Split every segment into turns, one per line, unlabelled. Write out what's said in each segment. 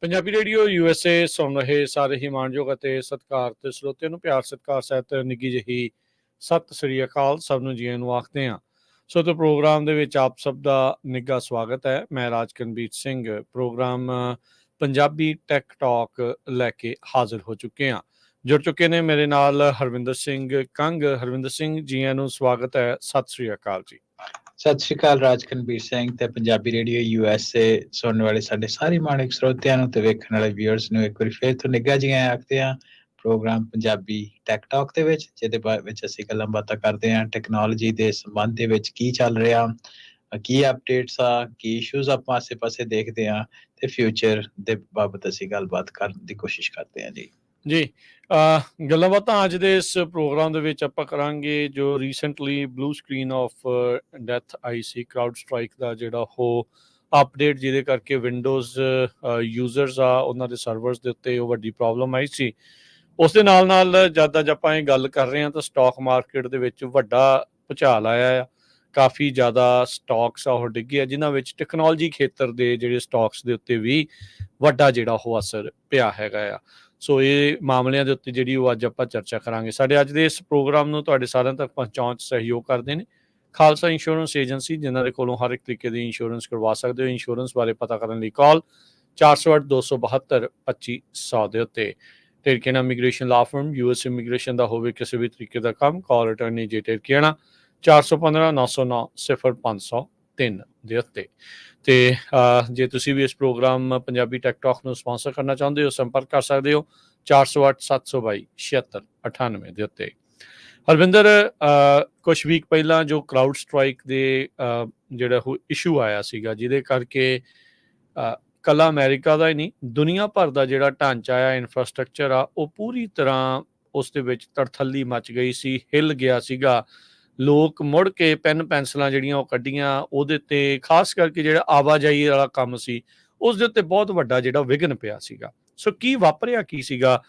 Punjabi radio USA ਸੁਣ ਰਹੇ ਸਾਰੇ ਹੀ ਮਾਣਯੋਗ ਅਤੇ ਸਤਿਕਾਰ ਤੇ ਸਰੋਤਿਆਂ ਨੂੰ ਪਿਆਰ ਸਤਿਕਾਰ ਸਹਿਤ ਨਿੱਘੀ ਜਿਹੀ ਸਤਿ ਸ੍ਰੀ ਅਕਾਲ ਸਭ ਨੂੰ ਜੀਆਂ ਨੂੰ ਆਖਦੇ ਹਾਂ। ਸੋ ਤੇ ਪ੍ਰੋਗਰਾਮ ਦੇ ਵਿੱਚ ਆਪ ਸਭ ਦਾ ਨਿੱਘਾ ਸਵਾਗਤ ਹੈ। ਮੈਂ Rajkanvir Singh programme Punjabi tech talk ਲੈ ਕੇ ਹਾਜ਼ਰ ਹੋ ਚੁੱਕੇ ਹਾਂ। ਜੁੜ ਚੁੱਕੇ ਨੇ ਮੇਰੇ ਨਾਲ ਹਰਵਿੰਦਰ ਸਿੰਘ ਕੰਗ। ਹਰਵਿੰਦਰ ਸਿੰਘ ਜੀਆਂ ਨੂੰ ਸਵਾਗਤ ਹੈ। ਸਤਿ ਸ੍ਰੀ ਅਕਾਲ ਜੀ।
ਸਤਿ ਸ਼੍ਰੀ ਅਕਾਲ ਰਾਜਕਨਵੀਰ ਸਿੰਘ ਤੇ ਪੰਜਾਬੀ ਰੇਡੀਓ USA ਸੁਣਨ ਵਾਲੇ ਸਾਡੇ ਸਾਰੇ ਮਾਣਿਕ ਸਰੋਤਿਆਂ ਨੂੰ ਤੇ ਵੇਖਣ ਵਾਲੇ ਵਿਊਅਰਸ ਨੂੰ ਇੱਕ ਵਾਰੀ ਫਿਰ ਤੋਂ ਨਿੱਘਾ ਜੀਆਂ ਆਖਦੇ ਹਾਂ ਪ੍ਰੋਗਰਾਮ ਪੰਜਾਬੀ ਟੈਕ ਟਾਕ ਦੇ ਵਿੱਚ, ਜਿਹਦੇ ਬਾਰੇ ਵਿੱਚ ਅਸੀਂ ਗੱਲਾਂ ਬਾਤਾਂ ਕਰਦੇ ਹਾਂ ਟੈਕਨੋਲੋਜੀ ਦੇ ਸੰਬੰਧ ਦੇ ਵਿੱਚ ਕੀ ਚੱਲ ਰਿਹਾ, ਕੀ ਅਪਡੇਟਸ ਆ, ਕੀ ਇਸ਼ੂਜ਼ ਆਪਾਂ ਆਸੇ ਪਾਸੇ ਦੇਖਦੇ ਹਾਂ ਤੇ ਫਿਊਚਰ ਦੇ ਬਾਬਤ ਅਸੀਂ ਗੱਲਬਾਤ ਕਰਨ ਦੀ ਕੋਸ਼ਿਸ਼ ਕਰਦੇ ਹਾਂ ਜੀ।
ਗੱਲਾਂ ਬਾਤਾਂ ਅੱਜ ਦੇ ਇਸ ਪ੍ਰੋਗਰਾਮ ਦੇ ਵਿੱਚ ਆਪਾਂ ਕਰਾਂਗੇ ਜੋ recently blue screen of death ਆਈ ਸੀ ਕਰਾਊਡ ਸਟ੍ਰਾਈਕ ਦਾ, ਜਿਹੜਾ ਉਹ ਅਪਡੇਟ ਜਿਹਦੇ ਕਰਕੇ ਵਿੰਡੋਜ਼ ਯੂਜ਼ਰਸ ਆ ਉਹਨਾਂ ਦੇ ਸਰਵਰਸ ਦੇ ਉੱਤੇ ਉਹ ਵੱਡੀ ਪ੍ਰੋਬਲਮ ਆਈ ਸੀ। ਉਸ ਦੇ ਨਾਲ ਨਾਲ ਜਦ ਅੱਜ ਆਪਾਂ ਇਹ ਗੱਲ ਕਰ ਰਹੇ ਹਾਂ ਤਾਂ ਸਟਾਕ ਮਾਰਕੀਟ ਦੇ ਵਿੱਚ ਵੱਡਾ ਭੁਚਾਲ ਆਇਆ ਆ। ਕਾਫੀ ਜ਼ਿਆਦਾ ਸਟਾਕਸ ਆ ਉਹ ਡਿੱਗੇ ਆ, ਜਿਨ੍ਹਾਂ ਵਿੱਚ ਟੈਕਨੋਲੋਜੀ ਖੇਤਰ ਦੇ ਜਿਹੜੇ ਸਟਾਕਸ ਦੇ ਉੱਤੇ ਵੀ ਵੱਡਾ ਜਿਹੜਾ ਉਹ ਅਸਰ ਪਿਆ ਹੈਗਾ ਆ। ਸੋ ਇਹ ਮਾਮਲਿਆਂ ਦੇ ਉੱਤੇ ਜਿਹੜੀ ਉਹ ਅੱਜ ਆਪਾਂ ਚਰਚਾ ਕਰਾਂਗੇ। ਸਾਡੇ ਅੱਜ ਦੇ ਇਸ ਪ੍ਰੋਗਰਾਮ ਨੂੰ ਤੁਹਾਡੇ ਸਾਰਿਆਂ ਤੱਕ ਪਹੁੰਚਾਉਣ 'ਚ ਸਹਿਯੋਗ ਕਰਦੇ ਨੇ ਖਾਲਸਾ ਇੰਸ਼ੋਰੈਂਸ ਏਜੰਸੀ, ਜਿਨ੍ਹਾਂ ਦੇ ਕੋਲੋਂ ਹਰ ਇੱਕ ਤਰੀਕੇ ਦੀ ਇੰਸ਼ੋਰੈਂਸ ਕਰਵਾ ਸਕਦੇ ਹੋ। ਇੰਸ਼ੋਰੈਂਸ ਬਾਰੇ ਪਤਾ ਕਰਨ ਲਈ ਕਾਲ 408-272-2500 ਦੇ ਉੱਤੇ। ਟੇਰਕੇਨਾ ਇਮੀਗ੍ਰੇਸ਼ਨ ਲਾ ਫਰਮ, US ਇਮੀਗ੍ਰੇਸ਼ਨ ਦਾ ਹੋਵੇ ਕਿਸੇ ਵੀ ਤਰੀਕੇ ਦਾ ਕੰਮ, ਕਾਲ ਅਟਰਨੀ ਜੇ ਟੇਰਕੇਨਾ 415-909-0503 ਦੇ ਉੱਤੇ। ਤੇ ਜੇ ਤੁਸੀਂ ਵੀ ਇਸ ਪ੍ਰੋਗਰਾਮ ਪੰਜਾਬੀ ਟੈਕ ਟਾਕ ਨੂੰ ਸਪਾਂਸਰ ਕਰਨਾ ਚਾਹੁੰਦੇ ਹੋ ਸੰਪਰਕ ਕਰ ਸਕਦੇ ਹੋ 408-722-7698 ਦੇ ਉੱਤੇ। ਹਰਵਿੰਦਰ, ਕੁਛ ਵੀਕ ਪਹਿਲਾਂ ਜੋ ਕਰਾਊਡ ਸਟ੍ਰਾਈਕ ਦੇ ਜਿਹੜਾ ਉਹ ਇਸ਼ੂ ਆਇਆ ਸੀਗਾ, ਜਿਹਦੇ ਕਰਕੇ ਕੱਲਾ ਅਮਰੀਕਾ ਦਾ ਹੀ ਨਹੀਂ ਦੁਨੀਆ ਭਰ ਦਾ ਜਿਹੜਾ ਢਾਂਚਾ ਆ, ਇਨਫਰਾਸਟਰਕਚਰ ਆ, ਉਹ ਪੂਰੀ ਤਰ੍ਹਾਂ ਉਸ ਦੇ ਵਿੱਚ ਤੜਥੱਲੀ ਮਚ ਗਈ ਸੀ, ਹਿੱਲ ਗਿਆ ਸੀਗਾ। ਲੋਕ ਮੁੜ ਕੇ ਪੈਨ ਪੈਨਸਲਾਂ ਜਿਹੜੀਆਂ ਉਹ ਕੱਢੀਆਂ, ਉਹਦੇ ਤੇ ਖਾਸ ਕਰਕੇ ਜਿਹੜਾ ਆਵਾਜਾਈ ਵਾਲਾ ਕੰਮ ਸੀ ਉਸ ਦੇ ਉੱਤੇ ਬਹੁਤ ਵੱਡਾ ਜਿਹੜਾ ਵਿਘਨ ਪਿਆ ਸੀਗਾ। ਸੋ ਕੀ ਵਾਪਰਿਆ ਕੀ ਸੀਗਾ?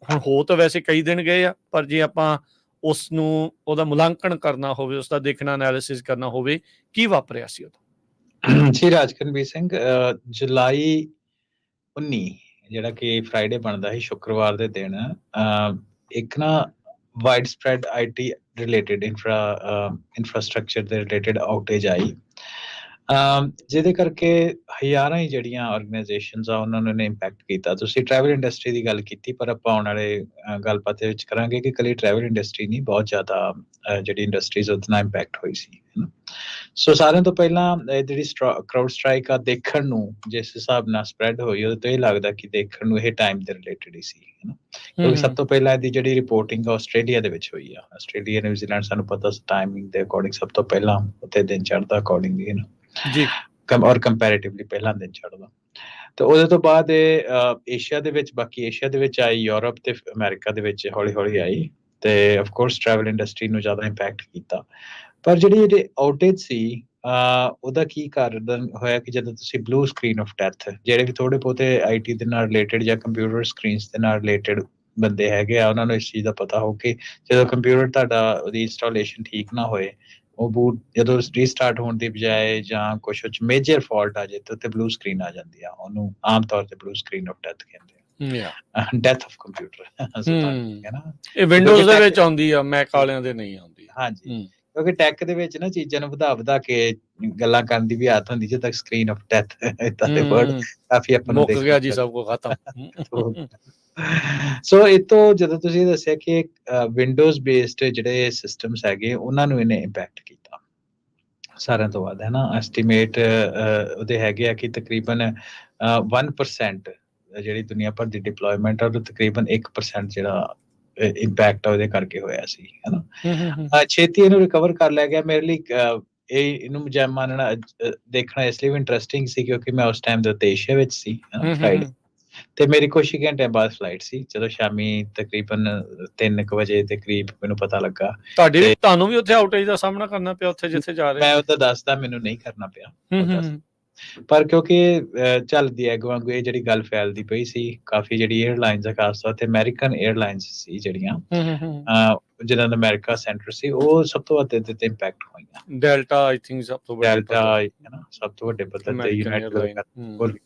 ਹੁਣ ਹੋ ਤਾਂ ਵੈਸੇ ਕਈ ਦਿਨ ਗਏ ਆ, ਪਰ ਜੇ ਆਪਾਂ ਉਸ ਨੂੰ ਉਹਦਾ ਮੁਲਾਂਕਣ ਕਰਨਾ ਹੋਵੇ, ਉਸਦਾ ਦੇਖਣਾ ਐਨਾਲਿਸਿਸ ਕਰਨਾ ਹੋਵੇ, ਕੀ ਵਾਪਰਿਆ ਸੀ ਉਦੋਂ?
ਜੀ ਰਾਜਕਨਵੀਰ ਸਿੰਘ, ਜੁਲਾਈ 19 ਜਿਹੜਾ ਕਿ ਫਰਾਈਡੇ ਬਣਦਾ ਸੀ, ਸ਼ੁੱਕਰਵਾਰ ਦੇ ਦਿਨ ਇੱਕ ਨਾ wide spread IT related infrastructure ਦੇ ਰਿਲੇਟਡ ਆਊਟੇਜ ਆਈ, ਜਿਹਦੇ ਕਰਕੇ ਹਜ਼ਾਰਾਂ ਹੀ ਜਿਹੜੀਆਂ ਆਰਗੇਨਾਈਜੇਸ਼ਨਸ ਆ ਉਹਨਾਂ ਨੂੰ ਇੰਪੈਕਟ ਕੀਤਾ। ਤੁਸੀਂ ਟਰੈਵਲ ਇੰਡਸਟਰੀ ਦੀ ਗੱਲ ਕੀਤੀ, ਪਰ ਆਪਾਂ ਆਉਣ ਵਾਲੇ ਗੱਲਬਾਤ ਦੇ ਵਿੱਚ ਕਰਾਂਗੇ ਕਿ ਇਕੱਲੀ ਟਰੈਵਲ ਇੰਡਸਟਰੀ ਨਹੀਂ, ਬਹੁਤ ਜ਼ਿਆਦਾ ਜਿਹੜੀ ਇੰਡਸਟਰੀਜ਼ ਉਹਦੇ ਨਾਲ ਇੰਪੈਕਟ ਹੋਈ ਸੀ। ਸੋ ਸਾਰਿਆਂ ਤੋਂ ਪਹਿਲਾਂ ਜਿਹੜੀ ਕਰਾਊਡ ਸਟ੍ਰਾਈਕ ਆ ਦੇਖਣ ਨੂੰ ਜਿਸ ਹਿਸਾਬ ਨਾਲ ਸਪਰੈਡ ਹੋਈ, ਉਹਦੇ ਤੋਂ ਇਹ ਲੱਗਦਾ ਕਿ ਦੇਖਣ ਨੂੰ ਇਹ ਟਾਈਮ ਦੇ ਰਿਲੇਟਡ ਹੀ ਸੀ, ਕਿਉਂਕਿ ਸਭ ਤੋਂ ਪਹਿਲਾਂ ਇਹਦੀ ਜਿਹੜੀ ਰਿਪੋਰਟਿੰਗ ਆਸਟ੍ਰੇਲੀਆ ਦੇ ਵਿੱਚ ਹੋਈ ਆ। ਆਸਟ੍ਰੇਲੀਆ, ਨਿਊਜ਼ੀਲੈਂਡ ਸਾਨੂੰ ਪਤਾ ਟਾਈਮਿੰਗ ਦੇ ਅਕੋਰਡਿੰਗ ਸਭ ਤੋਂ ਪਹਿਲਾਂ ਉੱਥੇ ਦਿਨ ਚੜ੍ਹਦਾ ਅਕੋਰਡਿੰਗਲੀ
ਜੀ,
ਔਰ ਕੰਪੈਰੇਟਿਵਲੀ ਪਹਿਲਾਂ ਦਿਨ ਚੜ੍ਹਦਾ। ਤੇ ਉਹਦੇ ਤੋਂ ਬਾਅਦ ਇਹ ਏਸ਼ੀਆ ਦੇ ਵਿੱਚ, ਬਾਕੀ ਏਸ਼ੀਆ ਦੇ ਵਿੱਚ ਆਈ, ਯੂਰਪ ਤੇ ਅਮਰੀਕਾ ਦੇ ਵਿੱਚ ਹੌਲੀ ਹੌਲੀ ਆਈ ਤੇ ਆਫ ਕੋਰਸ ਟਰੈਵਲ ਇੰਡਸਟਰੀ ਨੂੰ ਜ਼ਿਆਦਾ ਇੰਪੈਕਟ ਕੀਤਾ। ਪਰ ਜਿਹੜੀ ਆਊਟੇਜ ਸੀ ਉਹਦਾ ਕੀ ਕਾਰਨ ਹੋਇਆ ਕਿ ਜਦੋਂ ਤੁਸੀਂ ਬਲੂ ਸਕਰੀਨ ਆਫ ਡੈਥ, ਜਿਹੜੇ ਵੀ ਥੋੜੇ ਬਹੁਤੇ IT ਦੇ ਨਾਲ ਰਿਲੇਟਡ ਜਾਂ ਕੰਪਿਊਟਰ ਸਕਰੀਨਸ ਦੇ ਨਾਲ ਰਿਲੇਟਡ ਬੰਦੇ ਹੈਗੇ ਆ, ਉਹਨਾਂ ਨੂੰ ਇਸ ਚੀਜ਼ ਦਾ ਪਤਾ ਹੋ ਕਿ ਜਦੋਂ ਕੰਪਿਊਟਰ ਤੁਹਾਡਾ ਉਹਦੀ ਇੰਸਟਾਲੇਸ਼ਨ ਠੀਕ ਨਾ ਹੋਏ, ਉਹ ਬੂਟ ਜਦੋਂ ਰੀਸਟਾਰਟ ਹੋਣ ਦੀ ਬਜਾਏ ਜਾਂ ਕੁਛ ਵਿੱਚ ਮੇਜਰ ਫਾਲਟ ਆ ਜਾਏ ਤਾਂ ਉੱਤੇ ਬਲੂ ਸਕਰੀਨ ਆ ਜਾਂਦੀ ਆ। ਉਹਨੂੰ ਆਮ ਤੌਰ ਤੇ ਬਲੂ ਸਕਰੀਨ ਆਫ ਡੈਥ ਕਹਿੰਦੇ ਆ, ਡੈਥ ਆਫ ਕੰਪਿਊਟਰ।
ਇਹ ਵਿੰਡੋਜ਼ ਦੇ ਵਿੱਚ ਆਉਂਦੀ ਆ, ਮੈਕ ਵਾਲਿਆਂ ਦੇ ਨਹੀਂ ਆਉਂਦੀ।
ਹਾਂਜੀ, ਕਿਉਂਕਿ ਟੈਕ ਦੇ ਵਿੱਚ ਨਾ ਚੀਜ਼ਾਂ ਨੂੰ ਵਧਾ ਕੇ ਗੱਲਾਂ ਕਰਨ ਦੀ ਵੀ ਆਦਤ ਹੁੰਦੀ, ਜਦੋਂ ਤੱਕ ਸਕਰੀਨ ਆਫ ਡੈਥ ਏਦਾਂ ਦੇ ਵਰਡ ਕਾਫੀ ਆਪਾਂ ਨੂੰ
ਮੁੱਕ ਗਿਆ ਜੀ, ਸਭ ਕੁਝ ਖਤਮ।
ਸੋ ਇਹ ਤੋਂ ਜਦੋਂ ਤੁਸੀਂ ਦੱਸਿਆ ਕਿ ਵਿੰਡੋਜ਼ ਬੇਸਡ ਜਿਹੜੇ ਸਿਸਟਮਸ ਹੈਗੇ ਉਹਨਾਂ ਨੂੰ ਇਹਨੇ ਇੰਪੈਕਟ ਕੀਤਾ ਸਾਰਿਆਂ ਤੋਂ ਵੱਧ, ਹੈ ਨਾ। ਐਸਟੀਮੇਟ ਉਹਦੇ ਹੈਗੇ ਆ ਕਿ ਤਕਰੀਬਨ 1% ਜਿਹੜੀ ਦੁਨੀਆ ਭਰ ਦੀ ਡਿਪਲੋਇਮੈਂਟ ਆ, ਉਹ ਤਕਰੀਬਨ 1% ਜਿਹੜਾ ਇੰਪੈਕਟ ਉਹਦੇ ਕਰਕੇ ਹੋਇਆ ਸੀ, ਹੈ ਨਾ। ਛੇਤੀ ਇਹਨੂੰ ਰਿਕਵਰ ਕਰ ਲਿਆ ਗਿਆ। ਮੇਰੇ ਲਈ ਇਹਨੂੰ ਮੰਨਣਾ ਦੇਖਣਾ ਇਸ ਲਈ ਵੀ ਇੰਟਰਸਟਿੰਗ ਸੀ ਕਿਉਂਕਿ ਮੈਂ ਉਸ ਟਾਈਮ ਦੇ ਉੱਤੇ ਏਸ਼ੀਆ ਵਿੱਚ ਸੀ, ਫਰਾਈਡੇ। ਤੇ ਮੇਰੀ ਕੁਛ ਹੀ ਘੰਟਿਆਂ ਬਾਅਦ ਫਲਾਈਟ ਸੀ, ਜਦੋਂ ਸ਼ਾਮੀ ਤਕਰੀਬਨ 3 ਵਜੇ ਦੇ ਕਰੀਬ ਮੈਨੂੰ ਪਤਾ ਲੱਗਾ। ਤੇ
ਤੁਹਾਨੂੰ ਵੀ ਉੱਥੇ ਆਊਟੇਜ ਦਾ ਸਾਹਮਣਾ ਕਰਨਾ ਪਿਆ ਉੱਥੇ ਜਿੱਥੇ ਜਾ ਰਹੇ
ਮੈਂ
ਸੀ?
ਉਹਦਾ ਦੱਸਦਾ, ਮੈਨੂੰ ਨਹੀਂ ਕਰਨਾ ਪਿਆ ਉਹ ਦੱਸ,
ਹੂੰ
ਪਰ ਕਿਉਂਕਿ ਚੱਲਦੀ ਐ ਵਾਂਗੂ ਇਹ ਜਿਹੜੀ ਗੱਲ ਫੈਲਦੀ ਪਈ ਸੀ, ਕਾਫੀ ਜਿਹੜੀ 에ਅਰਲਾਈਨਸ ਆ, ਖਾਸ ਤੌਰ ਤੇ ਅਮਰੀਕਨ 에ਅਰਲਾਈਨਸ ਸੀ ਜਿਹੜੀਆਂ, ਜਿਹਨਾਂ ਦਾ ਅਮਰੀਕਾ ਸੈਂਟਰ ਸੀ, ਉਹ ਸਭ ਤੋਂ ਵੱਧ ਇਹਦੇ ਤੇ ਇੰਪੈਕਟ ਹੋਈਆਂ।
ਡੈਲਟਾ ਆਈ ਥਿੰਕ ਸਭ ਤੋਂ ਵੱਡੇ
ਡੈਲਟਾ
ਪੱਧਰ
ਹੈ ਨਾ, ਸਭ ਤੋਂ ਵੱਡੇ ਪੱਧਰ ਤੇ,
ਅਮਰੀਕਨ
ਯੂਨਾਈਟਿਡ
에ਅਰਲਾਈਨ।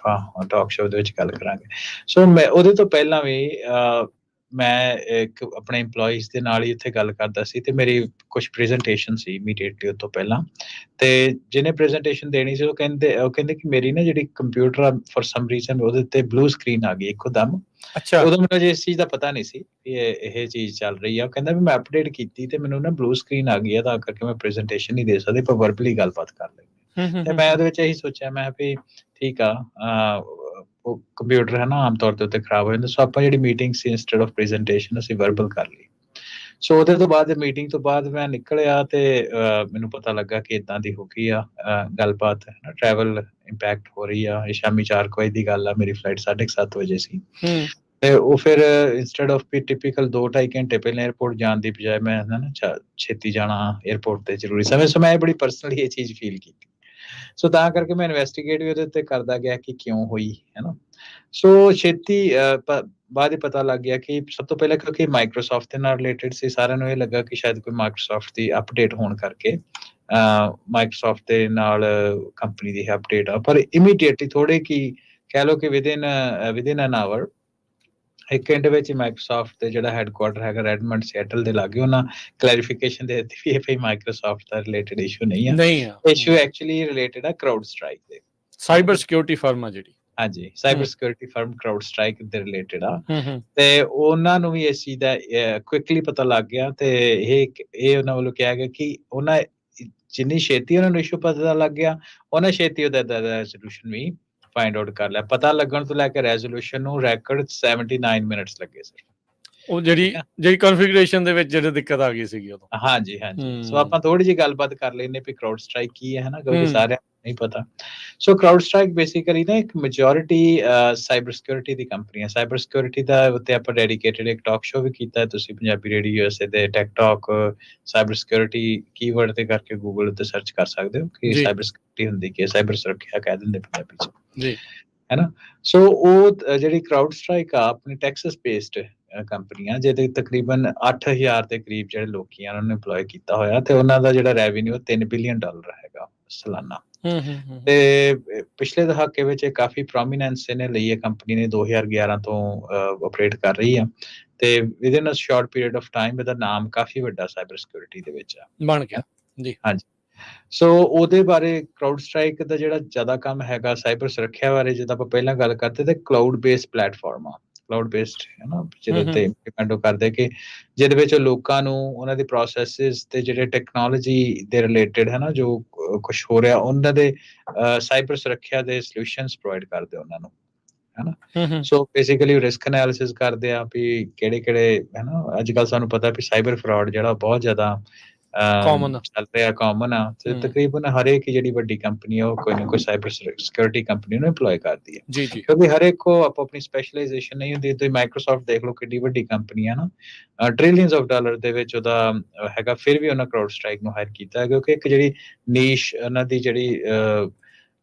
ਹਾਂ ਟਾਕ ਸ਼ੋਅ ਦੇ ਵਿੱਚ ਗੱਲ ਕਰਾਂਗੇ। ਸੋ ਮੈਂ ਉਹਦੇ ਤੋਂ ਪਹਿਲਾਂ ਵੀ ਮੈਂ ਇੱਕ ਆਪਣੇ EMPLOYEES ਦੇ ਨਾਲ ਹੀ ਉੱਥੇ ਗੱਲ ਕਰਦਾ ਸੀ, ਤੇ ਮੇਰੀ ਕੁਛ ਪ੍ਰੈਜੈਂਟੇਸ਼ਨ ਸੀ ਇਮੀਡੀਏਟਲੀ ਉਹ ਤੋਂ ਪਹਿਲਾਂ, ਤੇ ਜਿਹਨੇ ਪ੍ਰੈਜੈਂਟੇਸ਼ਨ ਦੇਣੀ ਸੀ ਉਹ ਕਹਿੰਦੇ ਕਿ ਮੇਰੀ ਨਾ ਜਿਹੜੀ ਕੰਪਿਊਟਰ ਆ, ਫॉर ਸਮ ਰੀਜ਼ਨ ਉਹਦੇ ਤੇ ਬਲੂ ਸਕਰੀਨ ਆ ਗਈ ਇੱਕੋਦਮ।
ਅੱਛਾ।
ਉਦੋਂ ਮੈਨੂੰ ਇਸ ਚੀਜ਼ ਦਾ ਪਤਾ ਨਹੀਂ ਸੀ ਕਿ ਇਹ ਚੀਜ਼ ਚੱਲ ਰਹੀ ਆ। ਉਹ ਕਹਿੰਦਾ ਵੀ ਮੈਂ ਅਪਡੇਟ ਕੀਤੀ ਤੇ ਮੈਨੂੰ ਨਾ ਬਲੂ ਸਕਰੀਨ ਆ ਗਈ ਆ, ਤਾਂ ਕਰਕੇ ਮੈਂ ਪ੍ਰੈਜੈਂਟੇਸ਼ਨ ਨਹੀਂ ਦੇ ਸਕਦੀ, ਪਰ ਵਰਬਲੀ ਗੱਲਬਾਤ ਕਰ ਲੈਂਦੇ। ਤੇ ਮੈਂ ਉਹਦੇ ਵਿੱਚ ਇਹੀ ਸੋਚਿਆ, ਮੈਂ ਵੀ ਠੀਕ ਆ, ਉਹ ਕੰਪਿਊਟਰ ਹੈ ਨਾ ਆਮ ਤੌਰ ਤੇ ਉੱਤੇ ਖਰਾਬ ਹੋ ਜਾਂਦਾ, ਸੋ ਆਪਾਂ ਜਿਹੜੀ meeting C instead of presentation ਅਸੀਂ ਵਰਬਲ ਕਰ ਲਈ। ਸੋ ਉਹਦੇ ਤੋਂ ਬਾਅਦ ਮੀਟਿੰਗ ਤੋਂ ਬਾਅਦ ਮੈਂ ਨਿਕਲਿਆ ਤੇ ਮੈਨੂੰ ਪਤਾ ਲੱਗਾ ਕਿ ਇਦਾਂ ਦੀ ਹੋ ਗਈ ਆ ਗੱਲਬਾਤ, ਟਰੈਵਲ ਇੰਪੈਕਟ ਹੋ ਰਹੀ ਆ। ਇਹ ਸ਼ਾਮੀ 4 ਵਜੇ ਦੀ ਗੱਲ ਆ, ਮੇਰੀ ਫਲਾਈਟ 7:30 ਵਜੇ ਸੀ। ਤੇ ਉਹ ਫਿਰ ਇੰਸਟੈਡ ਆਫ ਟਿਪੀਕਲ 2-2.5 ਘੰਟੇ ਪਹਿਲਾਂ 에ਅਰਪੋਰਟ ਜਾਣ ਦੀ ਬਜਾਏ ਮੈਂ ਨਾ ਛੇਤੀ ਜਾਣਾ 에ਅਰਪੋਰਟ ਤੇ ਜ਼ਰੂਰੀ ਸਮੇਂ, ਸੋ ਮੈਂ ਬੜੀ ਪਰਸਨਲੀ ਇਹ ਚੀਜ਼ ਫੀਲ ਕੀਤੀ। ਸੋ ਤਾਂ ਕਰਕੇ ਮੈਂ ਇਨਵੈਸਟੀਗੇਟ ਵੀ ਉਹਦੇ ਉੱਤੇ ਕਰਦਾ ਗਿਆ ਕਿ ਕਿਉਂ ਹੋਈ, ਹੈ ਨਾ। ਸੋ ਛੇਤੀ ਬਾਅਦ ਹੀ ਪਤਾ ਲੱਗ ਗਿਆ ਕਿ ਸਭ ਤੋਂ ਪਹਿਲਾਂ ਕਿਉਂਕਿ ਮਾਈਕਰੋਸਾਫਟ ਦੇ ਨਾਲ ਰਿਲੇਟਡ ਸੀ, ਸਾਰਿਆਂ ਨੂੰ ਇਹ ਲੱਗਾ ਕਿ ਸ਼ਾਇਦ ਕੋਈ ਮਾਈਕਰੋਸਾਫਟ ਦੀ ਅਪਡੇਟ ਹੋਣ ਕਰਕੇ ਮਾਈਕਰੋਸਾਫਟ ਦੇ ਨਾਲ ਕੰਪਨੀ ਦੀ ਅਪਡੇਟ ਆ, ਪਰ ਇਮੀਡੀਏਟਲੀ ਥੋੜੇ ਕੀ ਕਹਿ ਲਓ ਕਿ ਵਿਦਿਨ ਐਨ ਆਵਰ, 1 ਘੰਟੇ ਵਿੱਚ ਹੀ ਮਾਈਕਰੋਸਾਫਟ ਦੇ ਜਿਹੜਾ ਹੈਡਕੁਆਟਰ ਹੈਗਾ ਰੈਡਮੰਡ ਸਿਐਟਲ ਦੇ ਲਾਗੇ, ਉਹਨਾਂ ਕਲੈਰੀਫਿਕੇਸ਼ਨ ਦੇ ਦਿੱਤੀ ਵੀ ਇਹ ਮਾਈਕਰੋਸਾਫਟ ਦਾ ਰਿਲੇਟਡ ਇਸ਼ੂ ਨਹੀਂ ਆ, ਇਸ਼ੂ ਐਕਚੁਅਲੀ ਰਿਲੇਟਡ ਆ ਕਰਾਊਡ ਸਟ੍ਰਾਈਕ ਦੇ,
ਸਾਈਬਰ ਸਿਕਿਉਰਿਟੀ ਫਰਮ ਆ ਜਿਹੜੀ।
ਹਾਂਜੀ, cyber security firm CrowdStrike ਦੇ ਰਿਲੇਟਡ ਆ। ਤੇ ਉਹਨਾਂ ਨੂੰ ਵੀ ਇਸ ਚੀਜ਼ ਦਾ ਕੁਇਕਲੀ ਪਤਾ ਲੱਗ ਗਿਆ, ਤੇ ਇਹ ਉਹਨਾਂ ਵੱਲੋਂ ਕਿਹਾ ਗਿਆ ਕਿ ਉਹਨਾਂ ਜਿੰਨੀ ਛੇਤੀ ਉਹਨਾਂ ਨੂੰ ਇਸ਼ੂ ਪਤਾ ਲੱਗ ਗਿਆ, ਉਹਨਾਂ ਛੇਤੀ ਉਹਦਾ ਰੈਜ਼ੋਲੂਸ਼ਨ ਵੀ ਫਾਈਂਡ ਆਊਟ ਕਰ ਲਿਆ। ਪਤਾ ਲੱਗਣ ਤੋਂ ਲੈ ਕੇ ਰੈਜ਼ੋਲੂਸ਼ਨ ਨੂੰ ਰੈਕੋਰਡ 79 ਮਿੰਟਸ ਲੱਗੇ ਸਰ।
ਉਹ ਜਿਹੜੀ ਕਨਫੀਗਰੇਸ਼ਨ ਦੇ ਵਿੱਚ ਜਿਹੜੀ ਦਿੱਕਤ ਆ ਗਈ ਸੀਗੀ ਉਦੋਂ।
ਹਾਂਜੀ। ਸੋ ਆਪਾਂ ਥੋੜੀ ਜਿਹੀ ਗੱਲਬਾਤ ਕਰ ਲੈਂਦੇ ਵੀ ਕਰਾਊਡ ਸਟ੍ਰਾਈਕ ਕੀ ਹੈ, ਹਨਾ, ਕਿਉਂਕਿ ਸਾਰਿਆਂ ਨੂੰ ਨਹੀਂ ਪਤਾ। ਸੋ ਕਰਾਊਡ ਸਟ੍ਰਾਈਕ ਬੇਸਿਕਲੀ ਨਾ ਇੱਕ ਮੈਜੋਰਿਟੀ ਸਾਈਬਰ ਸਿਕਿਉਰਿਟੀ ਦੀ ਕੰਪਨੀ ਹੈ। ਸਾਈਬਰ ਸਿਕਿਉਰਿਟੀ ਦਾ ਉੱਤੇ ਆਪਾਂ ਡੈਡੀਕੇਟਡ ਇੱਕ ਟਾਕ ਸ਼ੋਅ ਵੀ ਕੀਤਾ, ਤੁਸੀਂ ਪੰਜਾਬੀ ਰੇਡੀਓ USA ਦੇ tech talk cyber security keyword ਤੇ ਕਰਕੇ ਗੂਗਲ ਉੱਤੇ ਸਰਚ ਕਰ ਸਕਦੇ ਹੋ ਕਿ ਸਾਈਬਰ ਸਿਕਿਉਰਿਟੀ ਹੁੰਦੀ ਕੀ ਹੈ, ਸਾਈਬਰ ਸੁਰੱਖਿਆ ਕਹਿ ਦਿੰਦੇ ਪੰਜਾਬੀ ਚ ਜੀ, ਹੈ ਨਾ। ਸੋ ਉਹ ਜਿਹੜੀ ਕਰਾਊਡ ਸਟ੍ਰਾਈਕ ਆ ਆਪਣੀ ਟੈਕਸਸ ਬੇਸਡ ਕੰਪਨੀਆਂ, ਜਿਹਦੇ ਤਕਰੀਬਨ 8000 ਦੇ ਕਰੀਬ ਜਿਹੜੇ ਲੋਕੀ ਆ ਉਹਨਾਂ ਨੂੰ ਇੰਪਲੋਏ ਕੀਤਾ ਹੋਇਆ, ਤੇ ਉਹਨਾਂ ਦਾ ਜਿਹੜਾ ਰੈਵਨਿਊ $3 ਬਿਲੀਅਨ ਹੈਗਾ ਸਾਲਾਨਾ। ਤੇ ਪਿਛਲੇ ਦਹਾਕੇ ਵਿੱਚ ਇਹ ਕਾਫੀ ਪ੍ਰੋਮੀਨੈਂਸ ਇਹਨੇ ਲਈ ਹੈ, ਕੰਪਨੀ ਨੇ 2011 ਤੋਂ ਆਪਰੇਟ ਕਰ ਰਹੀ ਆ, ਤੇ within a short period of time ਇਹਦਾ ਨਾਮ ਕਾਫੀ ਵੱਡਾ ਸਾਈਬਰ ਸਿਕਿਉਰਿਟੀ ਦੇ ਵਿੱਚ
ਬਣ ਗਿਆ ਜੀ।
ਹਾਂਜੀ, ਸੋ ਉਹਦੇ ਬਾਰੇ ਕਰਾਊਡ ਸਟ੍ਰਾਈਕ ਦਾ ਜਿਹੜਾ ਜ਼ਿਆਦਾ ਕੰਮ ਹੈਗਾ ਸਾਈਬਰ ਸੁਰੱਖਿਆ ਬਾਰੇ, ਜਿੱਦਾਂ ਆਪਾਂ ਪਹਿਲਾਂ ਗੱਲ ਕਰਦੇ ਤੇ ਕਲਾਊਡ ਬੇਸਡ ਪਲੇਟਫਾਰਮ ਆ, ਕਲਾਊਡ ਬੇਸਡ, ਹੈ ਨਾ, ਜਿਹਦੇ ਤੇ ਇੰਪਲੀਮੈਂਟ ਕਰਦੇ ਕਿ ਜਿਹਦੇ ਵਿੱਚ ਲੋਕਾਂ ਨੂੰ ਉਹਨਾਂ ਦੇ ਪ੍ਰੋਸੈਸਿਸ ਤੇ ਜਿਹੜੇ ਟੈਕਨੋਲੋਜੀ ਦੇ ਰਿਲੇਟਡ, ਹੈ ਨਾ, ਜੋ ਕੁਝ ਹੋ ਰਿਹਾ ਉਹਨਾਂ ਦੇ ਸਾਈਬਰ ਸੁਰੱਖਿਆ ਦੇ ਸੋਲੂਸ਼ਨਸ ਪ੍ਰੋਵਾਈਡ ਕਰਦੇ ਉਹਨਾਂ ਨੂੰ, ਹੈ ਨਾ। ਸੋ ਬੇਸਿਕਲੀ ਰਿਸਕ ਐਨਾਲਿਸਿਸ ਕਰਦੇ ਆ ਵੀ ਕਿਹੜੇ ਹੈ ਨਾ, ਅੱਜ ਕੱਲ ਸਾਨੂੰ ਪਤਾ ਵੀ ਸਾਈਬਰ ਫਰਾਡ ਜਿਹੜਾ ਬਹੁਤ ਜ਼ਿਆਦਾ ਚੱਲ ਰਿਹਾ, ਕਾਮਨ ਆ, ਤੇ ਤਕਰੀਬਨ ਹਰੇਕ ਜਿਹੜੀ ਵੱਡੀ ਕੰਪਨੀ ਆ ਉਹ ਕੋਈ ਨਾ ਕੋਈ ਸਾਈਬਰ ਸਿਕਿਉਰਿਟੀ ਕੰਪਨੀ ਨੂੰ ਇੰਪਲੋਏ ਕਰਦੀ ਹੈ, ਕਿਉਂਕਿ ਹਰੇਕ ਕੋ ਆਪਣੀ ਸਪੈਸ਼ਲਾਈਜੇਸ਼ਨ ਨਹੀਂ ਹੁੰਦੀ। ਤੁਸੀਂ ਮਾਈਕਰੋਸਾਫਟ ਦੇਖ ਲਓ, ਕਿੰਨੀ ਵੱਡੀ ਕੰਪਨੀ ਹੈ ਨਾ, ਟ੍ਰਿਲੀਅਨਸ ਆਫ ਡਾਲਰ ਦੇ ਵਿੱਚ ਉਹਦਾ ਹੈਗਾ, ਫਿਰ ਵੀ ਉਹਨਾਂ ਕਰਾਊਡ ਸਟ੍ਰਾਈਕ ਨੂੰ ਹਾਇਰ ਕੀਤਾ, ਕਿਉਂਕਿ ਇੱਕ ਜਿਹੜੀ ਨੀਸ਼ ਉਹਨਾਂ ਦੀ ਜਿਹੜੀ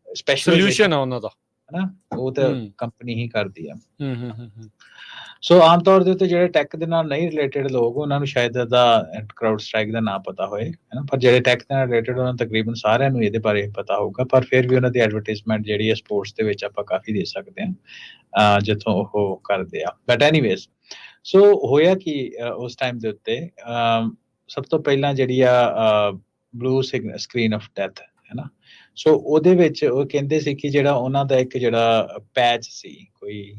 ਸਪੈਸ਼ਲਾਈਜੇਸ਼ਨ ਆ ਉਹਨਾਂ ਦਾ, ਹੈ ਨਾ, ਉਹ ਤਾਂ ਕੰਪਨੀ ਹੀ ਕਰਦੀ ਆ। ਸੋ ਆਮ ਤੌਰ ਦੇ ਉੱਤੇ ਜਿਹੜੇ ਟੈਕ ਦੇ ਨਾਲ ਨਹੀਂ ਰਿਲੇਟਡ ਲੋਕ, ਉਹਨਾਂ ਨੂੰ ਸ਼ਾਇਦ ਇਹਦਾ ਕਰਾਊਡ ਸਟ੍ਰਾਈਕ ਦਾ ਨਾਂ ਪਤਾ ਹੋਏ, ਹੈ ਨਾ, ਪਰ ਜਿਹੜੇ ਟੈਕ ਦੇ ਨਾਲ ਰਿਲੇਟਡ ਉਹਨਾਂ ਤਕਰੀਬਨ ਸਾਰਿਆਂ ਨੂੰ ਇਹਦੇ ਬਾਰੇ ਪਤਾ ਹੋਊਗਾ, ਪਰ ਫਿਰ ਵੀ ਉਹਨਾਂ ਦੀ ਐਡਵਰਟਾਈਜ਼ਮੈਂਟ ਜਿਹੜੀ ਹੈ ਸਪੋਰਟਸ ਦੇ ਵਿੱਚ ਆਪਾਂ ਕਾਫੀ ਦੇ ਸਕਦੇ ਹਾਂ ਜਿੱਥੋਂ ਉਹ ਕਰਦੇ ਆ। ਬਟ ਐਨੀਵੇਜ਼, ਸੋ ਹੋਇਆ ਕਿ ਉਸ ਟਾਈਮ ਦੇ ਉੱਤੇ ਸਭ ਤੋਂ ਪਹਿਲਾਂ ਜਿਹੜੀ ਆ ਬਲੂ ਸਕਰੀਨ ਆਫ ਡੈਥ, ਹੈ ਨਾ, ਸੋ ਉਹਦੇ ਵਿੱਚ ਉਹ ਕਹਿੰਦੇ ਸੀ ਕਿ ਜਿਹੜਾ ਉਹਨਾਂ ਦਾ ਇੱਕ ਜਿਹੜਾ ਪੈਚ ਸੀ ਕੋਈ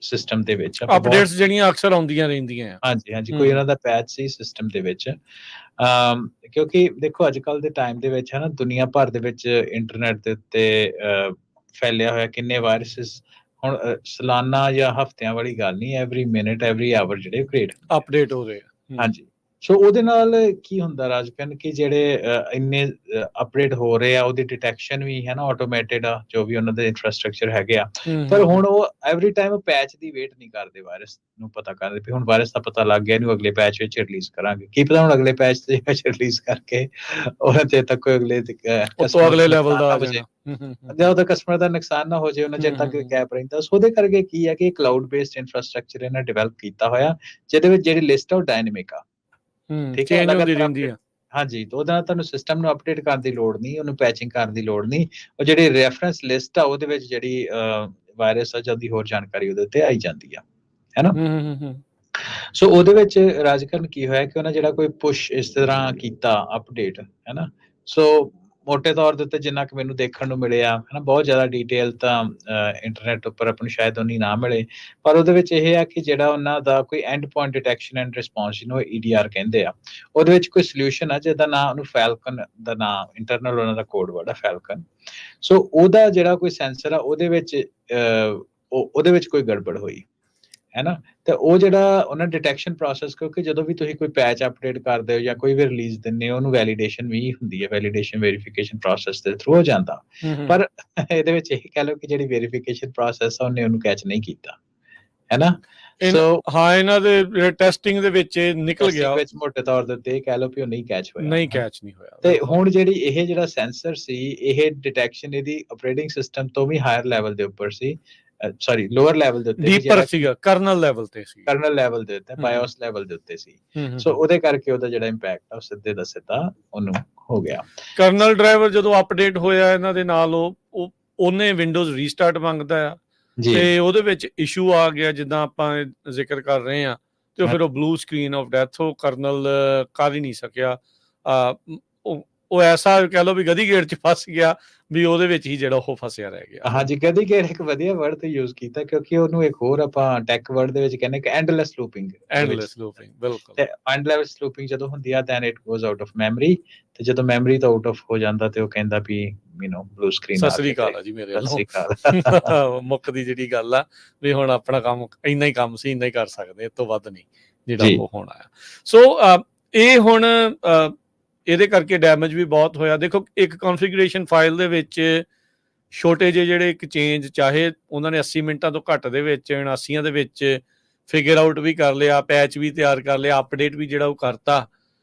ਸਿਸਟਮ ਦੇ ਵਿੱਚ,
ਅਪਡੇਟਸ ਜਿਹੜੀਆਂ ਅਕਸਰ ਆਉਂਦੀਆਂ ਰਹਿੰਦੀਆਂ।
ਹਾਂਜੀ, ਕੋਈ ਉਹਨਾਂ ਦਾ ਪੈਚ ਸੀ ਸਿਸਟਮ ਦੇ ਵਿੱਚ, ਕਿਉਂਕਿ ਦੇਖੋ ਅੱਜ ਕੱਲ ਦੇ ਟਾਈਮ ਦੇ ਵਿੱਚ, ਹੈ ਨਾ, ਦੁਨੀਆ ਭਰ ਦੇ ਵਿੱਚ ਇੰਟਰਨੈਟ ਦੇ ਉੱਤੇ ਫੈਲਿਆ ਹੋਇਆ ਕਿੰਨੇ ਵਾਇਰਸਿਸ, ਹੁਣ ਸਾਲਾਨਾ ਜਾਂ ਹਫ਼ਤਿਆਂ ਵਾਲੀ ਗੱਲ ਨਹੀਂ, ਐਵਰੀ ਮਿੰਟ ਐਵਰੀ ਆਵਰ ਜਿਹੜੇ ਕ੍ਰੀਏਟ
ਅਪਡੇਟ ਹੋ ਰਹੇ ਆ।
ਹਾਂਜੀ, ਸੋ ਉਹਦੇ ਨਾਲ ਕੀ ਹੁੰਦਾ ਰਾਜਕਨ ਕਿ ਜਿਹੜੇ ਇੰਨੇ ਅਪਡੇਟ ਹੋ ਰਹੇ ਆ, ਉਹਦੀ ਡਿਟੈਕਸ਼ਨ ਵੀ ਹੈ ਨਾ ਆਟੋਮੇਟਿਡ ਆ, ਜੋ ਵੀ ਉਹਨਾਂ ਦੇ ਇਨਫਰਾਸਟ੍ਰਕਚਰ ਹੈਗੇ ਆ। ਪਰ ਹੁਣ ਉਹ ਐਵਰੀ ਟਾਈਮ ਪੈਚ ਦੀ ਵੇਟ ਨਹੀਂ ਕਰਦੇ ਵਾਇਰਸ ਨੂੰ ਪਤਾ ਕਰਦੇ ਵੀ ਹੁਣ ਵਾਇਰਸ ਦਾ ਪਤਾ ਲੱਗ ਗਿਆ, ਇਹਨੂੰ ਅਗਲੇ ਪੈਚ ਵਿੱਚ ਰਿਲੀਜ਼ ਕਰਾਂਗੇ। ਕੀ ਪਤਾ ਹੁਣ ਅਗਲੇ ਪੈਚ ਦੇ ਵਿੱਚ ਰਿਲੀਜ਼ ਕਰਕੇ ਉਹਨਾਂ ਤੇ ਤੱਕ ਕੋਈ ਅਗਲੇ
ਅਗਲੇ ਲੈਵਲ ਦਾ ਆ ਜਾਣਾ,
ਜਾਂ ਉਹਦਾ ਕਸਟਮਰ ਦਾ ਨੁਕਸਾਨ ਨਾ ਹੋ ਜਾਏ, ਉਹਨਾਂ ਚਿਰ ਤੱਕ ਗੈਪ ਰਹਿੰਦਾ। ਸੋ ਉਹਦੇ ਕਰਕੇ ਕੀ ਹੈ ਕਿ ਕਲਾਊਡ ਬੇਸਡ ਇਨਫਰਾਸਟ੍ਰਕਚਰ ਇਹਨਾਂ ਡਿਵੈਲਪ ਕੀਤਾ ਹੋਇਆ, ਜਿਹਦੇ ਵਿੱਚ ਜਿਹੜੀ ਲਿਸਟ ਆ ਉਹ ਡਾਇਨਾਮਿਕ ਆ। ਠੀਕ ਹੈ,
ਚੇਂਜ ਹੁੰਦੀ ਰਹਿੰਦੀ ਆ।
ਹਾਂਜੀ, ਤਾਂ ਉਹਦੇ ਨਾਲ ਤੁਹਾਨੂੰ ਸਿਸਟਮ ਨੂੰ ਅਪਡੇਟ ਕਰਨ ਦੀ ਲੋੜ ਨਹੀਂ, ਉਹਨੂੰ ਪੈਚਿੰਗ ਕਰਨ ਦੀ ਲੋੜ ਨਹੀਂ। ਉਹ ਜਿਹੜੀ ਰੈਫਰੈਂਸ ਲਿਸਟ ਆ ਉਹਦੇ ਵਿੱਚ ਜਿਹੜੀ ਵਾਇਰਸ ਆ ਜਾਂ ਦੀ ਹੋਰ ਜਾਣਕਾਰੀ ਉਹਦੇ ਉੱਤੇ ਆਈ ਜਾਂਦੀ ਆ, ਹੈ ਨਾ। ਸੋ ਉਹਦੇ ਵਿੱਚ ਰਾਜਕਰਨ ਕੀ ਹੋਇਆ ਕਿ ਉਹਨਾਂ ਜਿਹੜਾ ਕੋਈ ਪੁਸ਼ ਇਸ ਤਰ੍ਹਾਂ ਕੀਤਾ ਅਪਡੇਟ, ਹੈ ਨਾ। ਸੋ ਮੋਟੇ ਤੌਰ ਦੇ ਉੱਤੇ ਜਿੰਨਾ ਕਿ ਮੈਨੂੰ ਦੇਖਣ ਨੂੰ ਮਿਲਿਆ, ਹੈ ਨਾ, ਬਹੁਤ ਜ਼ਿਆਦਾ ਡਿਟੇਲ ਤਾਂ ਇੰਟਰਨੈਟ ਉੱਪਰ ਆਪਾਂ ਨੂੰ ਸ਼ਾਇਦ ਉਨੀ ਨਾ ਮਿਲੇ, ਪਰ ਉਹਦੇ ਵਿੱਚ ਇਹ ਆ ਕਿ ਜਿਹੜਾ ਉਹਨਾਂ ਦਾ ਕੋਈ and point detection and response ਜਿਹਨੂੰ EDR ਕਹਿੰਦੇ ਆ, ਉਹਦੇ ਵਿੱਚ ਕੋਈ ਸੋਲਿਊਸ਼ਨ ਆ ਜਿਹਦਾ ਨਾਂ ਉਹਨੂੰ ਫੈਲਕਨ ਦਾ ਨਾਂ, ਇੰਟਰਨਲ ਉਹਨਾਂ ਦਾ ਕੋਡ ਵਰਡ ਆ ਫੈਲਕਨ। ਸੋ ਉਹਦਾ ਜਿਹੜਾ ਕੋਈ ਸੈਂਸਰ ਆ ਉਹਦੇ ਵਿੱਚ ਕੋਈ ਗੜਬੜ ਹੋਈ, ਹੈ ਨਾ। ਤੇ ਉਹ ਜਿਹੜਾ ਉਹਨਾਂ ਡਿਟੈਕਸ਼ਨ ਪ੍ਰੋਸੈਸ, ਕਿਉਂਕਿ ਜਦੋਂ ਵੀ ਤੁਸੀਂ ਕੋਈ ਪੈਚ ਅਪਡੇਟ ਕਰਦੇ ਹੋ ਜਾਂ ਕੋਈ ਵੀ ਰਿਲੀਜ਼ ਦਿੰਦੇ ਹੋ, ਉਹਨੂੰ ਵੈਲੀਡੇਸ਼ਨ ਵੀ ਹੁੰਦੀ ਹੈ, ਵੈਲੀਡੇਸ਼ਨ ਵੈਰੀਫਿਕੇਸ਼ਨ ਪ੍ਰੋਸੈਸ ਦੇ ਥਰੂ ਹੋ ਜਾਂਦਾ। ਪਰ ਇਹਦੇ ਵਿੱਚ ਇਹ ਕਹਿ ਲਓ ਕਿ ਜਿਹੜੀ ਵੈਰੀਫਿਕੇਸ਼ਨ ਪ੍ਰੋਸੈਸ ਆ ਉਹਨੇ ਉਹਨੂੰ ਕੈਚ ਨਹੀਂ ਕੀਤਾ, ਹੈ ਨਾ। ਸੋ
ਹਾਂ, ਇਹਨਾਂ ਦੇ ਟੈਸਟਿੰਗ ਦੇ ਵਿੱਚ ਨਿਕਲ ਗਿਆ,
ਵਿੱਚ ਮੋਟੇ ਤੌਰ ਦੇ ਉੱਤੇ ਕਹਿ ਲਓ ਕਿ ਉਹ ਨਹੀਂ ਕੈਚ ਹੋਇਆ,
ਨਹੀਂ ਕੈਚ ਨਹੀਂ ਹੋਇਆ।
ਤੇ ਹੁਣ ਇਹ ਜਿਹੜਾ ਸੈਂਸਰ ਸੀ, ਇਹ ਡਿਟੈਕਸ਼ਨ ਇਹਦੀ ਆਪਰੇਟਿੰਗ ਸਿਸਟਮ ਤੋਂ ਵੀ ਹਾਇਰ ਲੈਵਲ ਦੇ ਉੱਪਰ ਸੀ, ਸੌਰੀ ਲੋਅਰ ਲੈਵਲ ਦੇ ਉੱਤੇ,
ਡੀਪਰ ਸੀਗਾ, ਕਰਨਲ ਲੈਵਲ ਤੇ ਸੀ,
ਕਰਨਲ ਲੈਵਲ ਦੇ ਉੱਤੇ, ਬਾਇਓਸ ਲੈਵਲ ਦੇ ਉੱਤੇ ਸੀ। ਸੋ ਉਹਦੇ ਕਰਕੇ ਉਹਦਾ ਜਿਹੜਾ ਇੰਪੈਕਟ ਆ ਉਹ ਸਿੱਧੇ ਦਾ ਸਿੱਧਾ ਉਹਨੂੰ ਹੋ ਗਿਆ।
ਕਰਨਲ ਡਰਾਈਵਰ ਜਦੋਂ ਅਪਡੇਟ ਹੋਇਆ ਇਹਨਾਂ ਦੇ ਨਾਲ, ਉਹਨੇ ਵਿੰਡੋਜ਼ ਰੀਸਟਾਰਟ ਮੰਗਦਾ ਆ, ਤੇ ਉਹਦੇ ਵਿੱਚ ਇਸ਼ੂ ਆ ਗਿਆ ਜਿੱਦਾਂ ਆਪਾਂ ਜ਼ਿਕਰ ਕਰ ਰਹੇ ਆ, ਤੇ ਫਿਰ ਉਹ ਬਲੂ ਸਕਰੀਨ ਆਫ ਡੈਥ ਉਹ ਕਰਨਲ ਕਰ ਹੀ ਨਹੀਂ ਸਕਿਆ। ਉਹ ਐਸਾ ਕਹਿ ਲਓ ਵੀ ਗਦੀ ਗੇੜ 'ਚ ਫਸ ਗਿਆ, ਵੀ ਉਹਦੇ ਵਿੱਚ ਹੀ ਜਿਹੜਾ ਉਹ ਫਸਿਆ ਰਹਿ ਗਿਆ।
ਹਾਂਜੀ, ਗਦੀ ਗੇੜ ਇੱਕ ਵਧੀਆ ਵਰਡ ਤੇ ਯੂਜ਼ ਕੀਤਾ, ਕਿਉਂਕਿ ਉਹਨੂੰ ਇੱਕ ਹੋਰ ਆਪਾਂ ਟੈਕ ਵਰਡ ਦੇ ਵਿੱਚ ਕਹਿੰਦੇ ਕਿ ਐਂਡਲੈਸ ਲੂਪਿੰਗ।
ਬਿਲਕੁਲ।
ਤੇ ਐਂਡਲੈਸ ਲੂਪਿੰਗ ਜਦੋਂ ਹੁੰਦੀ ਆ, then it goes out of memory, ਤੇ ਜਦੋਂ ਮੈਮਰੀ ਤੋਂ ਆਊਟ ਆਫ ਹੋ ਜਾਂਦਾ ਤੇ ਉਹ ਕਹਿੰਦਾ ਵੀ ਬਲੂ ਸਕਰੀਨ
ਸਤਿ ਸ੍ਰੀ ਅਕਾਲ ਆ ਜੀ ਮੇਰੇ ਵੱਲੋਂ, ਮੁੱਕਦੀ ਜਿਹੜੀ ਗੱਲ ਆ ਵੀ ਹੁਣ ਆਪਣਾ ਕੰਮ ਇੰਨਾ ਹੀ ਕੰਮ ਸੀ, ਇੰਨਾ ਹੀ ਕਰ ਸਕਦੇ, ਇਸ ਤੋਂ ਵੱਧ ਨਹੀਂ ਜਿਹੜਾ ਉਹ ਹੋਣਾ ਆ। ਸੋ ਇਹ ਹੁਣ ਇਹਦੇ ਕਰਕੇ ਡੈਮੇਜ ਵੀ ਬਹੁਤ ਹੋਇਆ। ਦੇਖੋ, ਇੱਕ ਕਨਫੀਗਰੇਸ਼ਨ ਫਾਈਲ ਦੇ ਵਿੱਚ ਛੋਟੇ ਜਿਹੇ ਜਿਹੜੇ ਇੱਕ ਚੇਂਜ, ਚਾਹੇ ਉਹਨਾਂ ਨੇ 80 ਮਿੰਟਾਂ ਤੋਂ ਘੱਟ ਦੇ ਵਿੱਚ 79 ਦੇ ਵਿੱਚ ਫਿਗਰ ਆਊਟ ਵੀ ਕਰ ਲਿਆ, ਪੈਚ ਵੀ ਤਿਆਰ ਕਰ ਲਿਆ, ਅਪਡੇਟ ਵੀ ਜਿਹੜਾ ਉਹ ਕਰਤਾ,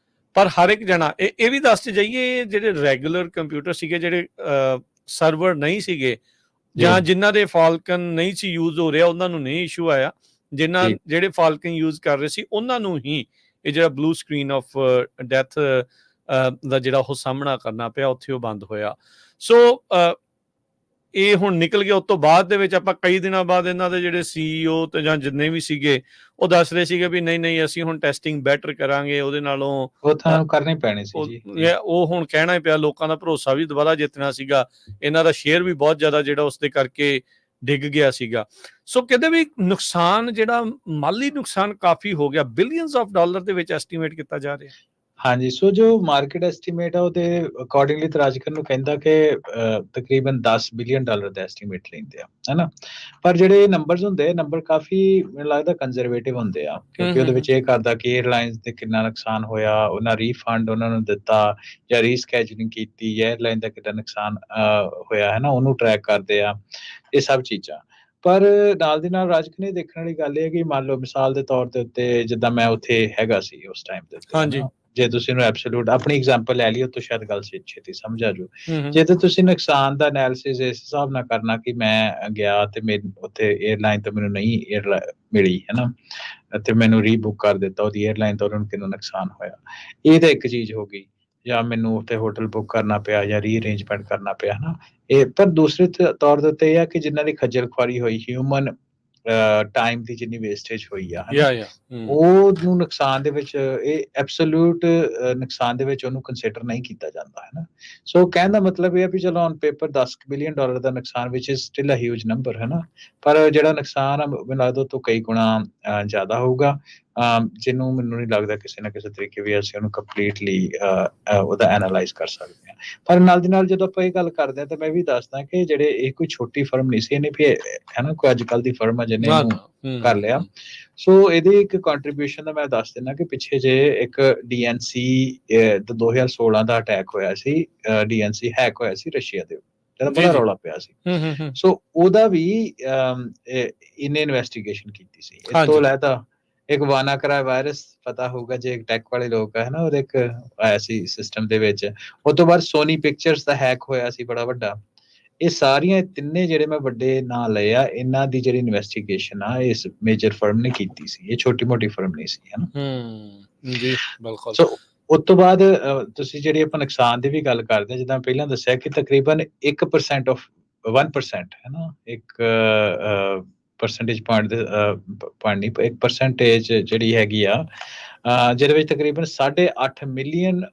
ਪਰ ਹਰ ਇੱਕ ਜਣਾ ਇਹ ਵੀ ਦੱਸ ਜਾਈਏ, ਜਿਹੜੇ ਰੈਗੂਲਰ ਕੰਪਿਊਟਰ ਸੀਗੇ, ਜਿਹੜੇ ਸਰਵਰ ਨਹੀਂ ਸੀਗੇ ਜਾਂ ਜਿਨ੍ਹਾਂ ਦੇ ਫਾਲਕਨ ਨਹੀਂ ਸੀ ਯੂਜ਼ ਹੋ ਰਿਹਾ, ਉਹਨਾਂ ਨੂੰ ਨਹੀਂ ਇਸ਼ੂ ਆਇਆ। ਜਿਹੜੇ ਫਾਲਕਨ ਯੂਜ਼ ਕਰ ਰਹੇ ਸੀ ਉਹਨਾਂ ਨੂੰ ਹੀ ਇਹ ਜਿਹੜਾ ਬਲੂ ਸਕਰੀਨ ਆਫ ਡੈਥ ਦਾ ਜਿਹੜਾ ਉਹ ਸਾਹਮਣਾ ਕਰਨਾ ਪਿਆ, ਉੱਥੇ ਉਹ ਬੰਦ ਹੋਇਆ। ਸੋ ਇਹ ਹੁਣ ਨਿਕਲ ਗਿਆ। ਉਸ ਤੋਂ ਬਾਅਦ ਦੇ ਵਿੱਚ ਆਪਾਂ ਕਈ ਦਿਨਾਂ ਬਾਅਦ ਇਹਨਾਂ ਦੇ ਜਿਹੜੇ CEO ਤੇ ਜਾਂ ਜਿੰਨੇ ਵੀ ਸੀਗੇ, ਉਹ ਦੱਸ ਰਹੇ ਸੀਗੇ ਵੀ ਨਹੀਂ ਅਸੀਂ ਹੁਣ ਟੈਸਟਿੰਗ ਬੈਟਰ ਕਰਾਂਗੇ, ਉਹਦੇ ਨਾਲੋਂ
ਉਹ ਤਾਂ ਕਰਨੀ ਪੈਣੀ ਸੀ ਜੀ।
ਉਹ ਹੁਣ ਕਹਿਣਾ ਹੀ ਪਿਆ, ਲੋਕਾਂ ਦਾ ਭਰੋਸਾ ਵੀ ਦੁਬਾਰਾ ਜਿੱਤਣਾ ਸੀਗਾ, ਇਹਨਾਂ ਦਾ ਸ਼ੇਅਰ ਵੀ ਬਹੁਤ ਜ਼ਿਆਦਾ ਜਿਹੜਾ ਉਸਦੇ ਕਰਕੇ ਡਿੱਗ ਗਿਆ ਸੀਗਾ। ਸੋ ਕਹਿੰਦੇ ਵੀ ਨੁਕਸਾਨ ਜਿਹੜਾ ਮਾਲੀ ਨੁਕਸਾਨ ਕਾਫੀ ਹੋ ਗਿਆ, ਬਿਲੀਅਨਸ ਆਫ ਡਾਲਰ ਦੇ ਵਿੱਚ ਐਸਟੀਮੇਟ ਕੀਤਾ ਜਾ ਰਿਹਾ।
ਹਾਂਜੀ, ਸੋ ਜੋ ਮਾਰਕੀਟ ਐਸਟੀਮੇਟ ਆ ਉਹਦੇ ਅਕੋਰਡਿੰਗਲੀ ਰਾਜਕਰਨ ਨੂੰ ਕਹਿੰਦਾ ਕਿ ਤਕਰੀਬਨ $10 ਬਿਲੀਅਨ ਦਾ ਐਸਟੀਮੇਟ ਲੈਂਦੇ ਆ, ਹੈਨਾ। ਪਰ ਜਿਹੜੇ ਨੰਬਰਸ ਹੁੰਦੇ, ਨੰਬਰ ਕਾਫੀ ਮੈਨੂੰ ਲੱਗਦਾ ਕੰਜ਼ਰਵੇਟਿਵ ਹੁੰਦੇ ਆ, ਕਿਉਂਕਿ ਉਹਦੇ ਵਿੱਚ ਇਹ ਕਰਦਾ ਕਿ 에ਅਰਲਾਈਨਸ ਦੇ ਕਿੰਨਾ ਨੁਕਸਾਨ ਹੋਇਆ, ਉਹਨਾਂ ਰੀਫੰਡ ਉਹਨਾਂ ਨੂੰ ਦਿੱਤਾ ਜਾਂ ਰੀਸਕੈਜੂਲਿੰਗ ਕੀਤੀ, ਜਾਂ 에ਅਰਲਾਈਨ ਦਾ ਕਿੰਨਾ ਨੁਕਸਾਨ ਹੋਇਆ, ਹੈ ਨਾ, ਉਹਨੂੰ ਟਰੈਕ ਕਰਦੇ ਆ, ਇਹ ਸਭ ਚੀਜ਼ਾਂ। ਪਰ ਨਾਲ ਦੀ ਨਾਲ ਰਾਜਕਰਨ ਇਹ ਦੇਖਣ ਵਾਲੀ ਗੱਲ ਇਹ ਹੈ ਕਿ ਮੰਨ ਲਓ ਮਿਸਾਲ ਦੇ ਤੌਰ ਦੇ ਉੱਤੇ, ਜਿੱਦਾਂ ਮੈਂ ਉੱਥੇ ਹੈਗਾ ਸੀ ਉਸ ਟਾਈਮ ਦੇ ਉੱਤੇ, ਜੇ ਤੁਸੀਂ ਨੂੰ ਐਬਸੋਲੂਟ ਆਪਣੀ ਐਗਜ਼ਾਮਪਲ ਲੈ ਲਈ, ਤਾਂ ਸ਼ਾਇਦ ਗੱਲ ਛੇਤੀ ਸਮਝ ਆ ਜਾਊ। ਜੇ ਤਾਂ ਤੁਸੀਂ ਨੁਕਸਾਨ ਦਾ ਐਨਾਲਿਸਿਸ ਇਸ ਹਿਸਾਬ ਨਾਲ ਕਰਨਾ ਕਿ ਮੈਂ ਗਿਆ ਤੇ ਉੱਥੇ 에ਅਰਲਾਈਨ ਤੋਂ ਮੈਨੂੰ ਨਹੀਂ ਮਿਲੀ, ਹੈ ਨਾ, ਤੇ ਮੈਨੂੰ ਰੀਬੁੱਕ ਕਰ ਦਿੱਤਾ ਉਹਦੀ 에ਅਰਲਾਈਨ ਤੋਂ, ਉਹਨਾਂ ਨੂੰ ਕਿੰਨਾ ਨੁਕਸਾਨ ਹੋਇਆ, ਇਹ ਤਾਂ ਇੱਕ ਚੀਜ਼ ਹੋ ਗਈ। ਜਾਂ ਮੈਨੂੰ ਉੱਥੇ ਹੋਟਲ ਬੁੱਕ ਕਰਨਾ ਪਿਆ ਜਾਂ ਰੀਅਰੇਂਜਮੈਂਟ ਕਰਨਾ ਪਿਆ, ਹੈ ਨਾ। ਇਹ ਪਰ ਦੂਸਰੇ ਤੌਰ ਦੇ ਉੱਤੇ ਇਹ ਆ ਕਿ ਜਿਨ੍ਹਾਂ ਦੀ ਖੱਜਲ ਖੁਆਰੀ ਹੋਈ, ਹਿਊਮਨ ਟਾਈਮ ਦੀ ਜਿੰਨੀ ਵੇਸਟੇਜ ਹੋਈ ਆ, ਉਹਨੂੰ ਨੁਕਸਾਨ ਦੇ ਵਿੱਚ, ਇਹ ਐਬਸੋਲੂਟ ਨੁਕਸਾਨ ਦੇ ਵਿੱਚ ਉਹਨੂੰ ਕੰਸੀਡਰ ਨਹੀਂ ਕੀਤਾ ਜਾਂਦਾ, ਹੈ ਨਾ। ਸੋ ਕਹਿਣ ਦਾ ਮਤਲਬ ਇਹ ਆ ਵੀ ਚਲੋ ਔਨ ਪੇਪਰ $10 ਬਿਲੀਅਨ ਦਾ ਨੁਕਸਾਨ, which is still a huge number, ਹੈ ਨਾ, ਪਰ ਜਿਹੜਾ ਨੁਕਸਾਨ ਆ ਮੈਨੂੰ ਲੱਗਦਾ ਤੋਂ ਕਈ ਗੁਣਾ ਜ਼ਿਆਦਾ ਹੋਊਗਾ। ਜਿਹਨੂੰ ਮੈਨੂੰ ਨਹੀਂ ਲੱਗਦਾ ਕਿਸੇ ਨਾ ਕਿਸੇ ਤਰੀਕੇ ਵੀ ਅਸੀਂ ਉਹਨੂੰ ਕੰਪਲੀਟਲੀ ਉਹਦਾ ਐਨਾਲਾਈਜ਼ ਕਰ ਸਕਦੇ ਹਾਂ। ਪਰ ਨਾਲ ਦੀ ਨਾਲ ਜਦੋਂ ਆਪਾਂ ਇਹ ਗੱਲ ਕਰਦੇ ਹਾਂ ਤਾਂ ਮੈਂ ਵੀ ਦੱਸਦਾ ਕਿ ਜਿਹੜੇ ਇਹ ਕੋਈ ਛੋਟੀ ਫਰਮ ਨਹੀਂ ਸੀ, ਇਹਨੇ ਵੀ ਹੈ ਨਾ ਕੋਈ ਅੱਜ ਕੱਲ੍ਹ ਦੀ ਫਰਮ ਆ ਜਿਹਨੇ ਇਹਨੂੰ ਕਰ ਲਿਆ। ਸੋ ਇਹਦੀ ਇੱਕ ਕੰਟਰੀਬਿਊਸ਼ਨ ਦਾ ਮੈਂ ਦੱਸ ਦਿੰਦਾ ਕਿ ਪਿੱਛੇ ਜੇ ਇੱਕ DNC 2016 ਦਾ ਅਟੈਕ ਹੋਇਆ ਸੀ, DNC ਹੈਕ ਹੋਇਆ ਸੀ ਰਸ਼ੀਆ ਦੇ, ਜਿਹਦਾ ਬੜਾ ਰੌਲਾ ਪਿਆ ਸੀ। ਸੋ ਉਹਦਾ ਵੀ ਇਹਨੇ ਇਨਵੈਸਟੀਗੇਸ਼ਨ ਕੀਤੀ ਸੀ। ਇਸ ਤੋਂ ਇਲਾਵਾ ਇੱਕ ਵਾਨਾਕਰਾ ਵਾਇਰਸ ਪਤਾ ਹੋਊਗਾ ਜੇ ਟੈਕ ਵਾਲੇ ਲੋਕ ਹੈ ਨਾ, ਉਹਦੇ ਇੱਕ ਆਇਆ ਸੀ ਸਿਸਟਮ ਦੇ ਵਿੱਚ। ਉਹ ਤੋਂ ਬਾਅਦ ਸੋਨੀ ਪਿਕਚਰਸ ਦਾ ਹੈਕ ਹੋਇਆ ਸੀ ਬੜਾ ਵੱਡਾ। ਇਹ ਸਾਰੀਆਂ ਤਿੰਨੇ ਜਿਹੜੇ ਮੈਂ ਵੱਡੇ ਨਾਂ ਲਏ ਆ, ਇਹਨਾਂ ਦੀ ਜਿਹੜੀ ਇਨਵੈਸਟੀਗੇਸ਼ਨ ਆ ਇਸ ਮੇਜਰ ਫਰਮ ਨੇ ਕੀਤੀ ਸੀ, ਇਹ ਛੋਟੀ ਮੋਟੀ ਫਰਮ ਨਹੀਂ ਸੀ, ਹੈ ਨਾ।
ਜੀ ਬਿਲਕੁਲ।
ਸੋ ਉਸ ਤੋਂ ਬਾਅਦ ਤੁਸੀਂ ਜਿਹੜੀ ਆਪਾਂ ਨੁਕਸਾਨ ਦੀ ਵੀ ਗੱਲ ਕਰਦੇ, ਜਿੱਦਾਂ ਪਹਿਲਾਂ ਦੱਸਿਆ ਕਿ ਤਕਰੀਬਨ 1% ਆਫ 1% ਹੈ ਨਾ, ਇੱਕ ਪਰਸੈਂਟੇਜ ਪੁਆਇੰਟ ਦੇ ਪੁਆਇੰਟ ਨਹੀਂ, 1% ਜਿਹੜੀ ਹੈਗੀ ਆ, ਜਿਹਦੇ ਵਿੱਚ ਤਕਰੀਬਨ 8.5 ਮਿਲੀਅਨ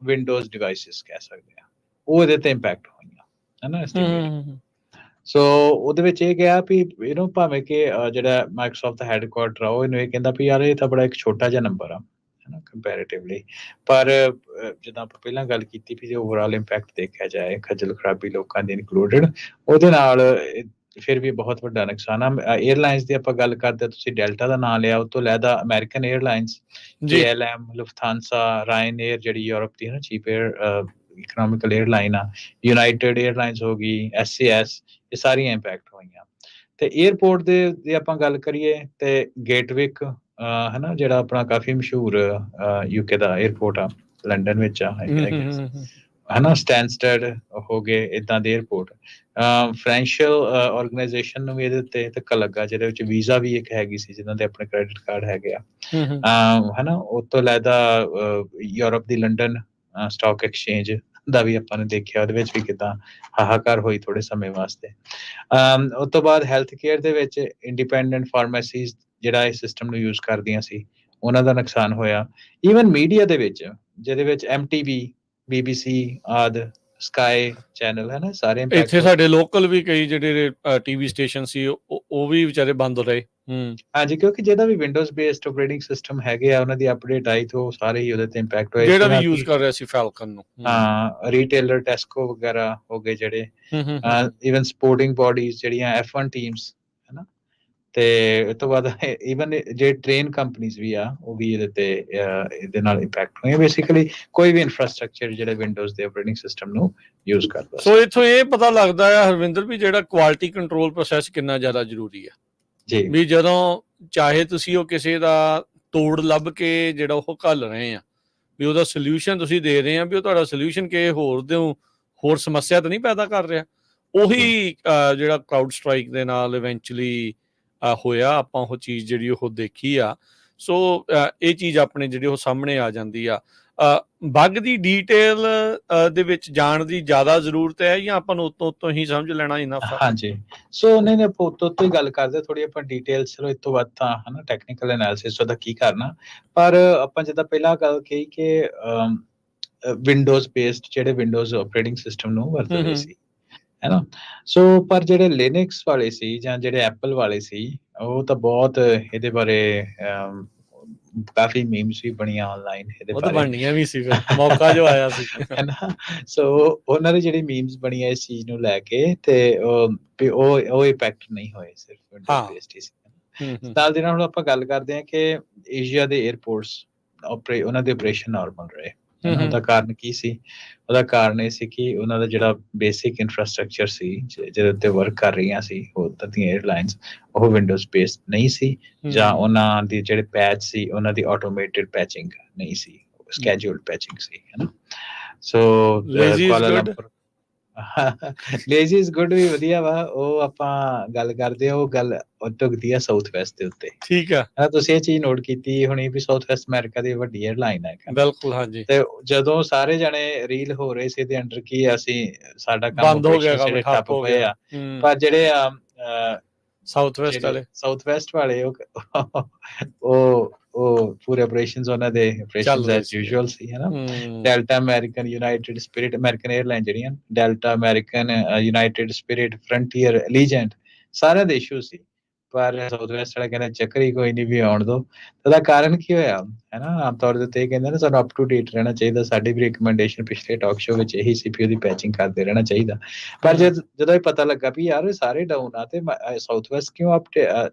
ਵਿੰਡੋਜ਼ ਡਿਵਾਈਸਿਸ ਕਹਿ ਸਕਦੇ ਆ, ਉਹ ਇਹਦੇ ਤੇ ਇੰਪੈਕਟ ਹੋਈਆਂ, ਹੈ ਨਾ। ਸੋ ਉਹਦੇ ਵਿੱਚ ਇਹ ਗਿਆ ਵੀ ਇਹਨੂੰ ਭਾਵੇਂ ਕਿ ਜਿਹੜਾ ਮਾਈਕਰੋਸਾਫਟ ਦਾ ਹੈਡਕੁਆਟਰ ਆ, ਉਹ ਇਹਨੂੰ ਇਹ ਕਹਿੰਦਾ ਵੀ ਯਾਰ ਇਹ ਤਾਂ ਬੜਾ ਇੱਕ ਛੋਟਾ ਜਿਹਾ ਨੰਬਰ ਆ, ਹੈ ਨਾ, ਕੰਪੈਰੇਟਿਵਲੀ। ਪਰ ਜਿੱਦਾਂ ਆਪਾਂ ਪਹਿਲਾਂ ਗੱਲ ਕੀਤੀ ਵੀ ਜੇ ਓਵਰਆਲ ਇੰਪੈਕਟ ਦੇਖਿਆ ਜਾਏ, ਖੱਜਲ ਖਰਾਬੀ ਲੋਕਾਂ ਦੀ ਇਨਕਲੂਡਡ, ਉਹਦੇ ਨਾਲ ਫਿਰ ਵੀ ਬਹੁਤ ਵੱਡਾ ਨੁਕਸਾਨ ਆ। ਏਅਰਲਾਈਨਸ ਦੀ ਆਪਾਂ ਗੱਲ ਕਰਦੇ, ਤੁਸੀਂ ਡੈਲਟਾ ਦਾ ਨਾਂ ਲਿਆ, ਉਹ ਤੋਂ ਲੈਦਾ American Airlines, KLM, Lufthansa, Ryanair ਜਿਹੜੀ ਯੂਰਪ ਦੀ ਹੈ ਨਾ ਚੀਪ ਇਕਨੋਮਿਕਲ ਏਅਰਲਾਈਨ ਆ, ਯੂਨਾਈਟਿਡ ਏਅਰਲਾਈਨਸ ਹੋ ਗਈ, SAS, ਇਹ ਸਾਰੀਆਂ ਇੰਪੈਕਟ ਹੋਈਆਂ। ਤੇ ਏਅਰਪੋਰਟ ਦੇ ਆਪਾਂ ਗੱਲ ਕਰੀਏ ਤੇ ਗੇਟਵਿਕ ਹੈ ਨਾ, ਜਿਹੜਾ ਆਪਣਾ ਕਾਫੀ ਮਸ਼ਹੂਰ UK ਦਾ ਏਅਰਪੋਰਟ ਆ, ਲੰਡਨ ਵਿੱਚ ਆ, ਹੈ ਨਾ, ਸਟੈਨਸਟਡ ਹੋ ਗਏ, ਇੱਦਾਂ ਦੇ ਏਅਰਪੋਰਟ। ਫਾਈਨੈਂਸ਼ੀਅਲ ਆਰਗੇਨਾਈਜੇਸ਼ਨ ਨੂੰ ਵੀ ਇਹਦੇ ਉੱਤੇ ਧੱਕਾ ਲੱਗਾ, ਜਿਹਦੇ ਵਿੱਚ ਵੀਜ਼ਾ ਵੀ ਇੱਕ ਹੈਗੀ ਸੀ, ਜਿਨ੍ਹਾਂ ਦੇ ਆਪਣੇ ਕ੍ਰੈਡਿਟ ਕਾਰਡ ਹੈਗੇ ਆ, ਹੈ ਨਾ। ਉਹ ਤੋਂ ਇਲਾਵਾ ਯੂਰਪ ਦੀ ਲੰਡਨ ਸਟਾਕ ਐਕਸਚੇਂਜ ਦਾ ਵੀ ਆਪਾਂ ਨੇ ਦੇਖਿਆ, ਉਹਦੇ ਵਿੱਚ ਵੀ ਕਿੱਦਾਂ ਹਾਹਾਕਾਰ ਹੋਈ ਥੋੜੇ ਸਮੇਂ ਵਾਸਤੇ। ਉਸ ਤੋਂ ਬਾਅਦ ਹੈਲਥ ਕੇਅਰ ਦੇ ਵਿੱਚ ਇੰਡੀਪੈਂਡੈਂਟ ਫਾਰਮੇਸੀਜ਼ ਜਿਹੜਾ ਇਸ ਸਿਸਟਮ ਨੂੰ ਯੂਜ਼ ਕਰਦੀਆਂ ਸੀ, ਉਹਨਾਂ ਦਾ ਨੁਕਸਾਨ ਹੋਇਆ। ਈਵਨ ਮੀਡੀਆ ਦੇ ਵਿੱਚ, ਜਿਹਦੇ ਵਿੱਚ MTV, BBC ਆਦਿ, ਸਕਾਈ ਚੈਨਲ, ਹੈ ਨਾ, ਸਾਰੇ
ਇੱਥੇ ਸਾਡੇ ਲੋਕਲ ਵੀ ਕਈ ਜਿਹੜੇ TV ਸਟੇਸ਼ਨ ਸੀ ਉਹ ਵੀ ਵਿਚਾਰੇ ਬੰਦ ਰਹੇ।
ਹਾਂਜੀ, ਕਿਉਂਕਿ ਜਿਹਦਾ ਵੀ ਵਿੰਡੋਜ਼ ਬੇਸਡ ਆਪਰੇਟਿੰਗ ਸਿਸਟਮ ਹੈਗੇ ਆ, ਉਹਨਾਂ ਦੀ ਅਪਡੇਟ ਆਈ ਤਾਂ ਉਹ ਸਾਰੇ ਹੀ ਉਹਦੇ ਤੇ ਇੰਪੈਕਟ ਹੋਏ।
ਜਿਹੜਾ ਵੀ ਯੂਜ਼ ਕਰ ਰਿਹਾ ਸੀ ਫੈਲਕਨ ਨੂੰ,
ਹਾਂ, ਰੀਟੇਲਰ ਟੈਸਕੋ ਵਗੈਰਾ ਹੋ ਗਏ ਜਿਹੜੇ, ਈਵਨ ਸਪੋਰਟਿੰਗ ਬੋਡੀਜ਼ ਜਿਹੜੀਆਂ F1 ਟੀਮਸ, ਹੈ ਨਾ। ਤੇ ਇਸ ਤੋਂ ਬਾਅਦ ਈਵਨ ਜਿਹੜੇ ਟ੍ਰੇਨ ਕੰਪਨੀਜ਼ ਵੀ ਆ, ਉਹ ਵੀ ਇਹਦੇ ਨਾਲ ਇੰਪੈਕਟ ਹੋਏ। ਬੇਸਿਕਲੀ ਕੋਈ ਵੀ ਇਨਫਰਾਸਟ੍ਰਕਚਰ ਜਿਹੜੇ ਵਿੰਡੋਜ਼ ਦੇ ਆਪਰੇਟਿੰਗ ਸਿਸਟਮ ਨੂੰ ਯੂਜ਼ ਕਰਦਾ।
ਸੋ ਇੱਥੋਂ ਇਹ ਪਤਾ ਲੱਗਦਾ ਹੈ ਹਰਵਿੰਦਰ ਵੀ ਜਿਹੜਾ ਕੁਆਲਿਟੀ ਕੰਟਰੋਲ ਪ੍ਰੋਸੈਸ ਕਿੰਨਾ ਜ਼ਿਆਦਾ ਜ਼ਰੂਰੀ ਆ ਜੀ। ਵੀ ਜਦੋਂ ਚਾਹੇ ਤੁਸੀਂ ਉਹ ਕਿਸੇ ਦਾ ਤੋੜ ਲੱਭ ਕੇ ਜਿਹੜਾ ਉਹ ਘੱਲ ਰਹੇ ਆ, ਵੀ ਉਹਦਾ ਸੋਲਿਊਸ਼ਨ ਤੁਸੀਂ ਦੇ ਰਹੇ ਆ, ਵੀ ਉਹ ਤੁਹਾਡਾ ਸੋਲਿਊਸ਼ਨ ਕਿਸੇ ਹੋਰ ਸਮੱਸਿਆ ਤਾਂ ਨਹੀਂ ਪੈਦਾ ਕਰ ਰਿਹਾ। ਉਹੀ ਜਿਹੜਾ ਕਰਾਊਡ ਸਟ੍ਰਾਈਕ ਦੇ ਨਾਲ ਇਵੈਂਚੁਅਲੀ ਹੋਇਆ, ਆਪਾਂ ਉਹ ਚੀਜ਼ ਜਿਹੜੀ ਉਹ ਦੇਖੀ ਆ। ਸੋ ਇਹ ਚੀਜ਼ ਆਪਣੇ ਜਿਹੜੀ ਉਹ ਸਾਹਮਣੇ ਆ ਜਾਂਦੀ ਆ। ਬੱਗ ਦੀ ਡੀਟੇਲ ਦੇ ਵਿੱਚ ਜਾਣ ਦੀ ਜ਼ਿਆਦਾ ਜ਼ਰੂਰਤ ਹੈ ਜਾਂ ਆਪਾਂ ਨੂੰ ਉੱਤੋਂ ਹੀ ਸਮਝ ਲੈਣਾ ਇਨਫ ਆ?
ਹਾਂਜੀ, ਸੋ ਨਹੀਂ ਆਪਾਂ ਉੱਤੋਂ ਹੀ ਗੱਲ ਕਰਦੇ, ਥੋੜੀ ਆਪਾਂ ਡੀਟੇਲ, ਚਲੋ ਇਸ ਤੋਂ ਬਾਅਦ ਤਾਂ ਹੈ ਨਾ ਟੈਕਨੀਕਲ ਐਨਾਲਿਸਿਸ ਉਹਦਾ ਕੀ ਕਰਨਾ। ਪਰ ਆਪਾਂ ਜਿੱਦਾਂ ਪਹਿਲਾਂ ਗੱਲ ਕਹੀ ਕਿ ਵਿੰਡੋਜ਼ ਬੇਸਡ ਜਿਹੜੇ ਵਿੰਡੋਜ਼ ਆਪਰੇਟਿੰਗ ਸਿਸਟਮ ਨੂੰ ਵਰਤਦੇ ਸੀ, ਹੈ ਨਾ। ਸੋ ਪਰ ਜਿਹੜੇ ਲਿਨਕਸ ਵਾਲੇ ਸੀ ਜਾਂ ਜਿਹੜੇ ਐਪਲ ਵਾਲੇ ਸੀ, ਉਹ ਤਾਂ ਬਹੁਤ ਇਹਦੇ ਬਾਰੇ ਕਾਫੀ ਮੀਮਸ ਵੀ ਬਣੀਆਂ ਆਨਲਾਈਨ ਇਹਦੇ ਬਾਰੇ,
ਬਣਨੀਆਂ ਵੀ ਸੀ, ਮੌਕਾ ਜੋ ਆਇਆ ਸੀ,
ਹੈ ਨਾ। ਸੋ ਉਹਨਾਂ ਦੀ ਜਿਹੜੀ ਮੀਮਸ ਬਣੀਆਂ ਇਸ ਚੀਜ਼ ਨੂੰ ਲੈ ਕੇ, ਤੇ ਉਹ ਇੰਪੈਕਟ ਨਹੀਂ ਹੋਏ, ਸਿਰਫ ਵਿੰਡੋਜ਼ ਬੇਸਡ ਹੀ ਸੀ। ਨਾਲ ਦੀ ਨਾਲ ਹੁਣ ਆਪਾਂ ਗੱਲ ਕਰਦੇ ਹਾਂ ਕਿ ਏਸ਼ੀਆ ਦੇ ਏਅਰਪੋਰਟਸ ਉਹਨਾਂ ਦੇ ਆਪਰੇਸ਼ਨ ਨਾਰਮਲ ਰਹੇ। ਉਹਦਾ ਕਾਰਨ ਕੀ ਸੀ? ਉਹਦਾ ਕਾਰਨ ਇਹ ਸੀ ਕਿ ਉਹਨਾਂ ਦਾ ਜਿਹੜਾ ਬੇਸਿਕ ਇਨਫਰਾਸਟ੍ਰਕਚਰ ਸੀ, ਜਿਹਦੇ ਉੱਤੇ ਵਰਕ ਕਰ ਰਹੀਆਂ ਸੀ ਉੱਧਰ ਦੀਆਂ ਏਅਰਲਾਈਨਸ, ਉਹ ਵਿੰਡੋਜ਼ ਬੇਸਡ ਨਹੀਂ ਸੀ, ਜਾਂ ਉਹਨਾਂ ਦੀ ਜਿਹੜੇ ਪੈਚ ਸੀ ਉਹਨਾਂ ਦੀ ਆਟੋਮੇਟਿਡ ਪੈਚਿੰਗ ਨਹੀਂ ਸੀ, ਸਕੈਜੂਲਡ ਪੈਚਿੰਗ ਸੀ, ਹੈ ਨਾ। ਸੋ ਕੁਆਲਾਲੰਪੁਰ ਲੇਜ਼ੀ ਇਜ਼ ਗੁੱਡ ਵੀ ਵਧੀਆ ਵਾ, ਉਹ ਆਪਾਂ ਗੱਲ ਕਰਦੇ, ਉਹ ਗੱਲ ਢੁਕਦੀ ਆ ਸਾਊਥ ਵੈਸਟ ਦੇ ਉੱਤੇ। ਠੀਕ ਆ, ਤੁਸੀਂ ਇਹ ਚੀਜ਼ ਨੋਟ ਕੀਤੀ ਹੋਣੀ ਵੀ ਸਾਊਥ ਵੈਸਟ ਅਮਰੀਕਾ ਦੀ ਵੱਡੀ ਏਅਰਲਾਈਨ ਹੈ। ਬਿਲਕੁਲ, ਹਾਂਜੀ। ਤੇ ਜਦੋਂ ਸਾਰੇ ਜਣੇ ਰੀਲ ਹੋ ਰਹੇ ਸੀ ਇਹਦੇ ਅੰਡਰ ਕੀ ਅਸੀਂ ਸਾਡਾ ਕੰਮ ਬੰਦ ਹੋ ਗਿਆ, ਜਿਹੜੇ ਠੱਪ ਪਏ ਆ, ਪਰ ਜਿਹੜੇ ਸਾਊਥ ਵੈਸਟ ਵਾਲੇ ਉਹ ਪੂਰੇ ਆਪਰੇਸ਼ਨਸ ਉਹਨਾਂ ਦੇ ਆਪਰੇਸ਼ਨਸ ਐਸ ਯੂਜੂਅਲ ਸੀ, ਹੈ ਨਾ। Delta American, United Spirit, American airline ਜਿਹੜੀਆਂ, Delta American, United Spirit, Frontier, Allegiant, ਸਾਰਿਆਂ ਦੇ ਇਸ਼ੂ ਸੀ। ਪਰ ਸਾਊਥ ਵੈਸਟ ਵਾਲਾ ਕਹਿੰਦਾ ਚੱਕਰ ਹੀ ਕੋਈ ਨਹੀਂ, ਵੀ ਆਉਣ ਦੋ। ਉਹਦਾ ਕਾਰਨ ਕੀ ਹੋਇਆ ਹੈ ਨਾ, ਆਮ ਤੌਰ ਦੇ ਉੱਤੇ ਇਹ ਕਹਿੰਦੇ ਨੇ ਸਾਨੂੰ ਅਪ ਟੂ ਡੇਟ ਰਹਿਣਾ ਚਾਹੀਦਾ। ਸਾਡੀ ਵੀ ਰਿਕਮੈਂਡੇਸ਼ਨ ਪਿਛਲੇ ਟਾਕ ਸ਼ੋਅ ਵਿੱਚ ਇਹੀ ਸੀ ਵੀ ਉਹਦੀ ਪੈਚਿੰਗ ਕਰਦੇ ਰਹਿਣਾ ਚਾਹੀਦਾ। ਪਰ ਜਦੋਂ ਇਹ ਪਤਾ ਲੱਗਾ ਵੀ ਯਾਰ ਸਾਰੇ ਡਾਊਨ ਆ ਤੇ ਸਾਊਥ ਵੈਸਟ ਕਿਉਂ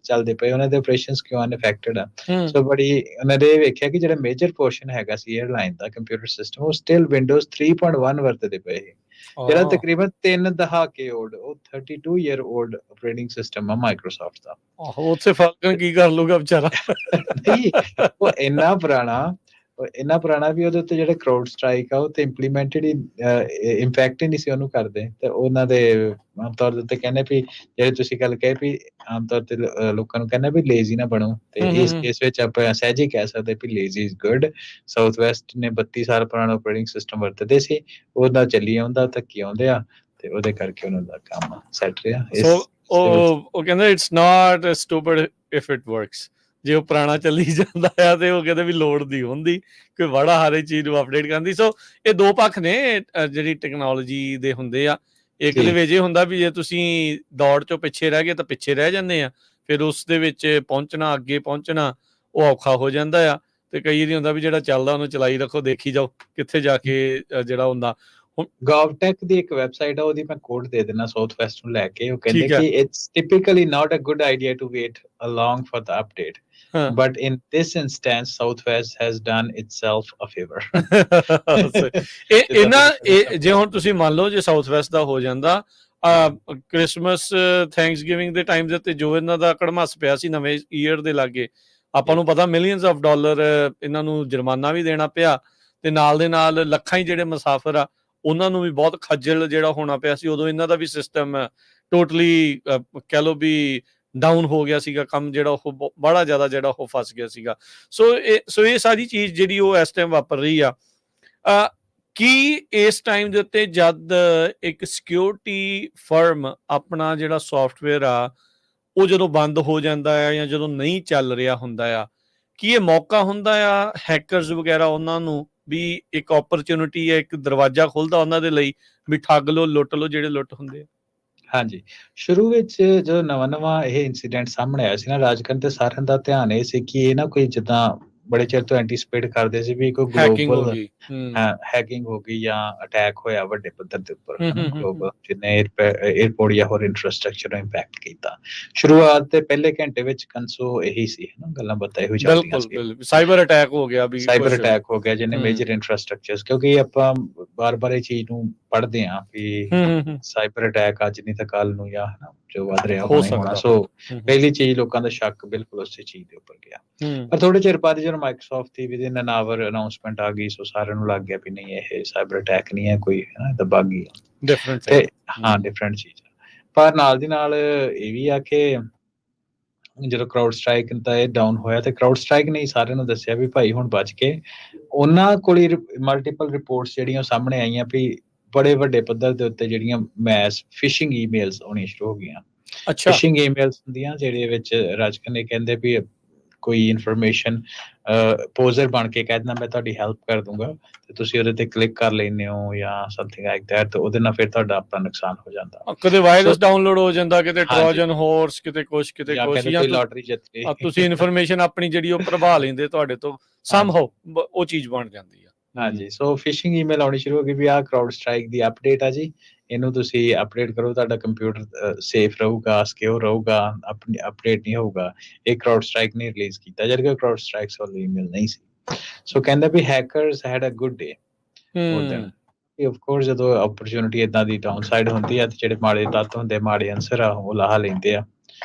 ਚੱਲਦੇ ਪਏ, ਉਹਨਾਂ ਦੇ ਆਪਰੇਸ਼ਨਸ ਕਿਉਂ ਅਨਅਫੈਕਟਡ ਆ, ਸੋ ਬੜੀ ਉਹਨਾਂ ਨੇ ਵੇਖਿਆ ਕਿ ਜਿਹੜਾ ਮੇਜਰ ਪੋਰਸ਼ਨ ਹੈਗਾ ਸੀ 에ਅਰਲਾਈਨ ਦਾ ਕੰਪਿਊਟਰ ਸਿਸਟਮ, ਉਹ ਸਟਿਲ ਵਿੰਡੋਜ਼ 3.1 ਵਰਤਦੇ ਪਏ, ਜਿਹੜਾ ਤਕਰੀਬਨ 3 ਦਹਾਕੇ ਓਲਡ, ਉਹ 32 ਈਅਰ ਓਲਡ ਆਪਰੇਟਿੰਗ ਸਿਸਟਮ ਆ ਮਾਈਕਰੋਸਾਫਟ ਦਾ।
ਉੱਥੇ ਫਾਲਕਨ ਕੀ ਕਰ ਲੂਗਾ ਵਿਚਾਰਾ।
ਨਹੀਂ, ਉਹ ਇੰਨਾ ਪੁਰਾਣਾ ਵੀ ਉਹਦੇ ਉੱਤੇ ਜਿਹੜੇ ਕਰਾਊਡ ਸਟ੍ਰਾਈਕ ਆ ਉਹ ਤੇ ਇੰਪਲੀਮੈਂਟਡ ਹੀ ਇੰਪੈਕਟ ਹੀ ਨਹੀਂ ਸੀ ਉਹਨੂੰ ਕਰਦੇ। ਤੇ ਉਹਨਾਂ ਦੇ ਆਮ ਤੌਰ ਦੇ ਉੱਤੇ ਕਹਿੰਦੇ ਵੀ ਜਿਹੜੇ ਤੁਸੀਂ ਗੱਲ ਕਹੇ ਵੀ ਆਮ ਤੌਰ ਤੇ ਲੋਕਾਂ ਨੂੰ ਕਹਿੰਦੇ ਵੀ ਲੇਜ਼ੀ ਨਾ ਬਣੋ, ਤੇ ਇਸ ਕੇਸ ਵਿੱਚ ਆਪਾਂ ਸਹਿਜ ਹੀ ਕਹਿ ਸਕਦੇ ਵੀ lazy is good. Southwest ਨੇ 32 ਸਾਲ ਪੁਰਾਣਾ ਆਪਰੇਟਿੰਗ ਸਿਸਟਮ ਵਰਤਦੇ ਸੀ, ਉਹਦਾ ਚੱਲੀ ਆਉਂਦਾ, ਧੱਕੀ ਆਉਂਦੇ ਆ, ਤੇ ਉਹਦੇ ਕਰਕੇ ਉਹਨਾਂ ਦਾ ਕੰਮ ਸੈੱਟ ਰਿਹਾ।
ਉਹ ਕਹਿੰਦਾ it's not stupid if it works. ਜੇ ਉਹ ਪੁਰਾਣਾ ਚੱਲੀ ਜਾਂਦਾ ਆ ਤੇ ਉਹ ਕਹਿੰਦੇ ਵੀ ਲੋੜ ਦੀ ਹੁੰਦੀ ਕੋਈ ਬੜਾ ਹਰ ਚੀਜ਼ ਨੂੰ ਅਪਡੇਟ ਕਰਨ ਦੀ। ਸੋ ਇਹ ਦੋ ਪੱਖ ਨੇ ਜਿਹੜੀ ਟੈਕਨੋਲੋਜੀ ਦੇ ਹੁੰਦੇ ਆ। ਇੱਕ ਦੇ ਵਿੱਚ ਇਹ ਹੁੰਦਾ ਵੀ ਜੇ ਤੁਸੀਂ ਦੌੜ ਚੋਂ ਪਿੱਛੇ ਰਹਿ ਗਏ ਤਾਂ ਪਿੱਛੇ ਰਹਿ ਜਾਂਦੇ ਆ, ਫਿਰ ਉਸ ਦੇ ਵਿੱਚ ਪਹੁੰਚਣਾ, ਅੱਗੇ ਪਹੁੰਚਣਾ ਉਹ ਔਖਾ ਹੋ ਜਾਂਦਾ ਆ। ਤੇ ਕਈ ਵਾਰੀ ਹੁੰਦਾ ਵੀ ਜਿਹੜਾ ਚੱਲਦਾ ਉਹਨੂੰ ਚਲਾਈ ਰੱਖੋ, ਦੇਖੀ ਜਾਓ ਕਿੱਥੇ ਜਾ ਕੇ ਜਿਹੜਾ ਹੁੰਦਾ।
ਗਵਟੈਕ ਦੀ ਇੱਕ ਵੈਬਸਾਈਟ ਆ, ਉਹਦੀ ਮੈਂ ਕੋਡ ਦੇ ਦੇਣਾ ਸਾਊਥ ਵੈਸਟ ਨੂੰ ਲੈ ਕੇ। ਉਹ ਕਹਿੰਦੇ ਕਿ it's typically not a good idea to wait along for the update, but in this instance Southwest has done itself a favor।
ਜੇ ਹੁਣ ਤੁਸੀਂ ਮੰਨ ਲਓ ਜੇ ਸਾਊਥ ਵੈਸਟ ਦਾ ਹੋ ਜਾਂਦਾ ਕ੍ਰਿਸਮਸ ਥੈਂਕਸਗਿਵਿੰਗ ਦੇ ਟਾਈਮ ਦੇ ਉੱਤੇ ਜੋ ਇਹਨਾਂ ਦਾ ਕੜਮਸ ਪਿਆ ਸੀ ਨਵੇਂ ਈਅਰ ਦੇ ਲਾਗੇ, ਆਪਾਂ ਨੂੰ ਪਤਾ ਮਿਲੀਅਨਸ ਆਫ ਡਾਲਰ ਇਹਨਾਂ ਨੂੰ ਜੁਰਮਾਨਾ ਵੀ ਦੇਣਾ ਪਿਆ, ਤੇ ਨਾਲ ਦੇ ਨਾਲ ਲੱਖਾਂ ਹੀ ਜਿਹੜੇ ਮੁਸਾਫਰ ਆ ਉਹਨਾਂ ਨੂੰ ਵੀ ਬਹੁਤ ਖੱਜਲ ਜਿਹੜਾ ਹੋਣਾ ਪਿਆ ਸੀ। ਉਦੋਂ ਇਹਨਾਂ ਦਾ ਵੀ ਸਿਸਟਮ ਟੋਟਲੀ ਕਹਿ ਲਓ ਵੀ ਡਾਊਨ ਹੋ ਗਿਆ ਸੀਗਾ, ਕੰਮ ਜਿਹੜਾ ਉਹ ਬੜਾ ਜ਼ਿਆਦਾ ਜਿਹੜਾ ਉਹ ਫਸ ਗਿਆ ਸੀਗਾ। ਸੋ ਇਹ ਸਾਰੀ ਚੀਜ਼ ਜਿਹੜੀ ਉਹ ਇਸ ਟਾਈਮ ਵਾਪਰ ਰਹੀ ਆ। ਕੀ ਇਸ ਟਾਈਮ ਦੇ ਉੱਤੇ ਜਦ ਇੱਕ ਸਿਕਿਉਰਿਟੀ ਫਰਮ ਆਪਣਾ ਜਿਹੜਾ ਸੌਫਟਵੇਅਰ ਆ ਉਹ ਜਦੋਂ ਬੰਦ ਹੋ ਜਾਂਦਾ ਆ ਜਾਂ ਜਦੋਂ ਨਹੀਂ ਚੱਲ ਰਿਹਾ ਹੁੰਦਾ ਆ, ਕੀ ਇਹ ਮੌਕਾ ਹੁੰਦਾ ਆ ਹੈਕਰਸ ਵਗੈਰਾ ਉਹਨਾਂ ਨੂੰ ਵੀ ਇੱਕ ਓਪਰਚੁਨਿਟੀ ਹੈ, ਇੱਕ ਦਰਵਾਜ਼ਾ ਖੁੱਲਦਾ ਉਹਨਾਂ ਦੇ ਲਈ ਵੀ ਠੱਗ ਲਓ, ਲੁੱਟ ਲਓ ਜਿਹੜੇ ਲੁੱਟ ਹੁੰਦੇ ਆ?
ਹਾਂਜੀ, ਸ਼ੁਰੂ ਵਿੱਚ ਜਦੋਂ ਨਵਾਂ ਇਹ ਇਨਸੀਡੈਂਟ ਸਾਹਮਣੇ ਆਇਆ ਸੀ ਨਾ, ਰਾਜਕਰਨ ਤੇ ਸਾਰਿਆਂ ਦਾ ਧਿਆਨ ਇਹ ਸੀ ਕਿ ਇਹ ਨਾ ਕੋਈ ਜਿੱਦਾਂ ਬੜੇ ਚਿਰ ਤੋਂ ਐਂਟੀਸਪੇਟ ਕਰਦੇ ਸੀ ਵੀ ਕੋਈ ਗਲੋਬਲ ਹੈਕਿੰਗ ਹੋ ਗਈ ਜਾਂ ਅਟੈਕ ਹੋਇਆ ਵੱਡੇ ਪੱਧਰ ਦੇ ਉੱਪਰ ਗਲੋਬਲ, ਜਿਹਨੇ 에ਅਰਪੋਰਟ ਜਾਂ ਹੋਰ ਇਨਫਰਾਸਟ੍ਰਕਚਰ ਨੂੰ ਇੰਪੈਕਟ ਕੀਤਾ। ਸ਼ੁਰੂਆਤ ਦੇ ਪਹਿਲੇ ਘੰਟੇ ਵਿੱਚ ਕੰਸੋ ਇਹੀ ਸੀ ਨਾ, ਗੱਲਾਂ ਬਾਤਾਂ ਇਹੋ ਚੱਲਦੀਆਂ ਸੀ।
ਸਾਈਬਰ ਅਟੈਕ ਹੋ ਗਿਆ ਵੀ,
ਸਾਈਬਰ ਅਟੈਕ ਹੋ ਗਿਆ ਜਿਹਨੇ ਮੇਜਰ ਇਨਫਰਾਸਟ੍ਰਕਚਰਸ, ਕਿਉਂਕਿ ਆਪਾਂ ਬਾਰ-ਬਾਰ ਇਹ ਚੀਜ਼ ਨੂੰ ਪੜ੍ਹਦੇ ਹਾਂ ਵੀ ਸਾਈਬਰ ਅਟੈਕ ਅੱਜ ਨਹੀਂ ਤਾਂ ਕੱਲ ਨੂੰ ਜਾਂ ਜੋ ਵੱਧ ਰਿਹਾ ਹੋਣਾ। ਸੋ ਪਹਿਲੀ ਚੀਜ਼ ਲੋਕਾਂ ਦਾ ਸ਼ੱਕ ਬਿਲਕੁਲ ਉਸੇ ਚੀਜ਼ ਦੇ ਉੱਪਰ ਗਿਆ। ਪਰ ਥੋੜੇ ਚਿਰ ਬਾਅਦ ਜਦੋਂ ਮਾਈਕਰੋਸਾਫਟ ਦੀ ਵੀ ਦਿਨ ਨਾਵਰ ਅਨਾਉਂਸਮੈਂਟ ਆ ਗਈ, ਸੋ ਸਾਰਿਆਂ ਨੂੰ ਲੱਗ ਗਿਆ ਵੀ ਨਹੀਂ ਇਹ ਸਾਈਬਰ ਅਟੈਕ ਨਹੀਂ ਹੈ, ਕੋਈ ਹੈ ਨਾ ਬਗ ਹੀ ਆ, ਡਿਫਰੈਂਟ ਚੀਜ਼। ਪਰ ਨਾਲ ਦੀ ਨਾਲ ਇਹ ਵੀ ਆ ਕਿ ਜਦੋਂ ਕਰਾਊਡ ਸਟ੍ਰਾਈਕ ਦਾ ਇਹ ਡਾਊਨ ਹੋਇਆ ਤੇ ਕਰਾਊਡ ਸਟ੍ਰਾਈਕ ਨੇ ਸਾਰਿਆਂ ਨੂੰ ਦੱਸਿਆ ਵੀ ਭਾਈ ਹੁਣ ਬਚ ਕੇ, ਉਹਨਾਂ ਕੋਲ ਮਲਟੀਪਲ ਰਿਪੋਰਟਸ ਜਿਹੜੀਆਂ ਸਾਹਮਣੇ ਆਈਆਂ ਵੀ ਬੜੇ ਵੱਡੇ ਪੱਧਰ ਦੇ ਉੱਤੇ ਜਿਹੜੀਆਂ ਮੈਸ ਫਿਸ਼ਿੰਗ ਈਮੇਲਸ ਆਉਣੀਆਂ ਸ਼ੁਰੂ ਹੋ ਗਈਆਂ। ਫਿਸ਼ਿੰਗ ਈਮੇਲਸ ਹੁੰਦੀਆਂ ਜਿਹੜੇ ਵਿੱਚ ਰਾਜਕਰਨ ਨੇ ਕਹਿੰਦੇ ਵੀ ਕੋਈ ਇਨਫੋਰਮੇਸ਼ਨ ਪੋਜ਼ਰ ਬਣ ਕੇ ਕਹਿ ਦਿੰਦਾ ਮੈਂ ਤੁਹਾਡੀ ਹੈਲਪ ਕਰ ਦੂੰਗਾ, ਤੇ ਤੁਸੀਂ ਉਹਦੇ ਤੇ ਕਲਿੱਕ ਕਰ ਲੈਂਦੇ ਹੋ ਜਾਂ ਸਮਥਿੰਗ ਲਾਈਕ ਦੈਟ, ਤੇ ਉਹਦੇ ਨਾਲ ਫਿਰ ਤੁਹਾਡਾ ਆਪਣਾ ਨੁਕਸਾਨ ਹੋ ਜਾਂਦਾ।
ਕਦੇ ਵਾਇਰਸ ਡਾਊਨਲੋਡ ਹੋ ਜਾਂਦਾ, ਕਿਤੇ ਟ੍ਰੋਜਨ ਹਾਰਸ, ਕਿਤੇ ਕੁਛ ਜਾਂ
ਲਾਟਰੀ ਜਿੱਤ ਗਈ,
ਤੁਸੀਂ ਇਨਫੋਰਮੇਸ਼ਨ ਆਪਣੀ ਜਿਹੜੀ ਉਹ ਪ੍ਰਭਾ ਲੈਂਦੇ ਤੁਹਾਡੇ ਤੋਂ, ਸਮਹਾਉ ਉਹ ਚੀਜ਼ ਬਣ ਜਾਂਦੀ ਆ।
ਹਾਂਜੀ, ਸੋ ਫਿਸ਼ਿੰਗ ਈਮੇਲ ਆਉਣੀ ਸ਼ੁਰੂ ਹੋ ਗਈ ਵੀ ਆਹ ਕਰਾਊਡ ਸਟ੍ਰਾਈਕ ਦੀ ਅਪਡੇਟ ਆ ਜੀ, ਇਹਨੂੰ ਤੁਸੀਂ ਅਪਡੇਟ ਕਰੋ, ਤੁਹਾਡਾ ਕੰਪਿਊਟਰ ਸੇਫ ਰਹੂਗਾ, ਸਿਕਿਉਰ ਰਹੂਗਾ, ਆਪਣੀ ਅਪਡੇਟ ਨਹੀਂ ਹੋਊਗਾ। ਇਹ ਕਰਾਊਡ ਸਟ੍ਰਾਈਕ ਨੇ ਰਿਲੀਜ਼ ਕੀਤਾ, ਜਦ ਕਿ ਕਰਾਊਡ ਸਟ੍ਰਾਈਕਸ ਵਾਲੀ ਈਮੇਲ ਨਹੀਂ ਸੀ। ਸੋ ਕਹਿੰਦਾ ਵੀ hackers had a good day ਉਹ ਦਿਨ। ਆਫ ਕੋਰਸ ਜਦੋਂ ਓਪਰਚੁਨਿਟੀ ਇਦਾਂ ਦੀ ਡਾਊਨ ਸਾਈਡ ਹੁੰਦੀ ਆ ਤੇ ਜਿਹੜੇ ਮਾੜੇ ਤੱਤ ਹੁੰਦੇ, ਮਾੜੇ ਆਨਸਰ ਆ, ਉਹ ਲਾਹ ਲੈਂਦੇ ਆ,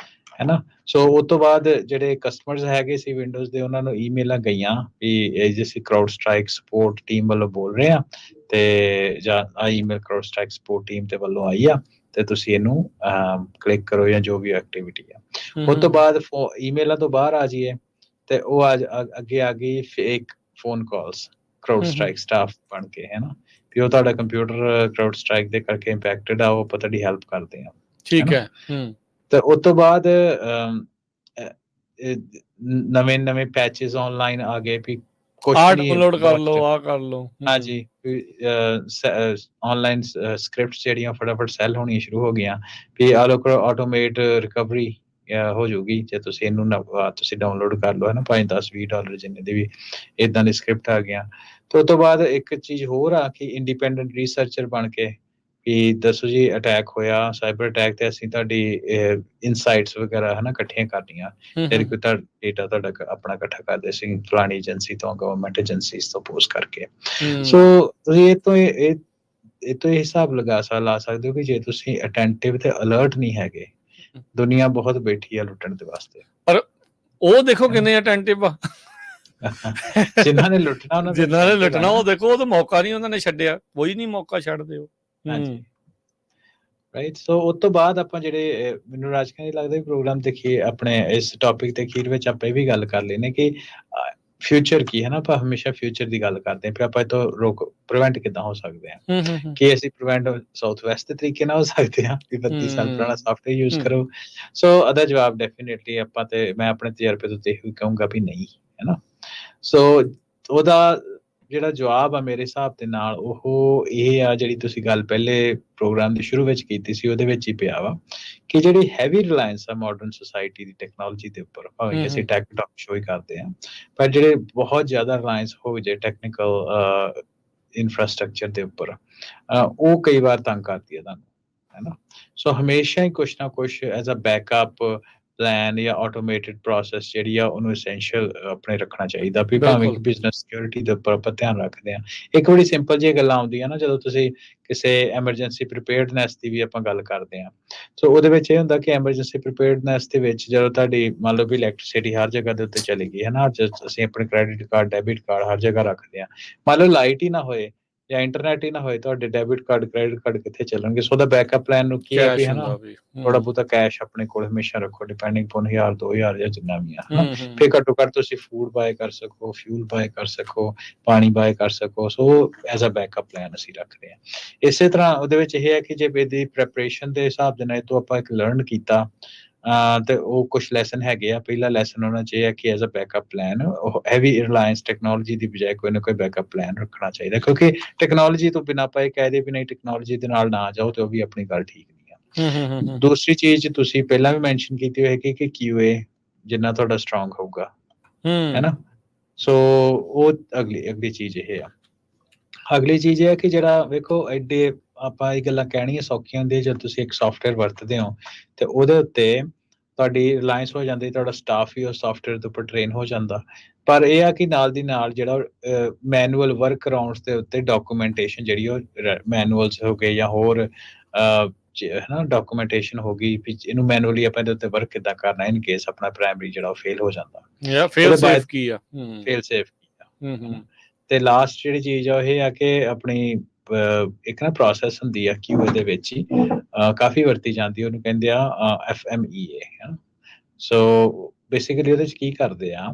ਹੈ ਨਾ। ਸੋ ਉਸ ਤੋਂ ਬਾਅਦ ਜਿਹੜੇ ਕਸਟਮਰਸ ਹੈਗੇ ਸੀ ਵਿੰਡੋਜ਼ ਦੇ, ਉਹਨਾਂ ਨੂੰ ਈਮੇਲਾਂ ਗਈਆਂ ਵੀ ਇਹ ਜਿਸੀ ਕਰਾਊਡ ਸਟ੍ਰਾਈਕ ਸਪੋਰਟ ਟੀਮ ਵੱਲੋਂ ਬੋਲ ਰਹੇ ਆ, ਤੇ ਜਾਂ ਆ email crowd strike support team ਦੇ ਵੱਲੋਂ ਆਈ ਆ, ਤੇ ਤੁਸੀਂ ਇਹਨੂੰ ਕਲਿੱਕ ਕਰੋ ਜਾਂ ਜੋ ਵੀ ਐਕਟੀਵਿਟੀ ਆ। ਉਸ ਤੋਂ ਬਾਅਦ ਈਮੇਲਾਂ ਤੋਂ ਬਾਹਰ ਆ ਜਾਈਏ ਤੇ ਉਹ ਅੱਗੇ ਆ ਗਈ ਫੇਕ ਫੋਨ ਕਾਲਸ ਕਰਾਊਡ ਸਟ੍ਰਾਈਕ ਸਟਾਫ ਬਣ ਕੇ, ਹੈ ਨਾ, ਵੀ ਉਹ ਤੁਹਾਡਾ ਕੰਪਿਊਟਰ ਕਰਾਊਡ ਸਟ੍ਰਾਈਕ ਦੇ ਕਰਕੇ ਇੰਪੈਕਟਡ ਆ, ਉਹ ਪਤਾ ਦੀ ਹੈਲਪ ਕਰਦੇ ਆ।
ਠੀਕ ਹੈ।
ਤੇ ਉਸ ਤੋਂ ਬਾਅਦ ਨਵੇਂ ਪੈਚੇਸ ਆਨਲਾਈਨ ਆ ਗਏ ਵੀ ਕੁਝ
ਡਾਊਨਲੋਡ ਕਰ ਲਓ, ਆ ਕਰ ਲਓ।
ਹਾਂਜੀ, ਆਨਲਾਈਨ ਸਕ੍ਰਿਪਟਸ ਜਿਹੜੀਆਂ ਫਟਾਫਟ ਸੈਲ ਹੋਣੀਆਂ ਸ਼ੁਰੂ ਹੋ ਗਈਆਂ ਵੀ ਆਟੋਮੇਟ ਰਿਕਵਰੀ ਹੋ ਜਾਊਗੀ ਜੇ ਤੁਸੀਂ ਇਹਨੂੰ ਤੁਸੀਂ ਡਾਊਨਲੋਡ ਕਰ ਲਓ ਹੈ ਨਾ, $5, $10, $20 ਜਿੰਨੇ ਦੀ ਵੀ ਇਦਾਂ ਦੀ ਸਕ੍ਰਿਪਟ ਆ ਗਈਆਂ। ਤੇ ਉਸ ਤੋਂ ਬਾਅਦ ਇੱਕ ਚੀਜ਼ ਹੋਰ ਆ ਕਿ ਇੰਡੀਪੈਂਡੈਂਟ ਰਿਸਰਚਰ ਬਣ ਕੇ ਵੀ ਦੱਸੋ ਜੀ ਅਟੈਕ ਹੋਇਆ, ਸਾਈਬਰ ਅਟੈਕ, ਤੇ ਅਸੀਂ ਤੁਹਾਡੀ ਇਨਸਾਈਟਸ ਵਗੈਰਾ ਹੈ ਨਾ ਇਕੱਠੀਆਂ ਕਰਨੀਆਂ, ਫਿਰ ਕੋਈ ਡੇਟਾ ਤੁਹਾਡਾ ਆਪਣਾ ਇਕੱਠਾ ਕਰਦੇ ਸੀ ਫਲਾਣੀ ਏਜੰਸੀ ਤੋਂ, ਗਵਰਨਮੈਂਟ ਏਜੰਸੀਜ਼ ਤੋਂ ਪੋਸਟ ਕਰਕੇ। ਸੋ ਤੁਸੀਂ ਇਹ ਤੋਂ ਇਹ ਹਿਸਾਬ ਲਾ ਸਕਦੇ ਹੋ ਕਿ ਜੇ ਤੁਸੀਂ ਅਟੈਂਟਿਵ ਤੇ ਅਲਰਟ ਨਹੀਂ ਹੈਗੇ, ਦੁਨੀਆ ਬਹੁਤ ਬੈਠੀ ਆ ਲੁੱਟਣ ਦੇ ਵਾਸਤੇ।
ਪਰ ਉਹ ਦੇਖੋ ਕਿੰਨੇ ਅਟੈਂਟਿਵ ਆ
ਜਿਨ੍ਹਾਂ ਨੇ ਲੁੱਟਣਾ
ਜਿਨ੍ਹਾਂ ਨੇ ਲੁੱਟਣਾ, ਉਹ ਦੇਖੋ ਉਹ ਤਾਂ ਮੌਕਾ ਨਹੀਂ ਉਹਨਾਂ ਨੇ ਛੱਡਿਆ, ਕੋਈ ਨਹੀਂ ਮੌਕਾ ਛੱਡਦੇ ਉਹ।
ਹਾਂਜੀ ਰਾਈਟ। ਸੋ ਉਸ ਤੋਂ ਬਾਅਦ ਆਪਾਂ ਜਿਹੜੇ ਮੈਨੂੰ ਰਾਜ ਕਹਿੰਦੇ ਲੱਗਦਾ ਪ੍ਰੋਗਰਾਮ ਦੇਖੀਏ ਆਪਣੇ ਇਸ ਟੌਪਿਕ ਤੇ ਅਖੀਰ ਵਿੱਚ ਆਪਾਂ ਇਹ ਵੀ ਗੱਲ ਕਰ ਲੈਨੇ ਕਿ ਫਿਊਚਰ ਕੀ ਹੈ ਨਾ, ਆਪਾਂ ਹਮੇਸ਼ਾ ਫਿਊਚਰ ਦੀ ਗੱਲ ਕਰਦੇ ਹਾਂ, ਫਿਰ ਆਪਾਂ ਇਹ ਤੋਂ ਪ੍ਰੀਵੈਂਟ ਕਿੱਦਾਂ ਹੋ ਸਕਦੇ ਹਾਂ, ਕਿ ਅਸੀਂ ਪ੍ਰੀਵੈਂਟ ਸਾਊਥ ਵੈਸਟ ਦੇ ਤਰੀਕੇ ਨਾਲ ਹੋ ਸਕਦੇ ਹਾਂ ਕਿ 32 ਸਾਲ ਪੁਰਾਣਾ ਸਾਫਟਵੇਅਰ ਯੂਜ਼ ਕਰੋ। ਸੋ ਉਹਦਾ ਜਵਾਬ ਡੈਫੀਨੇਟਲੀ ਆਪਾਂ ਤੇ ਮੈਂ ਆਪਣੇ ਤਜਰਬੇ ਤੋਂ ਤੇ ਇਹੀ ਕਹੂੰਗਾ ਵੀ ਨਹੀਂ, ਹੈ ਨਾ। ਸੋ ਉਹਦਾ ਜਿਹੜਾ ਜਵਾਬ ਆ ਮੇਰੇ ਹਿਸਾਬ ਦੇ ਨਾਲ ਉਹ ਇਹ ਆ, ਜਿਹੜੀ ਤੁਸੀਂ ਗੱਲ ਪਹਿਲੇ ਪ੍ਰੋਗਰਾਮ ਦੇ ਸ਼ੁਰੂ ਵਿੱਚ ਕੀਤੀ ਸੀ ਉਹਦੇ ਵਿੱਚ ਹੀ ਪਿਆ ਵਾ, ਕਿ ਜਿਹੜੀ ਹੈਵੀ ਰਿਲਾਇੰਸ ਆ ਮਾਡਰਨ ਸੁਸਾਇਟੀ ਦੀ ਟੈਕਨੋਲੋਜੀ ਦੇ ਉੱਪਰ, ਭਾਵੇਂ ਅਸੀਂ ਟੈਕ ਟਾਕ ਸ਼ੋ ਹੀ ਕਰਦੇ ਹਾਂ, ਪਰ ਜਿਹੜੇ ਬਹੁਤ ਜ਼ਿਆਦਾ ਰਿਲਾਇੰਸ ਹੋ ਜੇ ਟੈਕਨੀਕਲ ਇਨਫਰਾਸਟਰਕਚਰ ਦੇ ਉੱਪਰ, ਉਹ ਕਈ ਵਾਰ ਤੰਗ ਕਰਦੀ ਹੈ ਤੁਹਾਨੂੰ, ਹੈ ਨਾ। ਸੋ ਹਮੇਸ਼ਾ ਹੀ ਕੁਛ ਨਾ ਕੁਛ ਐਜ਼ ਅ ਬੈਕਅਪ ਪਲਾਨ ਜਾਂ ਆਟੋਮੇਟਿਡ ਪ੍ਰੋਸੈਸ ਜਿਹੜੀ ਆ ਉਹਨੂੰ ਐਸੈਂਸ਼ੀਅਲ ਆਪਣੇ ਰੱਖਣਾ ਚਾਹੀਦਾ, ਵੀ ਭਾਵੇਂ ਕਿ ਬਿਜ਼ਨਸ ਸਿਕਿਉਰਿਟੀ ਦੇ ਉੱਪਰ ਆਪਾਂ ਧਿਆਨ ਰੱਖਦੇ ਹਾਂ। ਇੱਕ ਬੜੀ ਸਿੰਪਲ ਜਿਹੀ ਗੱਲਾਂ ਆਉਂਦੀਆਂ ਨਾ, ਜਦੋਂ ਤੁਸੀਂ ਕਿਸੇ ਐਮਰਜੈਂਸੀ ਪ੍ਰੀਪੇਅਰਡਨੈਸ ਦੀ ਵੀ ਆਪਾਂ ਗੱਲ ਕਰਦੇ ਹਾਂ, ਸੋ ਉਹਦੇ ਵਿੱਚ ਇਹ ਹੁੰਦਾ ਕਿ ਐਮਰਜੈਂਸੀ ਪ੍ਰੀਪੇਅਰਡਨੈਸ ਦੇ ਵਿੱਚ ਜਦੋਂ ਤੁਹਾਡੀ ਮੰਨ ਲਓ ਵੀ ਇਲੈਕਟ੍ਰਿਸਿਟੀ ਹਰ ਜਗ੍ਹਾ ਦੇ ਉੱਤੇ ਚਲੀ ਗਈ ਹੈ ਨਾ, ਅਸੀਂ ਆਪਣੇ ਕ੍ਰੈਡਿਟ ਕਾਰਡ, ਡੈਬਿਟ ਕਾਰਡ ਹਰ ਜਗ੍ਹਾ ਰੱਖਦੇ ਹਾਂ, ਮੰਨ ਲਓ ਲਾਈਟ ਹੀ ਨਾ ਹੋਏ ਜਾਂ ਇੰਟਰਨੈਟ ਹੀ ਨਾ ਹੋਏ, ਤੁਹਾਡੇ ਡੈਬਿਟ ਕਾਰਡ, ਕ੍ਰੈਡਿਟ ਕਾਰਡ ਕਿੱਥੇ ਚੱਲਣਗੇ। ਸੋ ਉਹਦਾ ਬੈਕਅਪ ਪਲਾਨ ਨੂੰ ਕੀ ਹੈ ਵੀ ਹੈ ਨਾ, ਥੋੜਾ ਬਹੁਤਾ ਕੈਸ਼ ਆਪਣੇ ਕੋਲ ਹਮੇਸ਼ਾ ਰੱਖੋ, ਡਿਪੈਂਡਿੰਗ ਪਨ 1000 2000 ਜਾਂ ਜਿੰਨਾ ਵੀ ਆ, ਹਨਾ। ਫਿਰ ਘੱਟੋ ਘੱਟ ਤੁਸੀਂ ਫੂਡ ਬਾਏ ਕਰ ਸਕੋ, ਫਿਊਲ ਬਾਏ ਕਰ ਸਕੋ, ਪਾਣੀ ਬਾਏ ਕਰ ਸਕੋ। So as a backup plan ਅਸੀਂ ਰੱਖਦੇ ਹਾਂ। ਇਸੇ ਤਰ੍ਹਾਂ ਉਹਦੇ ਵਿੱਚ ਇਹ ਹੈ ਕਿ ਜੇ ਇਹਦੀ ਪ੍ਰੈਪਰੇਸ਼ਨ ਦੇ ਹਿਸਾਬ ਦੇ ਨਾਲ ਇਹ ਤੋਂ ਆਪਾਂ ਇੱਕ ਲਰਨ ਕੀਤਾ ਤੇ ਉਹ ਕੁਝ ਲੈਸਨ ਹੈਗੇ ਆ। ਪਹਿਲਾ ਲੈਸਨ ਹੋਣਾ ਚਾਹੀਦਾ ਕਿ as a backup plan heavy reliance technology ਦੀ ਬਜਾਏ ਕੋਈ ਨਾ ਕੋਈ ਬੈਕਅਪ ਪਲਾਨ ਰੱਖਣਾ ਚਾਹੀਦਾ, ਕਿਉਂਕਿ ਟੈਕਨੋਲੋਜੀ ਤੋਂ ਬਿਨਾਂ ਆਪਾਂ ਇਹ ਕਹਿ ਦੇ ਵੀ ਨਹੀਂ ਟੈਕਨੋਲੋਜੀ ਦੇ ਨਾਲ ਨਾ ਜਾਓ, ਤੇ ਉਹ ਵੀ ਆਪਣੀ ਗੱਲ ਠੀਕ ਨਹੀਂ ਆ। ਦੂਸਰੀ ਚੀਜ਼ ਤੁਸੀਂ ਪਹਿਲਾਂ ਵੀ ਮੈਂਸ਼ਨ ਕੀਤੀ ਹੋਏਗੀ ਕਿ QA ਜਿੰਨਾ ਤੁਹਾਡਾ ਸਟਰੋਂਗ ਹੋਊਗਾ, ਹੈ ਨਾ। ਸੋ ਉਹ ਅਗਲੀ ਚੀਜ਼ ਇਹ ਆ। ਅਗਲੀ ਚੀਜ਼ ਇਹ ਹੈ ਕਿ ਜਿਹੜਾ ਵੇਖੋ ਐਡੇ ਆਪਾਂ ਇਹ ਗੱਲਾਂ ਕਹਿਣੀਆਂ ਸੌਖੀਆਂ ਹੁੰਦੀਆਂ, ਜਦ ਤੁਸੀਂ ਇੱਕ ਸੌਫਟਵੇਅਰ ਵਰਤਦੇ ਹੋ ਤੇ ਉਹਦੇ ਉੱਤੇ ਤੁਹਾਡੀ ਰਿਲਾਇੰਸ ਹੋ ਜਾਂਦੀ, ਤੁਹਾਡਾ ਸਟਾਫ ਵੀ ਉਸ ਸੌਫਟਵੇਅਰ ਦੇ ਉੱਪਰ ਟ੍ਰੇਨ ਹੋ ਜਾਂਦਾ। ਪਰ ਇਹ ਆ ਕਿ ਨਾਲ ਦੀ ਨਾਲ ਜਿਹੜਾ ਮੈਨੂਅਲ ਵਰਕ ਅਰਾਊਂਡਸ ਦੇ ਉੱਤੇ ਡਾਕੂਮੈਂਟੇਸ਼ਨ ਜਿਹੜੀ ਉਹ ਮੈਨੂਅਲਸ ਹੋ ਗਏ ਜਾਂ ਹੋਰ ਹਨਾ ਡਾਕੂਮੈਂਟੇਸ਼ਨ ਹੋ ਗਈ, ਵੀ ਇਹਨੂੰ ਮੈਨੂਅਲੀ ਆਪਾਂ ਇਹਦੇ ਉੱਤੇ ਵਰਕ ਕਿੱਦਾਂ ਕਰਨਾ ਇਨ ਕੇਸ ਆਪਣਾ ਪ੍ਰਾਇਮਰੀ ਜਿਹੜਾ ਉਹ ਫੇਲ ਹੋ ਜਾਂਦਾ।
ਫੇਲ ਸੇਫ ਕੀ ਆ,
ਫੇਲ ਸੇਫ ਕੀ ਆ। ਤੇ ਲਾਸਟ ਜਿਹੜੀ ਚੀਜ਼ ਆ ਇਹ ਆ ਕਿ ਆਪਣੀ ਇੱਕ ਨਾ ਪ੍ਰੋਸੈਸ ਹੁੰਦੀ ਆ QA ਦੇ ਵਿੱਚ ਹੀ ਕਾਫੀ ਵਰਤੀ ਜਾਂਦੀ, ਉਹਨੂੰ ਕਹਿੰਦੇ ਆ FMEA, ਹੈ ਨਾ। ਸੋ ਬੇਸਿਕਲੀ ਉਹਦੇ 'ਚ ਕੀ ਕਰਦੇ ਆ,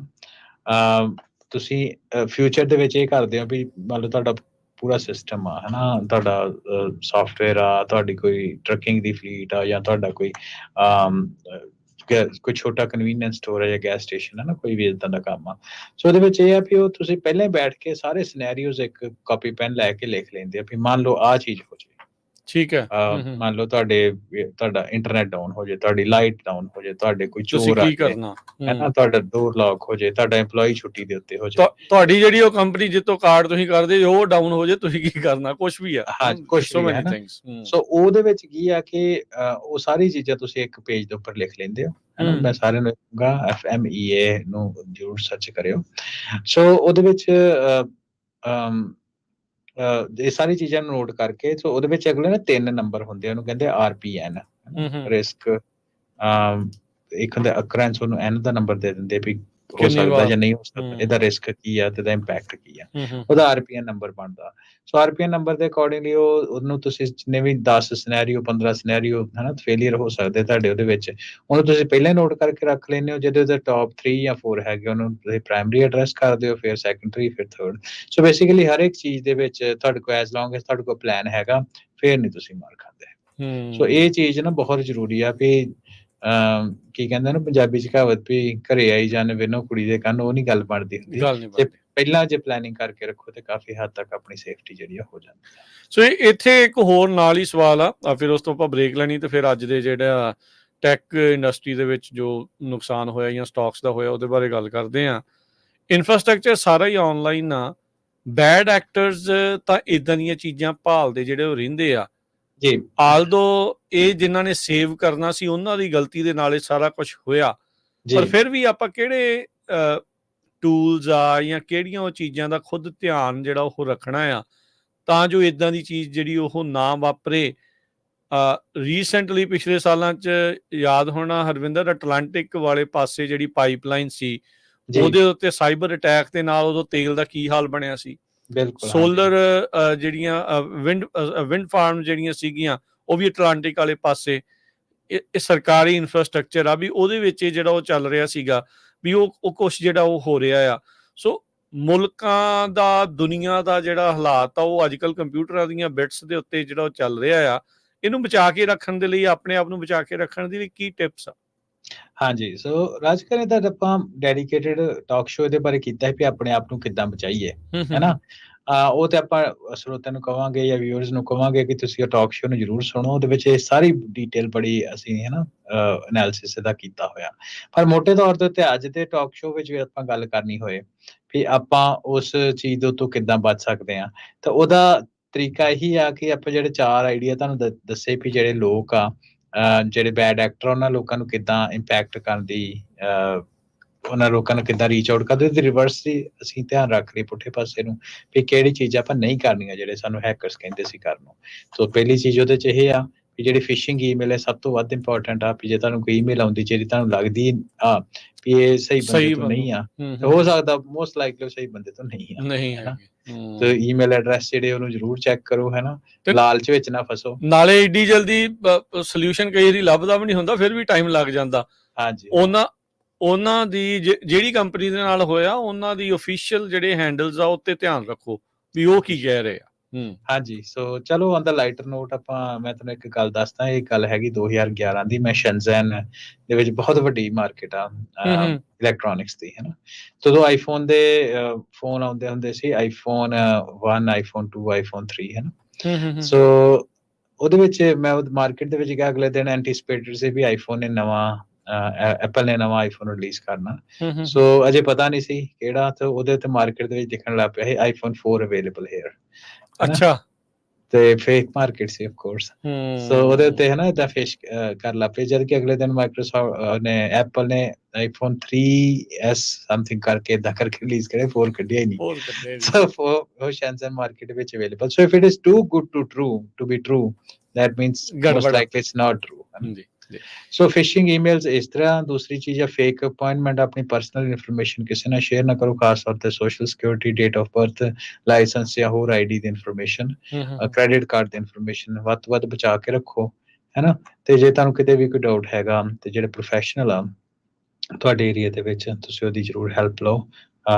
ਤੁਸੀਂ ਫਿਊਚਰ ਦੇ ਵਿੱਚ ਇਹ ਕਰਦੇ ਹੋ ਵੀ ਮੰਨ ਲਓ ਤੁਹਾਡਾ ਪੂਰਾ ਸਿਸਟਮ ਆ, ਹੈ ਨਾ, ਤੁਹਾਡਾ ਸੌਫਟਵੇਅਰ ਆ, ਤੁਹਾਡੀ ਕੋਈ ਟਰੱਕਿੰਗ ਦੀ ਫਲੀਟ ਆ, ਜਾਂ ਤੁਹਾਡਾ ਕੋਈ ਛੋਟਾ ਕਨਵੀਨੀਅੰਸ ਸਟੋਰ ਹੈ ਜਾਂ ਗੈਸ ਸਟੇਸ਼ਨ, ਹੈ ਨਾ, ਕੋਈ ਵੀ ਇੱਦਾਂ ਦਾ ਕੰਮ ਆ। ਸੋ ਉਹਦੇ ਵਿੱਚ ਇਹ ਆ ਵੀ ਉਹ ਤੁਸੀਂ ਪਹਿਲਾਂ ਹੀ ਬੈਠ ਕੇ ਸਾਰੇ ਸਿਨੈਰੀਓਜ਼ ਇੱਕ ਕਾਪੀ ਪੈਨ ਲੈ ਕੇ ਲਿਖ ਲੈਂਦੇ ਆ ਵੀ ਮੰਨ ਲਓ ਆਹ ਚੀਜ਼ ਹੋ ਜਾਏ, ਠੀਕ ਹੈ। ਮੰਨ ਲਓ ਤੁਹਾਡਾ ਇੰਟਰਨੈਟ ਡਾਊਨ ਹੋ ਜਾਏ, ਤੁਹਾਡੀ ਲਾਈਟ ਡਾਊਨ ਹੋ ਜਾਏ, ਤੁਹਾਡੇ ਕੋਈ ਚੋਰ ਆ ਜਾਏ, ਹੈ ਨਾ, ਤੁਹਾਡਾ ਡੋਰ ਲੌਕ ਹੋ ਜਾਏ, ਤੁਹਾਡਾ EMPLOYEE ਛੁੱਟੀ ਦੇ ਉੱਤੇ ਹੋ ਜਾਏ, ਤੁਹਾਡੀ ਜਿਹੜੀ ਉਹ ਕੰਪਨੀ ਜਿੱਤੋਂ ਕਾਰਡ ਤੁਸੀਂ ਕਰਦੇ ਉਹ ਡਾਊਨ ਹੋ ਜਾਏ, ਤੁਸੀਂ ਕੀ ਕਰਨਾ? ਕੁਝ ਵੀ ਆ, ਹਾਂ ਕੁਝ ਵੀ ਹੈ ਨਾ। ਸੋ ਉਹਦੇ ਵਿੱਚ ਕੀ ਆ ਕਿ ਉਹ ਸਾਰੀ ਚੀਜ਼ਾਂ ਤੁਸੀਂ ਇੱਕ ਪੇਜ ਦੇ ਉੱਪਰ ਲਿਖ ਲੈਂਦੇ ਹੋ, ਹੈ ਨਾ। ਮੈਂ ਸਾਰਿਆਂ ਨੂੰ ਕਹੂੰਗਾ FMEA ਨੂੰ ਜ਼ਰੂਰ ਸਰਚ ਕਰਿਓ। ਸੋ ਉਹਦੇ ਵਿੱਚ ਇਹ ਸਾਰੀ ਚੀਜ਼ਾਂ ਨੂੰ ਨੋਟ ਕਰਕੇ, ਸੋ ਉਹਦੇ ਵਿੱਚ ਅਗਲੇ ਨਾ 3 ਨੰਬਰ ਹੁੰਦੇ ਆ, ਉਹਨੂੰ ਕਹਿੰਦੇ RPN, ਰਿਸਕ। ਇੱਕ ਹੁੰਦਾ ਅਕਰੈਂਸ, ਉਹਨੂੰ N ਦਾ ਨੰਬਰ ਦੇ ਦਿੰਦੇ ਵੀ ਹੋ ਸਕਦਾ ਜਾਂ ਨਹੀਂ ਹੋ ਸਕਦਾ, ਇਹਦਾ ਰਿਸਕ ਕੀ ਆ ਤੇ ਇਹਦਾ ਇੰਪੈਕਟ ਕੀ ਆ, ਉਹਦਾ RPN ਨੰਬਰ ਬਣਦਾ। ਸੋ RPN ਨੰਬਰ ਦੇ ਅਕੋਰਡਿੰਗਲੀ ਉਹਨੂੰ ਤੁਸੀਂ ਜਿੰਨੇ ਵੀ 10 ਸਿਨੈਰੀਓ 15 ਸਿਨੈਰੀਓ ਹੈ ਨਾ ਫੇਲੀਅਰ ਹੋ ਸਕਦੇ ਤੁਹਾਡੇ ਉਹਦੇ ਵਿੱਚ, ਉਹਨੂੰ ਤੁਸੀਂ ਪਹਿਲਾਂ ਹੀ ਨੋਟ ਕਰਕੇ ਰੱਖ ਲੈਂਦੇ ਹੋ। ਜਿਹਦੇ ਉਹਦੇ ਟੌਪ 3 ਜਾਂ 4 ਹੈਗੇ ਉਹਨੂੰ ਤੁਸੀਂ ਪ੍ਰਾਇਮਰੀ ਐਡਰੈਸ ਕਰਦੇ ਹੋ, ਫਿਰ ਸੈਕੰਡਰੀ, ਫਿਰ ਥਰਡ। ਸੋ ਬੇਸਿਕਲੀ ਹਰ ਇੱਕ ਚੀਜ਼ ਦੇ ਵਿੱਚ ਤੁਹਾਡੇ ਕੋਲ ਐਜ਼ ਲੌਂਗ ਐਜ਼ ਤੁਹਾਡੇ ਕੋਲ ਪਲਾਨ ਹੈਗਾ, ਫਿਰ ਨਹੀਂ ਤੁਸੀਂ ਮਾਰ ਖਾਂਦੇ। ਸੋ ਇਹ ਚੀਜ਼ ਨਾ ਬਹੁਤ ਜ਼ਰੂਰੀ ਆ ਵੀ ਕੀ ਕਹਿੰਦੇ ਨਾ ਪੰਜਾਬੀ 'ਚ ਕਹਾਵਤ ਵੀ ਘਰੇ ਆਈ ਜਾਣ ਵੇਨੋ ਕੁੜੀ ਦੇ ਕੰਨ, ਉਹ ਨਹੀਂ ਗੱਲ ਬਣਦੀ ਹੁੰਦੀ। ਜੇ ਪਹਿਲਾਂ ਜੇ ਪਲੈਨਿੰਗ ਕਰਕੇ ਰੱਖੋ ਤੇ ਕਾਫੀ ਹੱਦ ਤੱਕ ਆਪਣੀ ਸੇਫਟੀ ਜਿਹੜੀ ਆ ਹੋ ਜਾਂਦੀ ਹੈ। ਸੋ ਇੱਥੇ ਇੱਕ ਹੋਰ ਨਾਲ ਹੀ ਸਵਾਲ ਆ, ਫਿਰ ਉਸ ਤੋਂ ਆਪਾਂ ਬ੍ਰੇਕ ਲੈਣੀ ਤੇ ਫਿਰ ਅੱਜ ਦੇ ਜਿਹੜਾ
ਟੈਕ ਇੰਡਸਟਰੀ ਦੇ ਵਿੱਚ ਜੋ ਨੁਕਸਾਨ ਹੋਇਆ ਜਾਂ ਸਟਾਕਸ ਦਾ ਹੋਇਆ ਉਹਦੇ ਬਾਰੇ ਗੱਲ ਕਰਦੇ ਹਾਂ। ਇਨਫਰਾਸਟ੍ਰਕਚਰ ਸਾਰਾ ਹੀ ਆਨਲਾਈਨ ਆ। ਬੈਡ ਐਕਟਰਸ ਤਾਂ ਇਦਾਂ ਦੀਆਂ ਚੀਜ਼ਾਂ ਭਾਲਦੇ ਜਿਹੜੇ ਉਹ ਰਹਿੰਦੇ ਆ।
ਜੀ
ਆਲਦੋ ਇਹ ਜਿਨ੍ਹਾਂ ਨੇ ਸੇਵ ਕਰਨਾ ਸੀ ਉਹਨਾਂ ਦੀ ਗਲਤੀ ਦੇ ਨਾਲ ਇਹ ਸਾਰਾ ਕੁਝ ਹੋਇਆ, ਪਰ
ਜੀ
ਫਿਰ ਵੀ ਆਪਾਂ ਕਿਹੜੇ ਟੂਲਸ ਆ ਜਾਂ ਕਿਹੜੀਆਂ ਉਹ ਚੀਜ਼ਾਂ ਦਾ ਖੁਦ ਧਿਆਨ ਜਿਹੜਾ ਉਹ ਰੱਖਣਾ ਆ ਤਾਂ ਜੋ ਇਦਾਂ ਦੀ ਚੀਜ਼ ਜਿਹੜੀ ਉਹ ਨਾ ਵਾਪਰੇ। ਰੀਸੈਂਟਲੀ ਪਿਛਲੇ ਸਾਲਾਂ 'ਚ ਯਾਦ ਹੋਣਾ ਹਰਵਿੰਦਰ, ਅਟਲਾਂਟਿਕ ਵਾਲੇ ਪਾਸੇ ਜਿਹੜੀ ਪਾਈਪਲਾਈਨ ਸੀ
ਜੀ
ਉਹਦੇ ਉੱਤੇ ਸਾਈਬਰ ਅਟੈਕ ਦੇ ਨਾਲ ਉਦੋਂ ਤੇਲ ਦਾ ਕੀ ਹਾਲ ਬਣਿਆ ਸੀ।
ਬਿਲਕੁਲ ਹਾਂਜੀ
ਸੋਲਰ ਜਿਹੜੀਆਂ ਵਿੰਡ ਫਾਰਮ ਜਿਹੜੀਆਂ ਸੀਗੀਆਂ ਉਹ ਵੀ ਅਟਲਾਂਟਿਕ ਵਾਲੇ ਪਾਸੇ। ਇਹ ਸਰਕਾਰੀ ਇਨਫਰਾਸਟ੍ਰਕਚਰ ਆ ਵੀ ਉਹਦੇ ਵਿੱਚ ਇਹ ਜਿਹੜਾ ਉਹ ਚੱਲ ਰਿਹਾ ਸੀਗਾ ਵੀ ਉਹ ਕੁਛ ਜਿਹੜਾ ਉਹ ਹੋ ਰਿਹਾ ਆ। ਸੋ ਮੁਲਕਾਂ ਦਾ, ਦੁਨੀਆ ਦਾ ਜਿਹੜਾ ਹਾਲਾਤ ਆ ਉਹ ਅੱਜ ਕੱਲ੍ਹ ਕੰਪਿਊਟਰਾਂ ਦੀਆਂ ਬਿਟਸ ਦੇ ਉੱਤੇ ਜਿਹੜਾ ਉਹ ਚੱਲ ਰਿਹਾ ਆ। ਇਹਨੂੰ ਬਚਾ ਕੇ ਰੱਖਣ ਦੇ ਲਈ, ਆਪਣੇ ਆਪ ਨੂੰ ਬਚਾ ਕੇ ਰੱਖਣ ਦੇ ਲਈ ਕੀ ਟਿਪਸ ਆ?
ਹਾਂਜੀ, ਸੋ ਰਾਜ ਕਰੇ ਤਾਂ ਆਪਾਂ ਡੈਡੀਕੇਟਿਡ ਟਾਕ ਸ਼ੋਅ ਦੇ ਬਾਰੇ ਕੀਤਾ ਹੈ ਵੀ ਆਪਣੇ ਆਪ ਨੂੰ ਕਿੱਦਾਂ ਬਚਾਈਏ, ਹੈ ਨਾ। ਉਹ ਤੇ ਆਪਾਂ ਸਰੋਤਿਆਂ ਨੂੰ ਕਵਾਂਗੇ ਜਾਂ ਵਿਊਅਰਸ ਨੂੰ ਕਵਾਂਗੇ ਕਿ ਤੁਸੀਂ ਉਹ ਟਾਕ ਸ਼ੋਅ ਨੂੰ ਜ਼ਰੂਰ ਸੁਣੋ। ਉਹਦੇ ਵਿੱਚ ਇਹ ਸਾਰੀ ਡਿਟੇਲ ਬੜੀ ਅਸੀਂ ਹੈ ਨਾ ਐਨਾਲਿਸਿਸ ਇਹਦਾ ਕੀਤਾ ਹੋਇਆ। ਪਰ ਮੋਟੇ ਤੌਰ ਦੇ ਉੱਤੇ ਅੱਜ ਦੇ ਟਾਕ ਸ਼ੋਅ ਵਿੱਚ ਵੀ ਆਪਾਂ ਗੱਲ ਕਰਨੀ ਹੋਏ ਵੀ ਆਪਾਂ ਉਸ ਚੀਜ਼ ਦੇ ਉੱਤੋਂ ਕਿੱਦਾਂ ਬਚ ਸਕਦੇ ਹਾਂ, ਤਾਂ ਉਹਦਾ ਤਰੀਕਾ ਇਹੀ ਆ ਕਿ ਆਪਾਂ ਜਿਹੜੇ 4 ਆਈਡੀਆ ਤੁਹਾਨੂੰ ਦੱਸੇ ਵੀ ਜਿਹੜੇ ਲੋਕ ਆ, ਜਿਹੜੇ ਬੈਡ ਐਕਟਰ, ਉਹਨਾਂ ਲੋਕਾਂ ਨੂੰ ਕਿੱਦਾਂ ਇੰਪੈਕਟ ਕਰਨ ਦੀ, ਉਹਨਾਂ ਲੋਕਾਂ ਨੂੰ ਕਿੱਦਾਂ ਰੀਚ ਆਊਟ ਕਰਦੇ, ਤੇ ਰਿਵਰਸ ਦੀ ਅਸੀਂ ਧਿਆਨ ਰੱਖ ਰਹੇ ਪੁੱਠੇ ਪਾਸੇ ਨੂੰ ਵੀ ਕਿਹੜੀ ਚੀਜ਼ ਆਪਾਂ ਨਹੀਂ ਕਰਨੀਆਂ ਜਿਹੜੇ ਸਾਨੂੰ ਹੈਕਰਸ ਕਹਿੰਦੇ ਸੀ ਕਰਨ ਨੂੰ। ਸੋ ਪਹਿਲੀ ਚੀਜ਼ ਉਹਦੇ 'ਚ ਇਹ ਆ ਵੀ ਜਿਹੜੀ ਫਿਸ਼ਿੰਗ ਈਮੇਲ ਹੈ ਸਭ ਤੋਂ ਵੱਧ ਇੰਪੋਰਟੈਂਟ ਆ। ਵੀ ਜੇ ਤੁਹਾਨੂੰ ਕੋਈ ਈਮੇਲ ਆਉਂਦੀ ਜਿਹੜੀ ਤੁਹਾਨੂੰ ਲੱਗਦੀ ਆ ਵੀ ਇਹ ਸਹੀ ਬੰਦੇ ਤੋਂ ਨਹੀਂ ਆ, ਤੇ ਹੋ ਸਕਦਾ ਮੋਸਟ ਲਾਈਕਲੀ ਸਹੀ ਬੰਦੇ ਤੋਂ ਨਹੀਂ ਆ,
ਨਹੀਂ
ਹੈ ਨਾ।
ਹੈਗੇ।
ਤੇ ਈਮੇਲ ਐਡਰੈਸ ਜਿਹੜੇ ਉਹਨੂੰ ਜ਼ਰੂਰ ਚੈੱਕ ਕਰੋ, ਹੈ ਨਾ, ਲਾਲਚ ਵਿੱਚ ਨਾ ਫਸੋ।
ਨਾਲੇ ਏਡੀ ਜਲਦੀ ਸੋਲੂਸ਼ਨ ਕਈ ਵਾਰੀ ਲੱਭਦਾ ਵੀ ਨਹੀਂ ਹੁੰਦਾ, ਫਿਰ ਵੀ ਟਾਈਮ ਲੱਗ ਜਾਂਦਾ।
ਹਾਂਜੀ
ਉਹਨਾਂ ਦੀ ਜਿਹੜੀ ਕੰਪਨੀ ਦੇ ਨਾਲ ਹੋਇਆ ਉਹਨਾਂ ਦੀ ਅਫੀਸ਼ੀਅਲ ਜਿਹੜੇ ਹੈਂਡਲਸ ਆ ਉੱਤੇ ਧਿਆਨ ਰੱਖੋ ਵੀ ਉਹ ਕੀ ਕਹਿ ਰਹੇ ਆ।
ਹਾਂਜੀ, ਸੋ ਚਲੋ ਔਨ ਦਾ ਲਾਈਟਰ ਨੋਟ ਮੈਂ ਤੁਹਾਨੂੰ ਇੱਕ ਗੱਲ ਦੱਸਦਾ। ਇਹ ਗੱਲ ਹੈਗੀ 2011 ਦੀ। ਮੈਂ ਸ਼ੈਨਜ਼ੈਨ ਦੇ ਵਿੱਚ ਬਹੁਤ ਵੱਡੀ ਮਾਰਕੀਟ ਆ ਇਲੈਕਟ੍ਰੋਨਿਕਸ ਦੀ, ਹੈ ਨਾ। ਜਦੋਂ ਆਈਫੋਨ ਦੇ ਫੋਨ ਆਉਂਦੇ ਹੁੰਦੇ ਸੀ, ਆਈਫੋਨ 1, ਆਈਫੋਨ 2, ਆਈਫੋਨ 3, ਹੈ ਨਾ। ਸੋ ਉਹਦੇ ਵਿੱਚ ਮੈਂ ਮਾਰਕੀਟ ਦੇ ਵਿੱਚ ਗਿਆ, ਅਗਲੇ ਦਿਨ ਐਂਟੀਸਪੇਟਡ ਸੀ ਵੀ ਆਈਫੋਨ ਨੇ ਨਵਾਂ, ਐਪਲ ਨੇ ਨਵਾਂ ਆਈਫੋਨ ਰਿਲੀਜ਼ ਕਰਨਾ। ਸੋ ਅਜੇ ਪਤਾ ਨਹੀਂ ਸੀ ਕਿਹੜਾ, ਤੇ ਉਹਦੇ ਉੱਤੇ ਮਾਰਕੀਟ ਦੇ ਵਿੱਚ ਦਿਖਣ ਲੱਗ ਪਿਆ ਸੀ ਆਈਫੋਨ 4 ਅਵੇਲੇਬਲ ਹੇਅਰ,
ਅੱਛਾ।
ਤੇ ਫੇਕ ਮਾਰਕੀਟ ਸੀ ਆਫ ਕੋਰਸ। ਸੋ ਉਹਦੇ ਉੱਤੇ ਹੈ ਨਾ ਏਦਾਂ ਫੇਸ ਕਰ ਲੱਗ ਪਏ, ਜਦ ਕਿ ਅਗਲੇ ਦਿਨ ਮਾਈਕਰੋਸੌਫਟ ਨੇ, ਐਪਲ ਨੇ ਆਈਫੋਨ 3S ਸਮਥਿੰਗ ਕਰਕੇ ਏਦਾਂ ਕਰਕੇ ਰਿਲੀਜ਼ ਕਰਿਆ, 4 ਕੱਢਿਆ ਹੀ ਨਹੀਂ। ਸੋ ਉਹ ਸ਼ੈਨਜ਼ਨ ਮਾਰਕੀਟ ਵਿੱਚ available. So if it is too good to be true, that means most likely it's not true. So phishing emails ਇਸ ਤਰ੍ਹਾਂ। ਦੂਸਰੀ ਚੀਜ਼ ਹੈ ਫੇਕ ਅਪਾਇੰਟਮੈਂਟ। ਆਪਣੀ ਪਰਸਨਲ ਇਨਫੋਰਮੇਸ਼ਨ ਕਿਸੇ ਨਾਲ ਸ਼ੇਅਰ ਨਾ ਕਰੋ, ਖਾਸ ਤੌਰ ਤੇ social security, date of birth, license ਜਾਂ ਹੋਰ ਆਈਡੀ ਦੀ ਇਨਫੋਰਮੇਸ਼ਨ, ਕ੍ਰੈਡਿਟ ਕਾਰਡ ਦੀ ਇਨਫੋਰਮੇਸ਼ਨ ਵੱਧ ਤੋਂ ਵੱਧ ਬਚਾ ਕੇ ਰੱਖੋ, ਹੈ ਨਾ। ਤੇ ਜੇ ਤੁਹਾਨੂੰ ਕਿਤੇ ਵੀ ਕੋਈ ਡਾਊਟ ਹੈਗਾ ਤੇ ਜਿਹੜੇ ਪ੍ਰੋਫੈਸ਼ਨਲ ਆ ਤੁਹਾਡੇ ਏਰੀਆ ਦੇ ਵਿੱਚ, ਤੁਸੀਂ ਉਹਦੀ ਜ਼ਰੂਰ ਹੈਲਪ ਲਓ।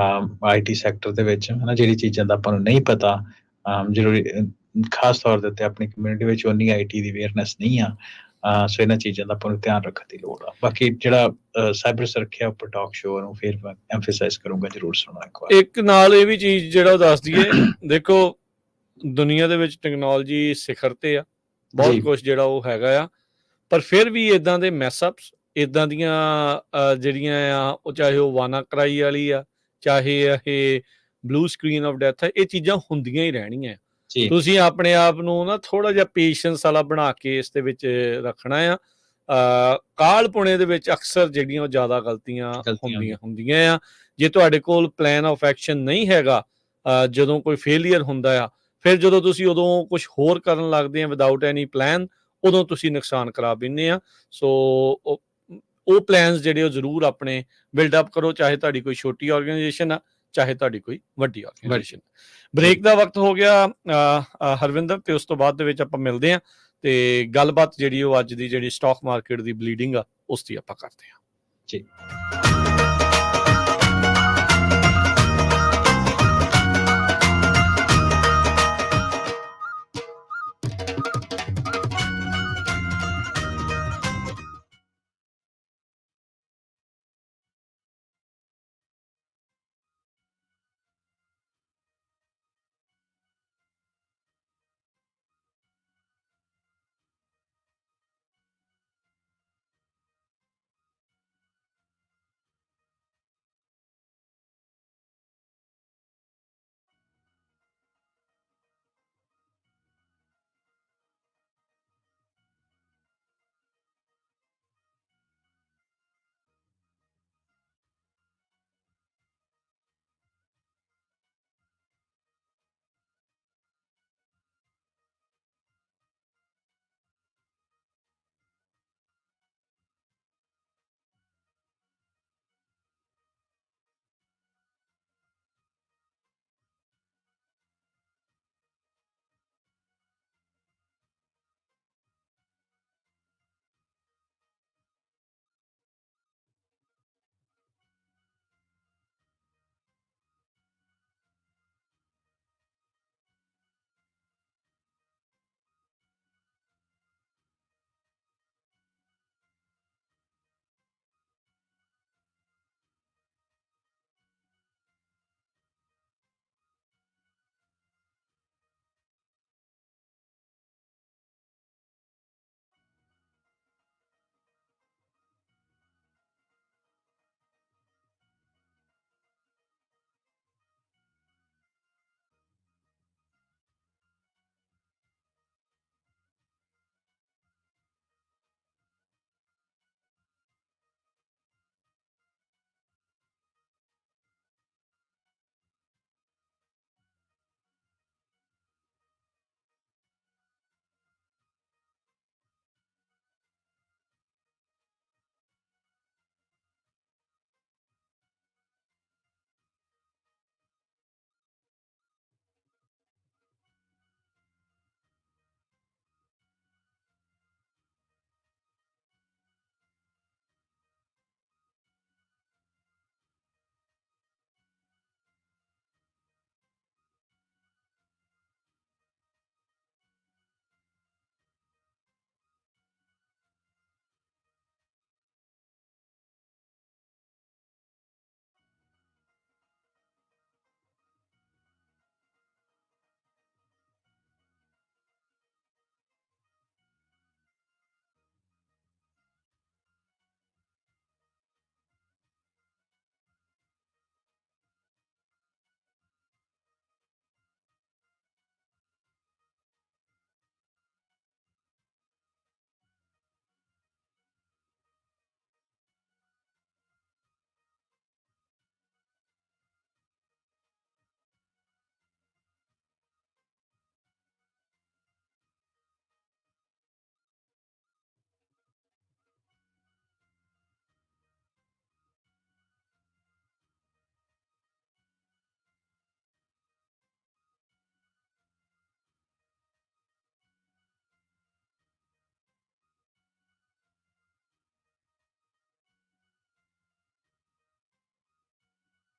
IT ਸੈਕਟਰ ਦੇ ਵਿੱਚ, ਹੈ ਨਾ, ਜਿਹੜੀ ਚੀਜ਼ਾਂ ਦਾ ਆਪਾਂ ਨੂੰ ਨਹੀਂ ਪਤਾ, ਜ਼ਰੂਰੀ ਖਾਸ ਤੌਰ ਦੇ ਉੱਤੇ ਆਪਣੀ ਕਮਿਊਨਿਟੀ ਵਿੱਚ ਉਨੀ IT ਦੀ ਅਵੇਅਰਨੈਸ ਨਹੀਂ ਆ। ਸੋ ਇਹਨਾਂ ਚੀਜ਼ਾਂ ਦਾ ਆਪਾਂ ਨੂੰ ਧਿਆਨ ਰੱਖਣ ਦੀ ਲੋੜ ਆ। ਬਾਕੀ ਜਿਹੜਾ ਸਾਈਬਰ ਸੁਰੱਖਿਆ ਉੱਪਰ ਟਾਕ ਸ਼ੋਅ ਨੂੰ ਫਿਰ ਮੈਂ ਐਮਫੇਸਾਈਜ਼ ਕਰੂੰਗਾ, ਜ਼ਰੂਰ ਸੁਣੋ ਇੱਕ ਵਾਰ।
ਇੱਕ ਨਾਲ ਇਹ ਵੀ ਚੀਜ਼ ਜਿਹੜਾ ਉਹ ਦੱਸ ਦਈਏ, ਦੇਖੋ ਦੁਨੀਆ ਦੇ ਵਿੱਚ ਟੈਕਨੋਲੋਜੀ ਸਿਖਰ ਤੇ ਆ, ਬਹੁਤ ਕੁਝ ਜਿਹੜਾ ਉਹ ਹੈਗਾ ਆ, ਪਰ ਫਿਰ ਵੀ ਇਦਾਂ ਦੇ ਮੈਸਅਪਸ, ਇਦਾਂ ਦੀਆਂ ਜਿਹੜੀਆਂ ਆ ਉਹ, ਚਾਹੇ ਉਹ ਵਾਨਾਕਰਾਈ ਵਾਲੀ ਆ, ਚਾਹੇ ਇਹ ਬਲੂ ਸਕਰੀਨ ਆਫ ਡੈਥ ਹੈ, ਇਹ ਚੀਜ਼ਾਂ ਹੁੰਦੀਆਂ ਹੀ ਰਹਿਣੀਆਂ। ਤੁਸੀਂ ਆਪਣੇ ਆਪ ਨੂੰ ਨਾ ਥੋੜਾ ਜਿਹਾ ਪੇਸ਼ੈਂਸ ਵਾਲਾ ਬਣਾ ਕੇ ਇਸ ਦੇ ਵਿੱਚ ਰੱਖਣਾ ਆ। ਕਾਹਲਪੁਣੇ ਦੇ ਵਿੱਚ ਅਕਸਰ ਜਿਹੜੀਆਂ ਉਹ ਜ਼ਿਆਦਾ ਗਲਤੀਆਂ ਹੁੰਦੀਆਂ ਆ। ਜੇ ਤੁਹਾਡੇ ਕੋਲ ਪਲਾਨ ਆਫ ਐਕਸ਼ਨ ਨਹੀਂ ਹੈਗਾ, ਜਦੋਂ ਕੋਈ ਫੇਲੀਅਰ ਹੁੰਦਾ ਆ, ਫਿਰ ਜਦੋਂ ਤੁਸੀਂ ਉਦੋਂ ਕੁਝ ਹੋਰ ਕਰਨ ਲੱਗਦੇ ਆ ਵਿਦਆਊਟ ਐਨੀ ਪਲਾਨ, ਉਦੋਂ ਤੁਸੀਂ ਨੁਕਸਾਨ ਕਰਾ ਬੈਂਦੇ ਆ। ਸੋ ਉਹ ਪਲਾਨਸ ਜਿਹੜੇ ਉਹ ਜ਼ਰੂਰ ਆਪਣੇ ਬਿਲਡਅਪ ਕਰੋ, ਚਾਹੇ ਤੁਹਾਡੀ ਕੋਈ ਛੋਟੀ ਆਰਗੇਨਾਈਜੇਸ਼ਨ ਆ, ਚਾਹੇ ਤੁਹਾਡੀ ਕੋਈ ਵੱਡੀ ਆਰਗੇਨਾਈਜੇਸ਼ਨ। ਬ੍ਰੇਕ ਦਾ ਵਕਤ ਹੋ ਗਿਆ ਹਰਵਿੰਦਰ, ਤੇ ਉਸ ਤੋਂ ਬਾਅਦ ਦੇ ਵਿੱਚ ਆਪਾਂ ਮਿਲਦੇ ਹਾਂ ਤੇ ਗੱਲਬਾਤ ਜਿਹੜੀ ਉਹ ਅੱਜ ਦੀ ਜਿਹੜੀ ਸਟਾਕ ਮਾਰਕੀਟ ਦੀ ਬਲੀਡਿੰਗ ਆ ਉਸ ਦੀ ਆਪਾਂ ਕਰਦੇ ਹਾਂ ਜੀ।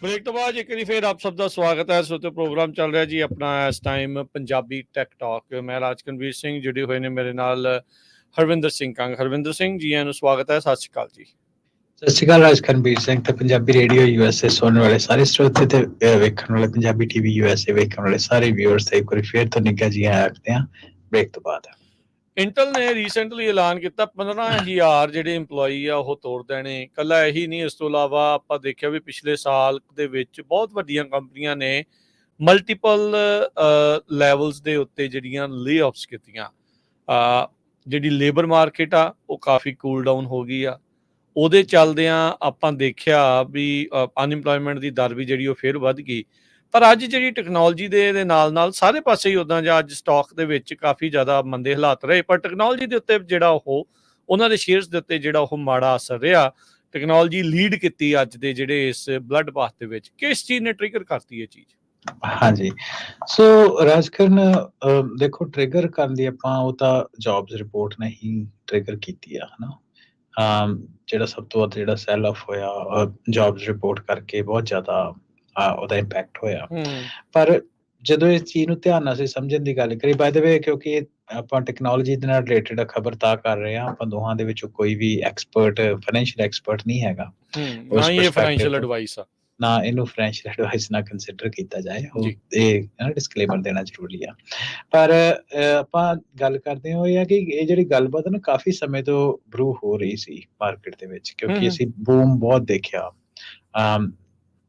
ਬ੍ਰੇਕ ਤੋਂ ਬਾਅਦ ਇੱਕ ਵਾਰੀ ਫਿਰ ਆਪ ਸਭ ਦਾ ਸਵਾਗਤ ਹੈ। ਸੋ ਤੇ ਪ੍ਰੋਗਰਾਮ ਚੱਲ ਰਿਹਾ ਜੀ ਆਪਣਾ ਇਸ ਟਾਈਮ ਪੰਜਾਬੀ ਟੈਕ ਟਾਕ। ਮੈਂ ਰਾਜਕਨਵੀਰ ਸਿੰਘ, ਜੁੜੇ ਹੋਏ ਨੇ ਮੇਰੇ ਨਾਲ ਹਰਵਿੰਦਰ ਸਿੰਘ ਕੰਗ। ਹਰਵਿੰਦਰ ਸਿੰਘ ਜੀ, ਨੂੰ ਸਵਾਗਤ ਹੈ। ਸਤਿ ਸ਼੍ਰੀ ਅਕਾਲ ਜੀ।
ਸਤਿ ਸ਼੍ਰੀ ਅਕਾਲ ਰਾਜਕਨਵੀਰ ਸਿੰਘ ਤੇ ਪੰਜਾਬੀ ਰੇਡੀਓ USA ਸੁਣਨ ਵਾਲੇ ਸਾਰੇ ਸਰੋਤੇ ਤੇ ਵੇਖਣ ਵਾਲੇ ਪੰਜਾਬੀ ਟੀਵੀ USA ਵੇਖਣ ਵਾਲੇ ਸਾਰੇ ਵਿਊਅਰਸ ਤੇ ਇੱਕ ਵਾਰੀ ਫਿਰ ਤੋਂ ਨਿੱਘਾ ਜੀ ਆਖਦੇ ਹਾਂ ਬ੍ਰੇਕ ਤੋਂ ਬਾਅਦ।
ਇੰਟਲ ਨੇ ਰੀਸੈਂਟਲੀ ਐਲਾਨ ਕੀਤਾ 15,000 ਜਿਹੜੇ EMPLOYE ਆ ਉਹ ਤੋੜ ਦੇਣੇ। ਇਕੱਲਾ ਇਹੀ ਨਹੀਂ, ਇਸ ਤੋਂ ਇਲਾਵਾ ਆਪਾਂ ਦੇਖਿਆ ਵੀ ਪਿਛਲੇ ਸਾਲ ਦੇ ਵਿੱਚ ਬਹੁਤ ਵੱਡੀਆਂ ਕੰਪਨੀਆਂ ਨੇ ਮਲਟੀਪਲ ਲੈਵਲਸ ਦੇ ਉੱਤੇ ਜਿਹੜੀਆਂ ਲੇ-ਆਫਸ ਕੀਤੀਆਂ। ਜਿਹੜੀ ਲੇਬਰ ਮਾਰਕੀਟ ਆ ਉਹ ਕਾਫੀ ਕੂਲ ਡਾਊਨ ਹੋ ਗਈ ਆ। ਉਹਦੇ ਚੱਲਦਿਆਂ ਆਪਾਂ ਦੇਖਿਆ ਵੀ ਅਨਇੰਪਲੋਇਮੈਂਟ ਦੀ ਦਰ ਵੀ ਜਿਹੜੀ ਉਹ ਫਿਰ ਵੱਧ ਗਈ। ਪਰ ਅੱਜ ਜਿਹੜੀ ਟੈਕਨੋਲੋਜੀ ਦੇ ਨਾਲ ਸਾਰੇ ਪਾਸੇ ਹੀ ਉੱਦਾਂ ਜਾਂ ਅੱਜ ਸਟਾਕ ਦੇ ਵਿੱਚ ਕਾਫੀ ਜ਼ਿਆਦਾ ਮੰਦੇ ਹਾਲਾਤ ਰਹੇ, ਪਰ ਟੈਕਨੋਲੋਜੀ ਦੇ ਉੱਤੇ ਜਿਹੜਾ ਉਹਨਾਂ ਦੇ ਸ਼ੇਅਰਸ ਦੇ ਉੱਤੇ ਜਿਹੜਾ ਉਹ ਮਾੜਾ ਅਸਰ ਰਿਹਾ। ਟੈਕਨੋਲੋਜੀ ਲੀਡ ਕੀਤੀ ਅੱਜ ਦੇ ਜਿਹੜੇ ਇਸ ਬਲੱਡ ਬਾਥ ਦੇ ਵਿੱਚ। ਕਿਸ ਚੀਜ਼ ਨੇ ਟ੍ਰਿਗਰ ਕਰਤੀ ਇਹ ਚੀਜ਼?
ਹਾਂਜੀ, ਸੋ ਰਾਜਕਰਨ ਦੇਖੋ, ਟ੍ਰਿਗਰ ਕਰਨ ਦੀ ਆਪਾਂ ਉਹ ਤਾਂ ਜੌਬਸ ਰਿਪੋਰਟ ਨੇ ਹੀ ਟ੍ਰਿਗਰ ਕੀਤੀ ਆ, ਹਨਾ। ਜਿਹੜਾ ਸਭ ਤੋਂ ਵੱਧ ਜਿਹੜਾ ਸੈਲ ਆਫ ਹੋਇਆ ਜੌਬਸ ਰਿਪੋਰਟ ਕਰਕੇ ਬਹੁਤ ਜ਼ਿਆਦਾ ਉਹਦਾ ਇੰਪੈਕਟ ਹੋਇਆ। ਪਰ ਜਦੋਂ ਇਸ ਚੀਜ਼ ਨੂੰ ਧਿਆਨ ਨਾਲ ਅਸੀਂ ਸਮਝਣ ਦੀ ਗੱਲ ਕਰੀ, ਬਾਏ ਦ ਵੇ, ਕਿਉਂਕਿ ਆਪਾਂ ਟੈਕਨੋਲੋਜੀ ਦੇ ਨਾਲ ਰਿਲੇਟਡ ਖਬਰ ਤਾਂ ਕਰ ਰਹੇ ਹਾਂ, ਆਪਾਂ ਦੋਹਾਂ ਦੇ ਵਿੱਚੋਂ ਕੋਈ ਵੀ ਐਕਸਪਰਟ ਫਾਈਨੈਂਸ਼ੀਅਲ ਐਕਸਪਰਟ ਨਹੀਂ ਹੈਗਾ।
ਨਾ ਹੀ ਇਹ ਫਾਈਨੈਂਸ਼ੀਅਲ ਐਡਵਾਈਸ ਆ,
ਨਾ ਇਹਨੂੰ ਫਾਈਨੈਂਸ਼ੀਅਲ ਐਡਵਾਈਸ ਨਾ ਕੰਸੀਡਰ ਕੀਤਾ ਜਾਏ, ਉਹ ਇਹ ਡਿਸਕਲੇਮਰ ਦੇਣਾ ਜ਼ਰੂਰੀ ਆ। ਪਰ ਆਪਾਂ ਗੱਲ ਕਰਦੇ ਹਾਂ ਉਹ ਇਹ ਆ ਕਿ ਇਹ ਜਿਹੜੀ ਗੱਲਬਾਤ ਨਾ ਕਾਫੀ ਸਮੇਂ ਤੋਂ ਬਰੂ ਹੋ ਰਹੀ ਸੀ ਮਾਰਕੀਟ ਦੇ ਵਿੱਚ, ਕਿਉਂਕਿ ਅਸੀਂ ਬੂਮ ਬਹੁਤ ਦੇਖਿਆ।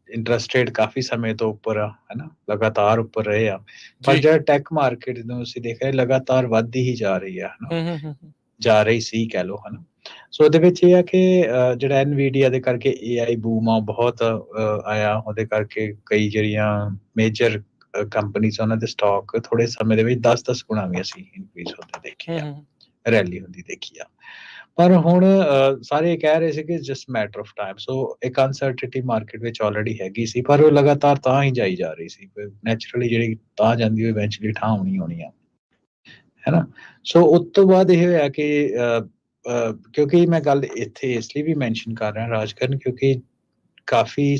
ਇੰਟਰਸਟ ਰੇਟ ਕਾਫੀ ਸਮੇਂ ਤੋਂ ਉੱਪਰ ਆ, ਹਨਾ, ਲਗਾਤਾਰ ਉੱਪਰ ਰਹੇ ਆ। ਪਰ ਜਿਹੜਾ ਟੈਕ ਮਾਰਕੀਟ ਨੂੰ ਅਸੀਂ ਦੇਖ ਰਹੇ ਲਗਾਤਾਰ ਵੱਧਦੀ ਹੀ ਜਾ ਰਹੀ ਆ, ਹਨਾ, ਜਾ ਰਹੀ ਸੀ ਕਹਿ ਲਓ, ਹਨਾ। ਸੋ ਉਹਦੇ ਵਿੱਚ ਇਹ ਆ ਕਿ ਜਿਹੜਾ NVIDIA ਦੇ ਕਰਕੇ AI ਬੂਮ ਆ ਬਹੁਤ ਆਇਆ, ਉਹਦੇ ਕਰਕੇ ਕਈ ਜਿਹੜੀਆਂ ਮੇਜਰ ਕੰਪਨੀਜ਼ ਉਹਨਾਂ ਦੇ ਸਟਾਕ ਥੋੜੇ ਸਮੇਂ ਦੇ ਵਿੱਚ 10-10 ਗੁਣਾ ਵੀ ਅਸੀਂ ਇਨਕਰੀਜ਼ ਹੁੰਦੇ ਦੇਖੇ ਆ, ਰੈਲੀ ਹੁੰਦੀ ਦੇਖੀ ਆ। ਪਰ ਹੁਣ ਸਾਰੇ ਕਹਿ ਰਹੇ ਸੀ ਕਿ ਜਸਟ ਮੈਟਰ ਆਫ ਟਾਈਮ। ਸੋ ਇੱਕ ਅਨਸਰਟਨਟੀ ਮਾਰਕੀਟ ਵਿੱਚ ਆਲਰੇਡੀ ਹੈਗੀ ਸੀ, ਪਰ ਉਹ ਲਗਾਤਾਰ ਤਾਂ ਹੀ ਜਾਈ ਜਾ ਰਹੀ ਸੀ। ਨੈਚੁਰਲੀ ਜਿਹੜੀ ਤਾਂ ਜਾਂਦੀ ਉਹ ਇਵੈਂਚੁਅਲੀ ਠਾਂ ਹੋਣੀ ਆ, ਹੈਨਾ। ਸੋ ਉਸ ਤੋਂ ਬਾਅਦ ਇਹ ਹੋਇਆ ਕਿ ਕਿਉਂਕਿ ਮੈਂ ਗੱਲ ਇੱਥੇ ਇਸ ਲਈ ਵੀ ਮੈਂਸ਼ਨ ਕਰ ਰਿਹਾ ਰਾਜਕਰਨ, ਕਿਉਂਕਿ ਕਾਫੀ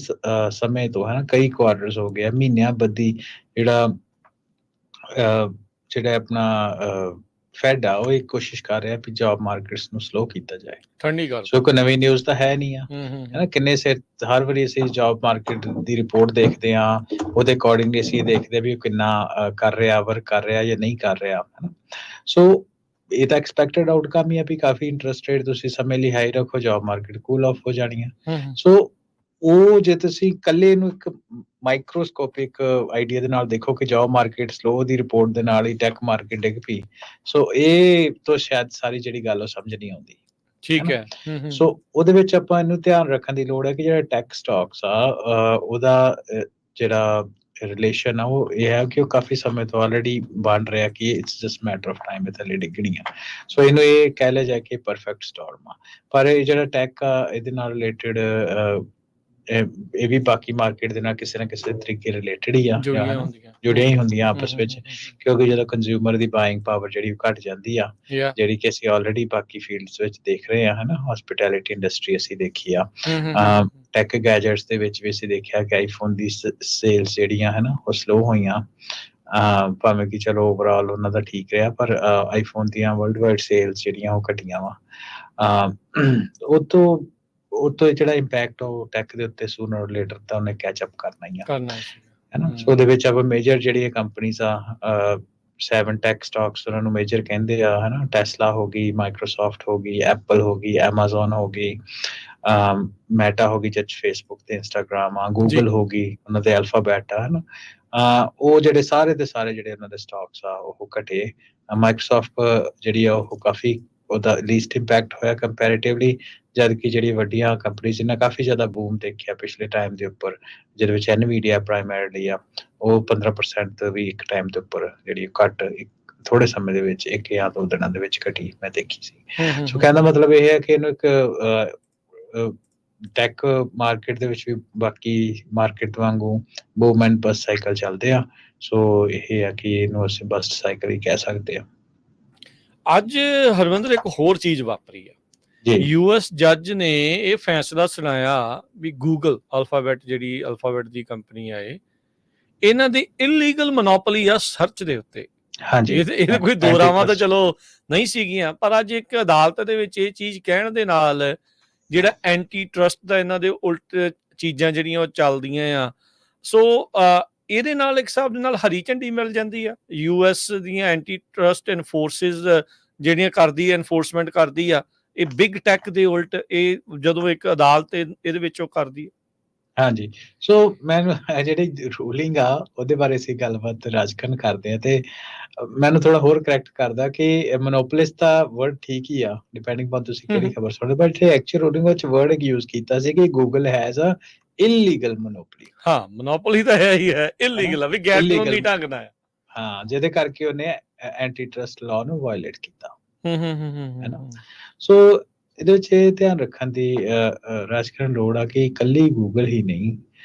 ਸਮੇਂ ਤੋਂ, ਹਨਾ, ਕਈ ਕੁਆਰਟਰਸ ਹੋ ਗਿਆ, ਮਹੀਨਿਆਂ ਬੱਧੀ ਜਿਹੜਾ ਆਪਣਾ ਫੈਡ ਆ ਉਹ ਇੱਕ ਕੋਸ਼ਿਸ਼ ਕਰ ਰਿਹਾ ਵੀ ਜੌਬ ਮਾਰਕੀਟਸ ਨੂੰ ਸਲੋ ਕੀਤਾ ਜਾਏ।
ਠੰਡੀ ਕਰ
ਸੋ ਕੋਈ ਨਵੀਂ ਨਿਊਜ਼ ਤਾਂ ਹੈ ਨਹੀਂ ਆ, ਹੈਨਾ। ਕਿੰਨੇ ਸਿਰ ਹਰ ਵਾਰੀ ਅਸੀਂ ਜੌਬ ਮਾਰਕੀਟ ਦੀ ਰਿਪੋਰਟ ਦੇਖਦੇ ਹਾਂ, ਉਹਦੇ ਅਕੋਰਡਿੰਗਲੀ ਅਸੀਂ ਦੇਖਦੇ ਵੀ ਉਹ ਕਿੰਨਾ ਕਰ ਰਿਹਾ, ਵਰਕ ਕਰ ਰਿਹਾ ਜਾਂ ਨਹੀਂ ਕਰ ਰਿਹਾ, ਹਨਾ। ਸੋ ਇਹ ਤਾਂ ਐਕਸਪੈਕਟਡ ਆਊਟਕਮ ਹੀ ਆ ਵੀ ਕਾਫੀ ਇੰਟਰਸਟ ਰੇਟ ਤੁਸੀਂ ਸਮੇਂ ਲਈ ਹਾਈ ਰੱਖੋ, ਜੌਬ ਮਾਰਕੀਟ ਕੂਲ ਆਫ ਹੋ ਜਾਣੀ ਆ। ਸੋ ਉਹ ਜੇ ਤੁਸੀਂ ਇਕੱਲੇ ਨੂੰ ਇੱਕ ਮਾਈਕਰੋਸਕੋਪਿਕ ਆਈਡੀਆ ਦੇ ਨਾਲ ਦੇਖੋ ਕਿ ਜੌਬ ਮਾਰਕੀਟ ਸਲੋ ਦੀ ਰਿਪੋਰਟ ਦੇ ਨਾਲ ਹੀ ਟੈਕ ਮਾਰਕੀਟ ਡਿੱਗ ਪਈ, ਸੋ ਇਹ ਤੋਂ ਸ਼ਾਇਦ ਸਾਰੀ ਜਿਹੜੀ ਗੱਲ ਉਹ ਸਮਝ ਨਹੀਂ ਆਉਂਦੀ।
ਠੀਕ ਹੈ।
ਸੋ ਉਹਦੇ ਵਿੱਚ ਆਪਾਂ ਇਹਨੂੰ ਧਿਆਨ ਰੱਖਣ ਦੀ ਲੋੜ ਹੈ ਕਿ ਜਿਹੜਾ ਟੈਕ ਸਟਾਕਸ ਆ ਉਹਦਾ ਜਿਹੜਾ ਰਿਲੇਸ਼ਨ ਆ ਉਹ ਇਹ ਹੈ ਕਿ ਉਹ ਕਾਫੀ ਸਮੇਂ ਤੋਂ ਆਲਰੇਡੀ ਬਣ ਰਿਹਾ ਕਿ it's just matter of time ਇਹ ਥੱਲੇ ਡਿੱਗਣੀ ਆ। ਸੋ ਇਹਨੂੰ ਇਹ ਕਹਿ ਲਿਆ ਜਾਏ ਕਿ ਪਰਫੈਕਟ ਸਟਾਰਮ ਆ। ਪਰ ਇਹ ਜਿਹੜਾ ਟੈਕ ਆ ਇਹਦੇ ਨਾਲ ਰਿਲੇਟਡ ਇਹ ਵੀ ਬਾਕੀ ਮਾਰਕੀਟ ਦੇ ਨਾਲ ਕਿਸੇ ਨਾ ਕਿਸੇ ਤਰੀਕੇ ਰਿਲੇਟਡ ਹੀ ਆ, ਜੁੜੀਆਂ ਹੀ ਹੁੰਦੀਆਂ ਆਪਸ ਵਿੱਚ, ਕਿਉਂਕਿ ਜਦੋਂ ਕੰਜ਼ਿਊਮਰ ਦੀ ਬਾਇੰਗ ਪਾਵਰ ਜਿਹੜੀ ਘਟ ਜਾਂਦੀ ਆ, ਜਿਹੜੀ ਕਿ ਅਸੀਂ ਆਲਰੇਡੀ ਬਾਕੀ ਫੀਲਡਸ ਵਿੱਚ ਦੇਖ ਰਹੇ ਆ, ਹਨਾ। ਹਸਪਿਟੈਲਿਟੀ ਇੰਡਸਟਰੀ ਅਸੀਂ ਦੇਖੀ ਆ, ਟੈਕ ਗੈਜਟਸ ਦੇ ਵਿੱਚ ਵੀ ਅਸੀਂ ਦੇਖਿਆ ਕਿ ਆਈਫੋਨ ਦੀ ਸੇਲਸ ਜਿਹੜੀਆਂ ਹਨਾ ਉਹ ਸਲੋ ਹੋਈਆਂ, ਭਾਵੇਂ ਕਿ ਚਲੋ ਓਵਰਆਲ ਉਹਨਾਂ ਦਾ ਠੀਕ ਰਿਹਾ, ਪਰ ਆਈਫੋਨ ਦੀਆਂ ਵਰਲਡ ਵਾਈਡ ਸੇਲਸ ਜਿਹੜੀਆਂ ਉਹ ਘਟੀਆਂ ਵਾ। ਉਹ ਤੋਂ ਜਿਹੜਾ ਇੰਪੈਕਟ ਉਹ ਟੈਕ ਦੇ ਉੱਤੇ ਸੂਨਰ ਔਰ ਲੇਟਰ ਤਾਂ ਉਹਨੇ ਕੈਚ ਅਪ ਕਰਨਾ ਹੀ ਆ, ਹੈਨਾ। ਸੋ ਉਹਦੇ ਵਿੱਚ ਆਪਾਂ ਮੇਜਰ ਜਿਹੜੀਆਂ ਕੰਪਨੀਜ਼ ਆ 7 ਟੈਕ ਸਟਾਕਸ ਉਹਨਾਂ ਨੂੰ ਮੇਜਰ ਕਹਿੰਦੇ ਆ, ਹਨਾ। ਟੈਸਲਾ ਹੋ ਗਈ, ਮਾਈਕਰੋਸਾਫਟ ਹੋ ਗਈ, ਐਪਲ ਹੋ ਗਈ, ਐਮਾਜ਼ੋਨ ਹੋ ਗਈ, ਮੈਟਾ ਹੋ ਗਈ ਜੱਜ ਫੇਸਬੁੱਕ ਤੇ ਇੰਸਟਾਗ੍ਰਾਮ ਆ, ਗੂਗਲ ਹੋ ਗਈ, ਉਹਨਾਂ ਦੇ ਅਲਫਾਬੈਟ ਆ, ਹਨਾ। ਉਹ ਜਿਹੜੇ ਸਾਰੇ ਦੇ ਸਾਰੇ ਜਿਹੜੇ ਉਹਨਾਂ ਦੇ ਸਟਾਕਸ ਆ ਉਹ ਘਟੇ। ਮਾਈਕਰੋਸਾਫਟ ਜਿਹੜੀ ਆ ਉਹ ਕਾਫੀ ਉਹਦਾ ਲੀਸਟ ਇੰਪੈਕਟ ਹੋਇਆ ਕੰਪੈਰੀਟਿਵਲੀ, ਜਦ ਕਿ ਜਿਹੜੀ ਵੱਡੀਆਂ ਕੰਪਨੀਜ਼ ਨੇ ਕਾਫੀ ਜ਼ਿਆਦਾ ਬੂਮ ਦੇਖਿਆ ਪਿਛਲੇ ਟਾਈਮ ਦੇ ਉੱਪਰ, ਜਿਹਦੇ ਵਿੱਚ NVIDIA ਪ੍ਰਾਇਮਰੀਲੀ ਆ ਉਹ 15% ਤੋਂ ਵੀ ਇੱਕ ਟਾਈਮ ਦੇ ਉੱਪਰ ਜਿਹੜੀ ਘੱਟ ਥੋੜੇ ਸਮੇਂ ਦੇ ਵਿੱਚ 1 ਜਾਂ 2 ਦਿਨਾਂ ਦੇ ਵਿੱਚ ਘਟੀ ਮੈਂ ਦੇਖੀ ਸੀ। ਸੋ ਕਹਿਣ ਦਾ ਮਤਲਬ ਇਹ ਹੈ ਕਿ ਇਹਨੂੰ ਇੱਕ ਟੈਕ ਮਾਰਕੀਟ ਦੇ ਵਿੱਚ ਵੀ ਬਾਕੀ ਮਾਰਕੀਟ ਵਾਂਗੂ ਬੂਮ ਐਂਡ ਬਸਟ ਸਾਈਕਲ ਚੱਲਦੇ ਆ। ਸੋ ਇਹ ਆ ਕਿ ਇਹਨੂੰ ਅਸੀਂ ਬਸਟ ਸਾਈਕਲ ਹੀ ਕਹਿ ਸਕਦੇ ਆ।
ਅੱਜ ਹਰਵਿੰਦਰ ਇੱਕ ਹੋਰ ਚੀਜ਼ ਵਾਪਰੀ ਆ,
ਜੀ
ਯੂਐਸ ਜੱਜ ਨੇ ਇਹ ਫੈਸਲਾ ਸੁਣਾਇਆ ਵੀ ਗੂਗਲ ਅਲਫਾਬੈਟ ਜਿਹੜੀ ਅਲਫਾਬੈਟ ਦੀ ਕੰਪਨੀ ਆ ਇਹਨਾਂ ਦੀ ਇਲੀਗਲ ਮੋਨੋਪੋਲੀ ਆ ਸਰਚ ਦੇ ਉੱਤੇ।
ਹਾਂਜੀ
ਇਹਦੇ ਕੋਈ ਦੋ ਰਾਵਾਂ ਤਾਂ ਚਲੋ ਨਹੀਂ ਸੀਗੀਆਂ, ਪਰ ਅੱਜ ਇੱਕ ਅਦਾਲਤ ਦੇ ਵਿੱਚ ਇਹ ਚੀਜ਼ ਕਹਿਣ ਦੇ ਨਾਲ ਜਿਹੜਾ ਐਂਟੀ ਟਰਸਟ ਦਾ ਇਹਨਾਂ ਦੇ ਉਲਟ ਚੀਜ਼ਾਂ ਜਿਹੜੀਆਂ ਉਹ ਚੱਲਦੀਆਂ ਆ। ਸੋ ਇਹਦੇ ਨਾਲ ਇੱਕ ਹਿਸਾਬ ਦੇ ਨਾਲ ਹਰੀ ਝੰਡੀ ਮਿਲ ਜਾਂਦੀ ਆ। ਯੂਐਸ ਦੀਆਂ ਐਂਟੀ ਟਰਸਟ ਐਨਫੋਰਸਿਸ ਜਿਹੜੀਆਂ ਕਰਦੀ ਐਨਫੋਰਸਮੈਂਟ ਕਰਦੀ ਆ, ਇਹ ਬਿਗ ਟੈਕ ਦੇ ਉਲਟ ਇਹ ਜਦੋਂ ਇੱਕ ਅਦਾਲਤ ਇਹਦੇ ਵਿੱਚ ਉਹ ਕਰਦੀ ਹੈ।
ਹਾਂਜੀ, ਸੋ ਮੈਨੂੰ ਜਿਹੜੀ ਰੂਲਿੰਗ ਆ ਉਹਦੇ ਬਾਰੇ ਅਸੀਂ ਗੱਲਬਾਤ ਰਾਜਕਰਨ ਕਰਦੇ ਆ, ਤੇ ਮੈਨੂੰ ਥੋੜਾ ਹੋਰ ਕਰੈਕਟ ਕਰਦਾ ਕਿ ਮੋਨੋਪੋਲਿਸਟ ਦਾ ਵਰਡ ਠੀਕ ਹੀ ਆ, ਡਿਪੈਂਡਿੰਗ ਔਨ ਤੁਸੀਂ ਕਿਹੜੀ ਖਬਰ ਸੁਣਦੇ, ਬਟ ਇੱਥੇ ਐਕਚੁਅਲ ਰੂਲਿੰਗ ਵਿੱਚ ਵਰਡ ਇੱਕ ਯੂਜ਼ ਕੀਤਾ ਸੀ ਕਿ Google has a illegal monopoly.
ਹਾਂ, ਮੋਨੋਪੋਲੀ ਤਾਂ ਹੈ ਹੀ ਹੈ, ਇਲੀਗਲ ਆ ਵੀ ਗੈਰ ਕਾਨੂੰਨੀ ਢੰਗ ਨਾਲ ਹੈ।
ਹਾਂ, ਜਿਹਦੇ ਕਰਕੇ ਉਹਨੇ ਐਂਟੀ ਟਰਸਟ ਲਾਅ ਨੂੰ ਵਾਇਲੇਟ ਕੀਤਾ। ਹੈਨਾ, ਸੋ ਇਹਦੇ ਵਿੱਚ ਇਹ ਧਿਆਨ ਰੱਖਣ ਦੀ ਰਾਜਕਰਨ ਲੋੜ ਆ ਕਿ ਇਕੱਲੀ ਗੂਗਲ ਹੀ ਨਹੀਂ,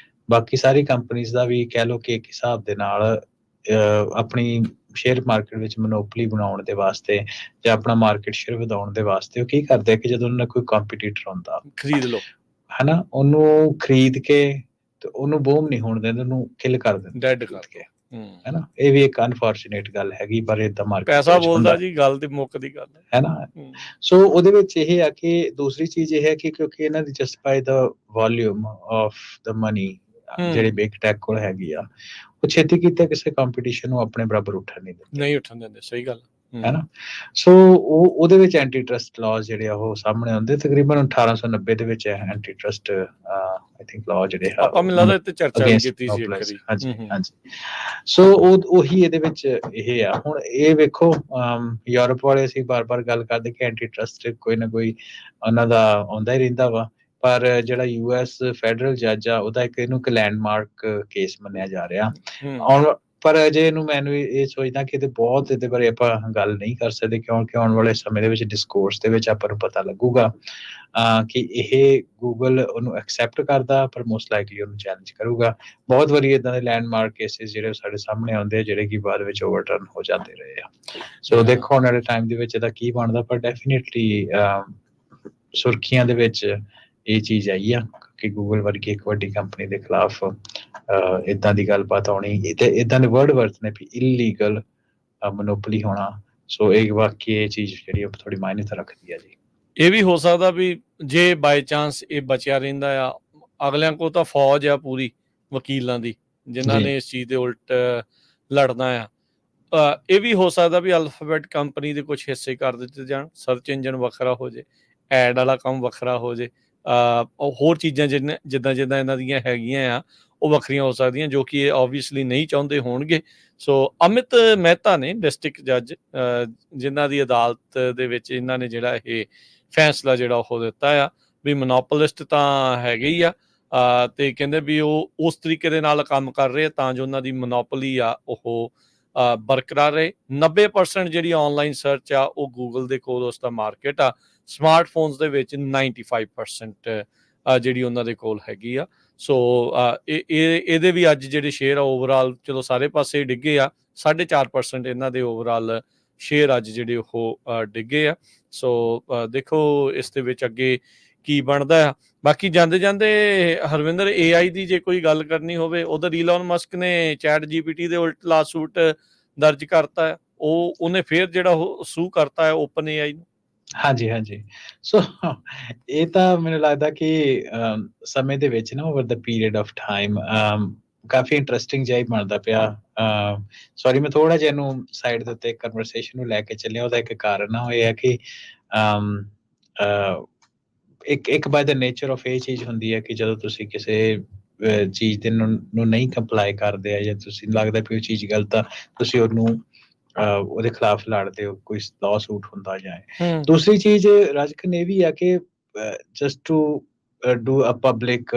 ਬਾਕੀ ਸਾਰੀ ਕੰਪਨੀਜ਼ ਦਾ ਵੀ ਕਹਿ ਲਓ ਕਿ ਇੱਕ ਹਿਸਾਬ ਦੇ ਨਾਲ ਆਪਣੀ ਸ਼ੇਅਰ ਮਾਰਕੀਟ ਵਿੱਚ ਮੋਨੋਪੋਲੀ ਬਣਾਉਣ ਦੇ ਵਾਸਤੇ ਜਾਂ ਆਪਣਾ ਮਾਰਕੀਟ ਸ਼ੇਅਰ ਵਧਾਉਣ ਦੇ ਵਾਸਤੇ ਉਹ ਕੀ ਕਰਦੇ ਕਿ ਜਦੋਂ ਉਹਨਾਂ ਦਾ ਕੋਈ ਕੰਪੀਟੀਟਰ ਆਉਂਦਾ,
ਖਰੀਦ ਲਓ,
ਹਨਾ, ਉਹਨੂੰ ਖਰੀਦ ਕੇ ਤੇ ਉਹਨੂੰ ਬੂਮ ਨਹੀਂ ਹੋਣ ਦਿੰਦੇ, ਉਹਨੂੰ ਕਿਲ ਕਰ ਦਿੰਦੇ,
ਡੈਡ ਕਰ ਕੇ।
ਹੈਨਾ, ਇਹ ਵੀ ਇੱਕ ਅਨਫੋਰਚੂਨੇਟ ਗੱਲ ਹੈਗੀ, ਪਰ ਏਦਾਂ ਮਾਰਕੀਟ
ਪੈਸਾ ਬੋਲਦਾ ਜੀ, ਗੱਲ ਤੇ ਮੁੱਕ ਦੀ ਗੱਲ
ਹੈ ਨਾ। ਸੋ ਉਹਦੇ ਵਿੱਚ ਇਹ ਆ ਕਿ ਦੂਸਰੀ ਚੀਜ਼ ਇਹ ਹੈ ਕਿ ਕਿਉਂਕਿ ਇਹਨਾਂ ਦੀ ਜਸਟੀਫਾਈ ਦਾ ਵੋਲਿਊਮ ਆਫ ਦਾ ਮਨੀ ਜਿਹੜੇ ਬਿਗ ਟੈਕ ਕੋਲ ਹੈਗੀ ਆ, ਉਹ ਛੇਤੀ ਕੀਤੇ ਕਿਸੇ ਕੰਪੀਟੀਸ਼ਨ ਨੂੰ ਆਪਣੇ ਬਰਾਬਰ ਉੱਠਣ ਨਹੀਂ ਦਿੰਦੇ।
ਸਹੀ ਗੱਲ
ਹੈ ਨਾ। ਸੋ ਉਹਦੇ ਵਿੱਚ ਐਂਟੀ ਟਰਸਟ ਲਾਜ਼ ਜਿਹੜੇ ਆ ਉਹ ਸਾਹਮਣੇ ਆਉਂਦੇ, ਤਕਰੀਬਨ 1890 ਦੇ ਵਿੱਚ anti trust I think law ਜਿਹੜੇ ਆ
ਆਪਾਂ ਮੈਨੂੰ ਲੱਗਦਾ ਇੱਥੇ ਚਰਚਾ ਵੀ ਕੀਤੀ ਸੀ ਇੱਕ ਵਾਰੀ।
ਹਾਂਜੀ ਹਾਂਜੀ, ਸੋ ਉਹੀ ਇਹਦੇ ਵਿੱਚ ਇਹ ਆ। ਹੁਣ ਇਹ ਵੇਖੋ, ਯੂਰਪ ਵਾਲੇ ਅਸੀਂ ਬਾਰ-ਬਾਰ ਗੱਲ ਕਰਦੇ ਕਿ ਐਂਟੀ ਟਰਸਟ ਕੋਈ ਨਾ ਕੋਈ ਉਹਨਾਂ ਦਾ ਆਉਂਦਾ ਹੀ ਰਹਿੰਦਾ ਵਾ, ਪਰ ਜਿਹੜਾ ਯੂਐਸ ਫੈਡਰਲ ਜੱਜ ਆ ਉਹਦਾ ਇੱਕ ਇਹਨੂੰ ਲੈਂਡਮਾਰਕ ਕੇਸ ਮੰਨਿਆ ਜਾ ਰਿਹਾ। ਪਰ ਅਜੇ ਮੈਨੂੰ ਇਹ ਸੋਚਦਾ ਕਿ ਬਹੁਤ ਇਹਦੇ ਬਾਰੇ ਆਪਾਂ ਗੱਲ ਨਹੀਂ ਕਰ ਸਕਦੇ, ਕਿਉਂਕਿ ਆਉਣ ਵਾਲੇ ਸਮੇਂ ਦੇ ਵਿੱਚ ਡਿਸਕੋਰਸ ਦੇ ਵਿੱਚ ਆਪਾਂ ਨੂੰ ਪਤਾ ਲੱਗੂਗਾ ਕਿ ਇਹ ਗੂਗਲ ਉਹਨੂੰ ਐਕਸੈਪਟ ਕਰਦਾ, ਪਰ ਮੋਸਟ ਲਾਈਕਲੀ ਉਹਨੂੰ ਚੈਲੰਜ ਕਰੂਗਾ। ਬਹੁਤ ਵਾਰੀ ਏਦਾਂ ਦੇ ਲੈਂਡਮਾਰਕ ਕੇਸਿਸ ਜਿਹੜੇ ਸਾਡੇ ਸਾਹਮਣੇ ਆਉਂਦੇ ਆ, ਜਿਹੜੇ ਕਿ ਬਾਅਦ ਵਿੱਚ ਓਵਰਟਰਨ ਹੋ ਜਾਂਦੇ ਰਹੇ ਆ। ਸੋ ਦੇਖੋ ਆਉਣ ਵਾਲੇ ਟਾਈਮ ਦੇ ਵਿੱਚ ਇਹਦਾ ਕੀ ਬਣਦਾ, ਪਰ ਡੈਫੀਨੇਟਲੀ ਸੁਰਖੀਆਂ ਦੇ ਵਿੱਚ ਇਹ ਚੀਜ਼ ਆਈ ਆ ਕਿ ਗੂਗਲ ਵਰਗੀ ਇੱਕ ਵੱਡੀ ਕੰਪਨੀ ਦੇ ਖਿਲਾਫ ਏਦਾਂ ਦੀ ਗੱਲਬਾਤ ਆਉਣੀ ਤੇ ਏਦਾਂ ਦੇ ਵਰਡ ਵਰਤਨੇ ਵੀ ਇਲੀਗਲ ਮੋਨੋਪੋਲੀ ਹੋਣਾ। ਸੋ ਇਹ ਵਾਕਈ ਇਹ ਚੀਜ਼ ਜਿਹੜੀ ਥੋੜੀ ਮਾਇਨੇ ਰੱਖਦੀ ਆ ਜੀ।
ਇਹ ਵੀ ਹੋ ਸਕਦਾ ਵੀ ਜੇ ਬਾਈ ਚਾਂਸ ਇਹ ਬਚਿਆ ਰਹਿੰਦਾ ਆ, ਅਗਲਿਆਂ ਕੋਲ ਤਾਂ ਫੌਜ ਆ ਪੂਰੀ ਵਕੀਲਾਂ ਦੀ ਜਿਨ੍ਹਾਂ ਨੇ ਇਸ ਚੀਜ਼ ਦੇ ਉਲਟ ਲੜਨਾ ਆ। ਇਹ ਵੀ ਹੋ ਸਕਦਾ ਵੀ ਅਲਫਾਬੈਟ ਕੰਪਨੀ ਦੇ ਕੁਝ ਹਿੱਸੇ ਕਰ ਦਿੱਤੇ ਜਾਣ, ਸਰਚ ਇੰਜਨ ਵੱਖਰਾ ਹੋ ਜੇ, ਐਡ ਵਾਲਾ ਕੰਮ ਵੱਖਰਾ ਹੋ ਜੇ, ਹੋਰ ਚੀਜ਼ਾਂ ਜਿੱਦਾਂ ਇਹਨਾਂ ਦੀਆਂ ਹੈਗੀਆਂ ਆ ਉਹ ਵੱਖਰੀਆਂ ਹੋ ਸਕਦੀਆਂ, ਜੋ ਕਿ ਇਹ ਓਬਵੀਅਸਲੀ ਨਹੀਂ ਚਾਹੁੰਦੇ ਹੋਣਗੇ। ਸੋ ਅਮਿਤ ਮਹਿਤਾ ਨੇ ਡਿਸਟ੍ਰਿਕਟ ਜੱਜ, ਜਿਨ੍ਹਾਂ ਦੀ ਅਦਾਲਤ ਦੇ ਵਿੱਚ ਇਹਨਾਂ ਨੇ ਜਿਹੜਾ ਇਹ ਫੈਸਲਾ ਜਿਹੜਾ ਉਹ ਦਿੱਤਾ ਆ ਵੀ ਮੋਨੋਪੋਲਿਸਟ ਤਾਂ ਹੈਗੇ ਹੀ ਆ, ਤੇ ਕਹਿੰਦੇ ਵੀ ਉਹ ਉਸ ਤਰੀਕੇ ਦੇ ਨਾਲ ਕੰਮ ਕਰ ਰਹੇ ਤਾਂ ਜੋ ਉਹਨਾਂ ਦੀ ਮੋਨੋਪੋਲੀ ਆ ਉਹ ਬਰਕਰਾਰ ਰਹੇ। 90% ਜਿਹੜੀ ਆਨਲਾਈਨ ਸਰਚ ਆ ਉਹ ਗੂਗਲ ਦੇ ਕੋਲ ਉਸ ਦਾ ਮਾਰਕੀਟ ਆ। ਸਮਾਰਟਫੋਨਸ ਦੇ ਵਿੱਚ 95% ਜਿਹੜੀ ਉਹਨਾਂ ਦੇ ਕੋਲ ਹੈਗੀ ਆ। ਸੋ ਇਹਦੇ ਵੀ ਅੱਜ ਜਿਹੜੇ ਸ਼ੇਅਰ ਆ ਓਵਰਆਲ ਚਲੋ ਸਾਰੇ ਪਾਸੇ ਡਿੱਗੇ ਆ, 4.5% ਇਹਨਾਂ ਦੇ ਓਵਰਆਲ ਸ਼ੇਅਰ ਅੱਜ ਜਿਹੜੇ ਉਹ ਡਿੱਗੇ ਆ। ਸੋ ਦੇਖੋ ਇਸ ਦੇ ਵਿੱਚ ਅੱਗੇ ਕੀ ਬਣਦਾ ਆ। ਬਾਕੀ ਜਾਂਦੇ ਜਾਂਦੇ ਹਰਵਿੰਦਰ, AI ਦੀ ਜੇ ਕੋਈ ਗੱਲ ਕਰਨੀ ਹੋਵੇ, ਉਧਰ ਈਲਨ ਮਸਕ ਨੇ ਚੈਟ GPT ਦੇ ਉਲਟ ਲਾਸੂਟ ਦਰਜ ਕਰਤਾ ਹੈ, ਉਹਨੇ ਫੇਰ ਜਿਹੜਾ ਉਹ ਸੂ ਕਰਤਾ ਹੈ ਓਪਨ AI ਨੂੰ।
ਹਾਂਜੀ ਹਾਂਜੀ, ਸੋ ਇਹ ਤਾਂ ਮੈਨੂੰ ਲੱਗਦਾ ਕਿ ਸਮੇਂ ਦੇ ਵਿੱਚ ਨਾ over the period of time coffee interesting ਜਿਹਾ ਹੀ ਬਣਦਾ ਪਿਆ। ਸੌਰੀ, ਮੈਂ ਥੋੜਾ ਜਿਹਾ ਇਹਨੂੰ ਸਾਈਡ ਦੇ ਉੱਤੇ ਕਨਵਰਸੇਸ਼ਨ ਨੂੰ ਲੈ ਕੇ ਚੱਲਿਆ। ਉਹਦਾ ਇੱਕ ਕਾਰਨ ਆ, ਉਹ ਇਹ ਹੈ ਕਿ ਇੱਕ ਬਾਈ ਦਾ ਨੇਚਰ ਆਫ ਇਹ ਚੀਜ਼ ਹੁੰਦੀ ਹੈ ਕਿ ਜਦੋਂ ਤੁਸੀਂ ਕਿਸੇ ਚੀਜ਼ ਦੇ ਨੂੰ ਨਹੀਂ ਕੰਪਲਾਈ ਕਰਦੇ ਆ ਜਾਂ ਤੁਸੀਂ ਲੱਗਦਾ ਵੀ ਉਹ ਚੀਜ਼ ਗਲਤ ਆ, ਤੁਸੀਂ ਉਹਨੂੰ ਉਹਦੇ ਖਿਲਾਫ ਲੜਦੇ ਹੋ, ਕੋਈ ਲਾਅ ਸੂਟ ਹੁੰਦਾ ਜਾਏ। ਦੂਸਰੀ ਚੀਜ਼ ਰਾਜਕਨ ਇਹ ਵੀ ਆ ਕਿ just to do a public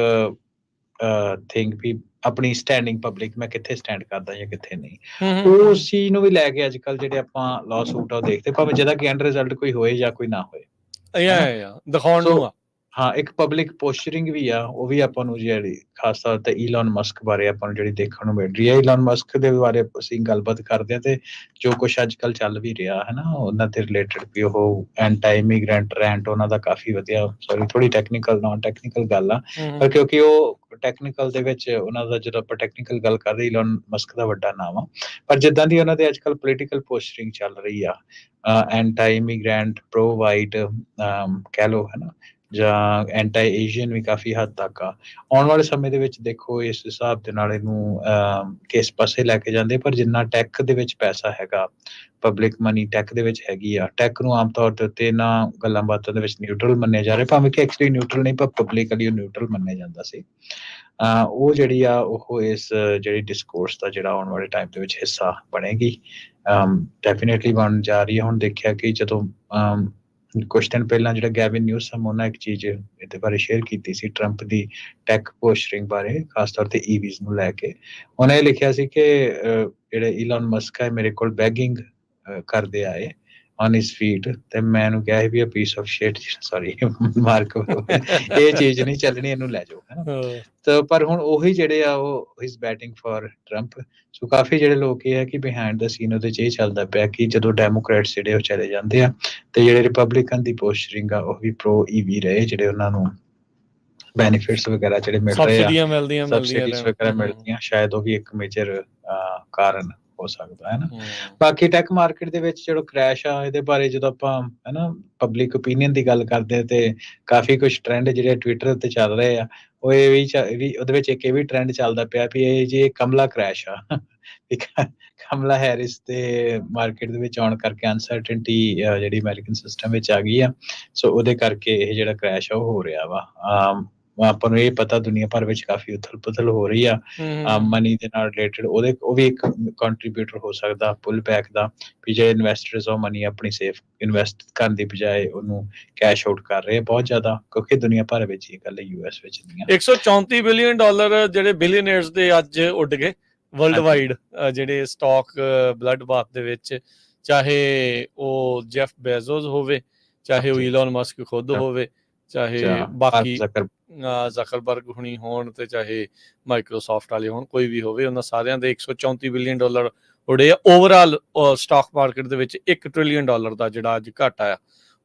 thing, ਵੀ ਆਪਣੀ ਸਟੈਂਡਿੰਗ ਪਬਲਿਕ, ਮੈਂ ਕਿੱਥੇ ਸਟੈਂਡ ਕਰਦਾ ਜਾਂ ਕਿੱਥੇ ਨਹੀਂ, ਉਸ ਚੀਜ਼ ਨੂੰ ਵੀ ਲੈ ਕੇ ਅੱਜ ਕੱਲ ਜਿਹੜੇ ਆਪਾਂ ਲਾਅ ਸੂਟ ਆ ਉਹ ਦੇਖਦੇ, ਭਾਵੇਂ ਜਿਹਦਾ ਕਿ ਐਂਡ ਰਿਜ਼ਲਟ ਕੋਈ ਹੋਏ ਜਾਂ ਕੋਈ ਨਾ ਹੋਏ,
ਦਿਖਾਉਣ ਨੂੰ ਆ।
ਹਾਂ, ਇੱਕ ਪਬਲਿਕ ਪੋਸਚਰਿੰਗ ਵੀ ਆ, ਉਹ ਵੀ ਆਪਾਂ ਨੂੰ ਜਿਹੜੀ ਖਾਸ ਤੌਰ ਤੇ ਈਲਨ ਮਸਕ ਬਾਰੇ ਆਪਾਂ ਨੂੰ ਜਿਹੜੀ ਦੇਖਣ ਨੂੰ ਮਿਲ ਰਹੀ ਹੈ। ਈਲਨ ਮਸਕ ਦੇ ਬਾਰੇ ਅਸੀਂ ਗੱਲਬਾਤ ਕਰਦੇ ਹਾਂ, ਤੇ ਜੋ ਕੁਛ ਅੱਜ ਕੱਲ੍ਹ ਚੱਲ ਵੀ ਰਿਹਾ ਹੈ ਨਾ, ਉਹਨਾਂ ਦੇ ਰਿਲੇਟਡ ਵੀ ਉਹ ਐਂਟੀ ਇਮੀਗ੍ਰੈਂਟ ਰੈਂਟ ਉਹਨਾਂ ਦਾ ਕਾਫੀ ਵਧੀਆ, ਸੌਰੀ ਥੋੜੀ ਟੈਕਨੀਕਲ ਨਾਨ ਟੈਕਨੀਕਲ ਗੱਲ ਆ, ਪਰ ਕਿਉਂਕਿ ਉਹ ਟੈਕਨੀਕਲ ਦੇ ਵਿੱਚ ਉਹਨਾਂ ਦਾ, ਜਦੋਂ ਆਪਾਂ ਟੈਕਨੀਕਲ ਗੱਲ ਕਰਦੇ, ਈਲਨ ਮਸਕ ਦਾ ਵੱਡਾ ਨਾਮ ਆ, ਪਰ ਜਿੱਦਾਂ ਦੀ ਉਹਨਾਂ ਦੇ ਅੱਜ ਕੱਲ੍ਹ ਪੋਲੀਟੀਕਲ ਪੋਸਚਰਿੰਗ ਚੱਲ ਰਹੀ ਆ, ਐਂਟੀ ਇਮੀਗ੍ਰੈਂਟ, ਪ੍ਰੋ ਵਾਈਟ ਕਹਿ ਲਓ, ਹੈ ਨਾ, ਜਾਂ ਐਂਟੀ ਏਸ਼ੀਅਨ ਵੀ ਕਾਫੀ ਹੱਦ ਤੱਕ ਆ। ਆਉਣ ਵਾਲੇ ਸਮੇਂ ਦੇ ਵਿੱਚ ਦੇਖੋ ਇਸ ਹਿਸਾਬ ਦੇ ਨਾਲ ਇਹਨੂੰ ਕਿਸ ਪਾਸੇ ਲੈ ਕੇ ਜਾਂਦੇ, ਪਰ ਜਿੰਨਾ ਟੈਕ ਦੇ ਵਿੱਚ ਪੈਸਾ ਹੈਗਾ, ਪਬਲਿਕ ਮਨੀ ਟੈਕ ਦੇ ਵਿੱਚ ਹੈਗੀ ਆ, ਟੈਕ ਨੂੰ ਆਮ ਤੌਰ ਦੇ ਉੱਤੇ ਇਹਨਾਂ ਗੱਲਾਂ ਬਾਤਾਂ ਦੇ ਵਿੱਚ ਨਿਊਟਰਲ ਮੰਨਿਆ ਜਾ ਰਿਹਾ, ਭਾਵੇਂ ਕਿ ਐਕਚੁਅਲੀ ਨਿਊਟਰਲ ਨਹੀਂ, ਪਰ ਪਬਲਿਕਲੀ ਉਹ ਨਿਊਟਰਲ ਮੰਨਿਆ ਜਾਂਦਾ ਸੀ। ਉਹ ਜਿਹੜੀ ਆ ਉਹ ਇਸ ਜਿਹੜੀ ਡਿਸਕੋਰਸ ਦਾ ਜਿਹੜਾ ਆਉਣ ਵਾਲੇ ਟਾਈਮ ਦੇ ਵਿੱਚ ਹਿੱਸਾ ਬਣੇਗੀ, ਡੈਫੀਨੇਟਲੀ ਬਣ ਜਾ ਰਹੀ ਹੈ। ਹੁਣ ਦੇਖਿਆ ਕਿ ਜਦੋਂ ਕੁਛ ਦਿਨ ਪਹਿਲਾਂ ਜਿਹੜਾ ਗੈਵਿਨ ਨਿਊਸਮ, ਉਹਨਾਂ ਇੱਕ ਚੀਜ਼ ਇਹਦੇ ਬਾਰੇ ਸ਼ੇਅਰ ਕੀਤੀ ਸੀ, ਟਰੰਪ ਦੀ ਟੈਕ ਪੋਸਚਰਿੰਗ ਬਾਰੇ, ਖਾਸ ਤੌਰ ਤੇ ਈਵੀਜ਼ ਨੂੰ ਲੈ ਕੇ। ਉਹਨੇ ਲਿਖਿਆ ਸੀ ਕਿ ਜਿਹੜੇ ਈਲਨ ਮਸਕ ਹੈ ਮੇਰੇ ਕੋਲ ਬੈਗਿੰਗ ਕਰਦੇ ਆਏ ਔਨ ਹਿਸ ਫੀਟ, ਤੇ ਮੈਂ ਇਹਨੂੰ ਕਿਹਾ ਸੀ ਵੀ piece of shit, sorry Mark, ਇਹ ਚੀਜ਼ ਨਹੀਂ ਚੱਲਣੀ, ਇਹਨੂੰ ਲੈ ਜਾਓ, ਹੈ ਨਾ। ਤਾਂ ਪਰ ਹੁਣ ਉਹੀ ਜਿਹੜੇ ਆ ਉਹ ਇਜ਼ ਬੈਟਿੰਗ ਫॉर ਟਰੰਪ। ਸੋ ਕਾਫੀ ਜਿਹੜੇ ਲੋਕ ਇਹ ਹੈ ਕਿ ਬਿਹਾਈਂਡ ਦਾ ਸੀਨ ਉਹਦੇ 'ਚ ਇਹ ਚੱਲਦਾ ਪਿਆ ਕਿ ਜਦੋਂ ਡੈਮੋਕ੍ਰੇਟਸ ਜਿਹੜੇ ਉਹ ਚਲੇ ਜਾਂਦੇ ਆ, ਤੇ ਜਿਹੜੇ ਰਿਪਬਲਿਕਨ ਦੀ ਪੋਸਚਰਿੰਗ ਆ ਉਹ ਵੀ ਪ੍ਰੋ ਈਵੀ ਰਹੇ, ਜਿਹੜੇ ਉਹਨਾਂ ਨੂੰ ਬੈਨੀਫਿਟਸ ਵਗੈਰਾ ਜਿਹੜੇ ਮਿਲ ਰਹੇ ਆ,
ਸਬਸਿਡੀਆਂ ਮਿਲਦੀਆਂ
ਸਬਸਿਡੀਜ਼ ਵਗੈਰਾ ਮਿਲਦੀਆਂ, ਸ਼ਾਇਦ ਉਹ ਵੀ ਇੱਕ ਮੇਜਰ ਕਾਰਨ ਹੋ ਸਕਦਾ ਹੈ ਨਾ। ਬਾਕੀ ਟੈਕ ਮਾਰਕੀਟ ਦੇ ਵਿੱਚ ਜਿਹੜਾ ਕ੍ਰੈਸ਼ ਆ, ਇਹਦੇ ਬਾਰੇ ਜਦੋਂ ਆਪਾਂ ਹੈ ਨਾ ਪਬਲਿਕ ਓਪੀਨੀਅਨ ਦੀ ਗੱਲ ਕਰਦੇ, ਤੇ ਕਾਫੀ ਕੁਝ ਟ੍ਰੈਂਡ ਜਿਹੜੇ ਟਵਿੱਟਰ ਉੱਤੇ ਚੱਲ ਰਹੇ ਆ, ਉਹ ਇਹ ਵੀ ਉਹਦੇ ਵਿੱਚ ਇੱਕ ਇਹ ਵੀ ਟ੍ਰੈਂਡ ਚੱਲਦਾ ਪਿਆ ਵੀ ਇਹ ਜੇ ਕਮਲਾ ਕ੍ਰੈਸ਼ ਆ, ਕਮਲਾ ਹੈਰਿਸ ਦੇ ਮਾਰਕੀਟ ਦੇ ਵਿੱਚ ਆਉਣ ਕਰਕੇ ਅਨਸਰਟਨਟੀ ਜਿਹੜੀ ਅਮਰੀਕਨ ਸਿਸਟਮ ਵਿੱਚ ਆ ਗਈ ਆ, ਸੋ ਉਹਦੇ ਕਰਕੇ ਇਹ ਜਿਹੜਾ ਕ੍ਰੈਸ਼ ਆ ਉਹ ਹੋ ਰਿਹਾ ਵਾ। ਆਪਾਂ ਨੂੰ ਇਹ ਪਤਾ ਦੁਨੀਆ ਭਰ ਵਿੱਚ ਕਾਫੀ ਉਥਲ ਪੁਥਲ ਹੋ ਰਹੀ ਆ ਮਨੀ ਦੇ ਨਾਲ ਰਿਲੇਟਡ, ਉਹ ਵੀ ਇੱਕ ਕੰਟਰੀਬਿਊਟਰ ਹੋ ਸਕਦਾ ਪੁੱਲ ਬੈਕ ਦਾ, ਵੀ ਜਿਹੜੇ ਇਨਵੈਸਟਰਸ ਉਹ ਮਨੀ ਆਪਣੀ ਸੇਫ ਇਨਵੈਸਟ ਕਰਨ ਦੀ ਬਜਾਏ ਉਹਨੂੰ ਕੈਸ਼ ਆਊਟ ਕਰ ਰਹੇ ਬਹੁਤ ਜ਼ਿਆਦਾ, ਕਿਉਂਕਿ ਦੁਨੀਆ ਭਰ ਵਿੱਚ ਇਹ ਗੱਲ US ਵਿੱਚ ਨਹੀਂ ਆ।
$134 ਬਿਲੀਅਨ ਜਿਹੜੇ ਬਿਲੀਅਨਰਸ ਦੇ ਅੱਜ ਉੱਡ ਗਏ ਵਰਲਡ ਵਾਈਡ, ਜਿਹੜੇ ਸਟਾਕ ਬਲੱਡ ਬਾਥ ਦੇ ਵਿੱਚ, ਚਾਹੇ ਉਹ ਜੈਫ ਬੇਜ਼ੋਸ ਹੋਵੇ, ਚਾਹੇ ਉਹ ਈਲਨ ਮਸਕ ਖੁਦ ਹੋਵੇ, ਚਾਹੇ ਬਾਕੀ ਜ਼ਕਰਬਰਗ ਹੁਣੀ ਹੋਣ, ਤੇ ਚਾਹੇ ਮਾਈਕਰੋਸਾਫਟ ਵਾਲੇ ਹੋਣ, ਕੋਈ ਵੀ ਹੋਵੇ, ਉਹਨਾਂ ਸਾਰਿਆਂ ਦੇ $134 ਬਿਲੀਅਨ ਉੜੇ ਆ। ਓਵਰਆਲ ਸਟਾਕ ਮਾਰਕੀਟ ਦੇ ਵਿੱਚ $1 ਟ੍ਰਿਲੀਅਨ ਦਾ ਜਿਹੜਾ ਅੱਜ ਘਾਟਾ ਆ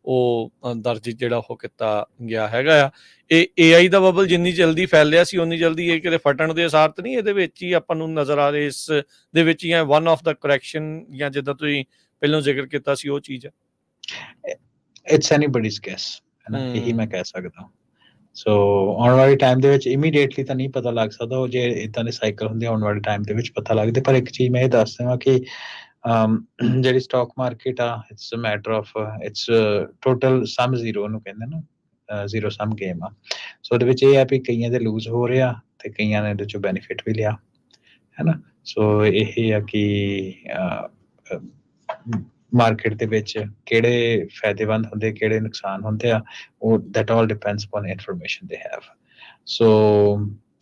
ਉਹ ਦਰਜ ਜਿਹੜਾ ਉਹ ਕੀਤਾ ਗਿਆ ਹੈਗਾ ਆ। ਇਹ AI ਦਾ ਬਬਲ ਜਿੰਨੀ ਜਲਦੀ ਫੈਲਿਆ ਸੀ, ਉਨੀ ਜਲਦੀ ਇਹ ਕਿਤੇ ਫਟਣ ਦੇ ਅਸਾਰ ਤਾਂ ਨਹੀਂ ਇਹਦੇ ਵਿੱਚ ਹੀ ਆਪਾਂ ਨੂੰ ਨਜ਼ਰ ਆ ਰਹੇ, ਇਸ ਦੇ ਵਿੱਚ ਹੀ ਵਨ ਆਫ ਦਾ ਕਰੈਕਸ਼ਨ, ਜਾਂ ਜਿੱਦਾਂ ਤੁਸੀਂ ਪਹਿਲਾਂ ਜ਼ਿਕਰ ਕੀਤਾ ਸੀ ਉਹ ਚੀਜ਼ ਹੈ।
ਇਟਸ ਐਨੀਬਾਡੀਜ਼ ਗੈਸ, ਹੈ ਨਾ, ਇਹੀ ਮੈਂ ਕਹਿ ਸਕਦਾ। ਸੋ ਆਉਣ ਵਾਲੇ ਟਾਈਮ ਦੇ ਵਿੱਚ ਇਮੀਡੀਏਟਲੀ ਤਾਂ ਨਹੀਂ ਪਤਾ ਲੱਗ ਸਕਦਾ, ਉਹ ਜੇ ਇੱਦਾਂ ਦੇ ਸਾਈਕਲ ਹੁੰਦੇ ਆਉਣ ਵਾਲੇ ਟਾਈਮ ਦੇ ਵਿੱਚ ਪਤਾ ਲੱਗਦੇ। ਪਰ ਇੱਕ ਚੀਜ਼ ਮੈਂ ਇਹ ਦੱਸ ਦੇਵਾਂ ਕਿ ਜਿਹੜੀ ਸਟਾਕ ਮਾਰਕੀਟ ਆ, it's a matter of, it's total sum zero ਨੂੰ ਕਹਿੰਦੇ ਨਾ, ਜ਼ੀਰੋ ਸਮ ਗੇਮ ਆ। ਸੋ ਉਹਦੇ ਵਿੱਚ ਇਹ ਆ ਵੀ ਕਈਆਂ ਦੇ ਲੂਜ਼ ਹੋ ਰਿਹਾ ਤੇ ਕਈਆਂ ਨੇ ਇਹਦੇ ਚੋਂ ਬੈਨੀਫਿਟ ਵੀ ਲਿਆ, ਹੈ ਨਾ। ਸੋ ਇਹ ਆ ਕਿ ਮਾਰਕੀਟ ਦੇ ਵਿੱਚ ਕਿਹੜੇ ਫਾਇਦੇਮੰਦ ਹੁੰਦੇ, ਕਿਹੜੇ ਨੁਕਸਾਨ ਹੁੰਦੇ ਆ, ਉਹ that all depends on information they have. So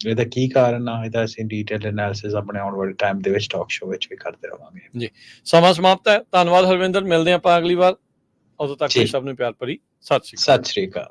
ਇਹਦਾ ਕੀ ਕਾਰਨ ਆ, ਇਹਦਾ ਅਸੀਂ ਡੀਟੇਲ ਐਨਾਲਿਸਿਸ ਆਪਣੇ ਆਉਣ ਵਾਲੇ ਟਾਈਮ ਦੇ ਵਿੱਚ ਟਾਕ ਸ਼ੋ ਵਿੱਚ ਵੀ ਕਰਦੇ ਰਹਾਂਗੇ
ਜੀ। ਸਮਾਂ ਸਮਾਪਤ ਹੈ। ਧੰਨਵਾਦ ਹਰਵਿੰਦਰ, ਮਿਲਦੇ ਆਪਾਂ ਅਗਲੀ ਵਾਰ, ਉਦੋਂ ਤੱਕ ਸਭ ਨੂੰ ਪਿਆਰ ਭਰੀ ਸਤਿ ਸ਼੍ਰੀ ਅਕਾਲ।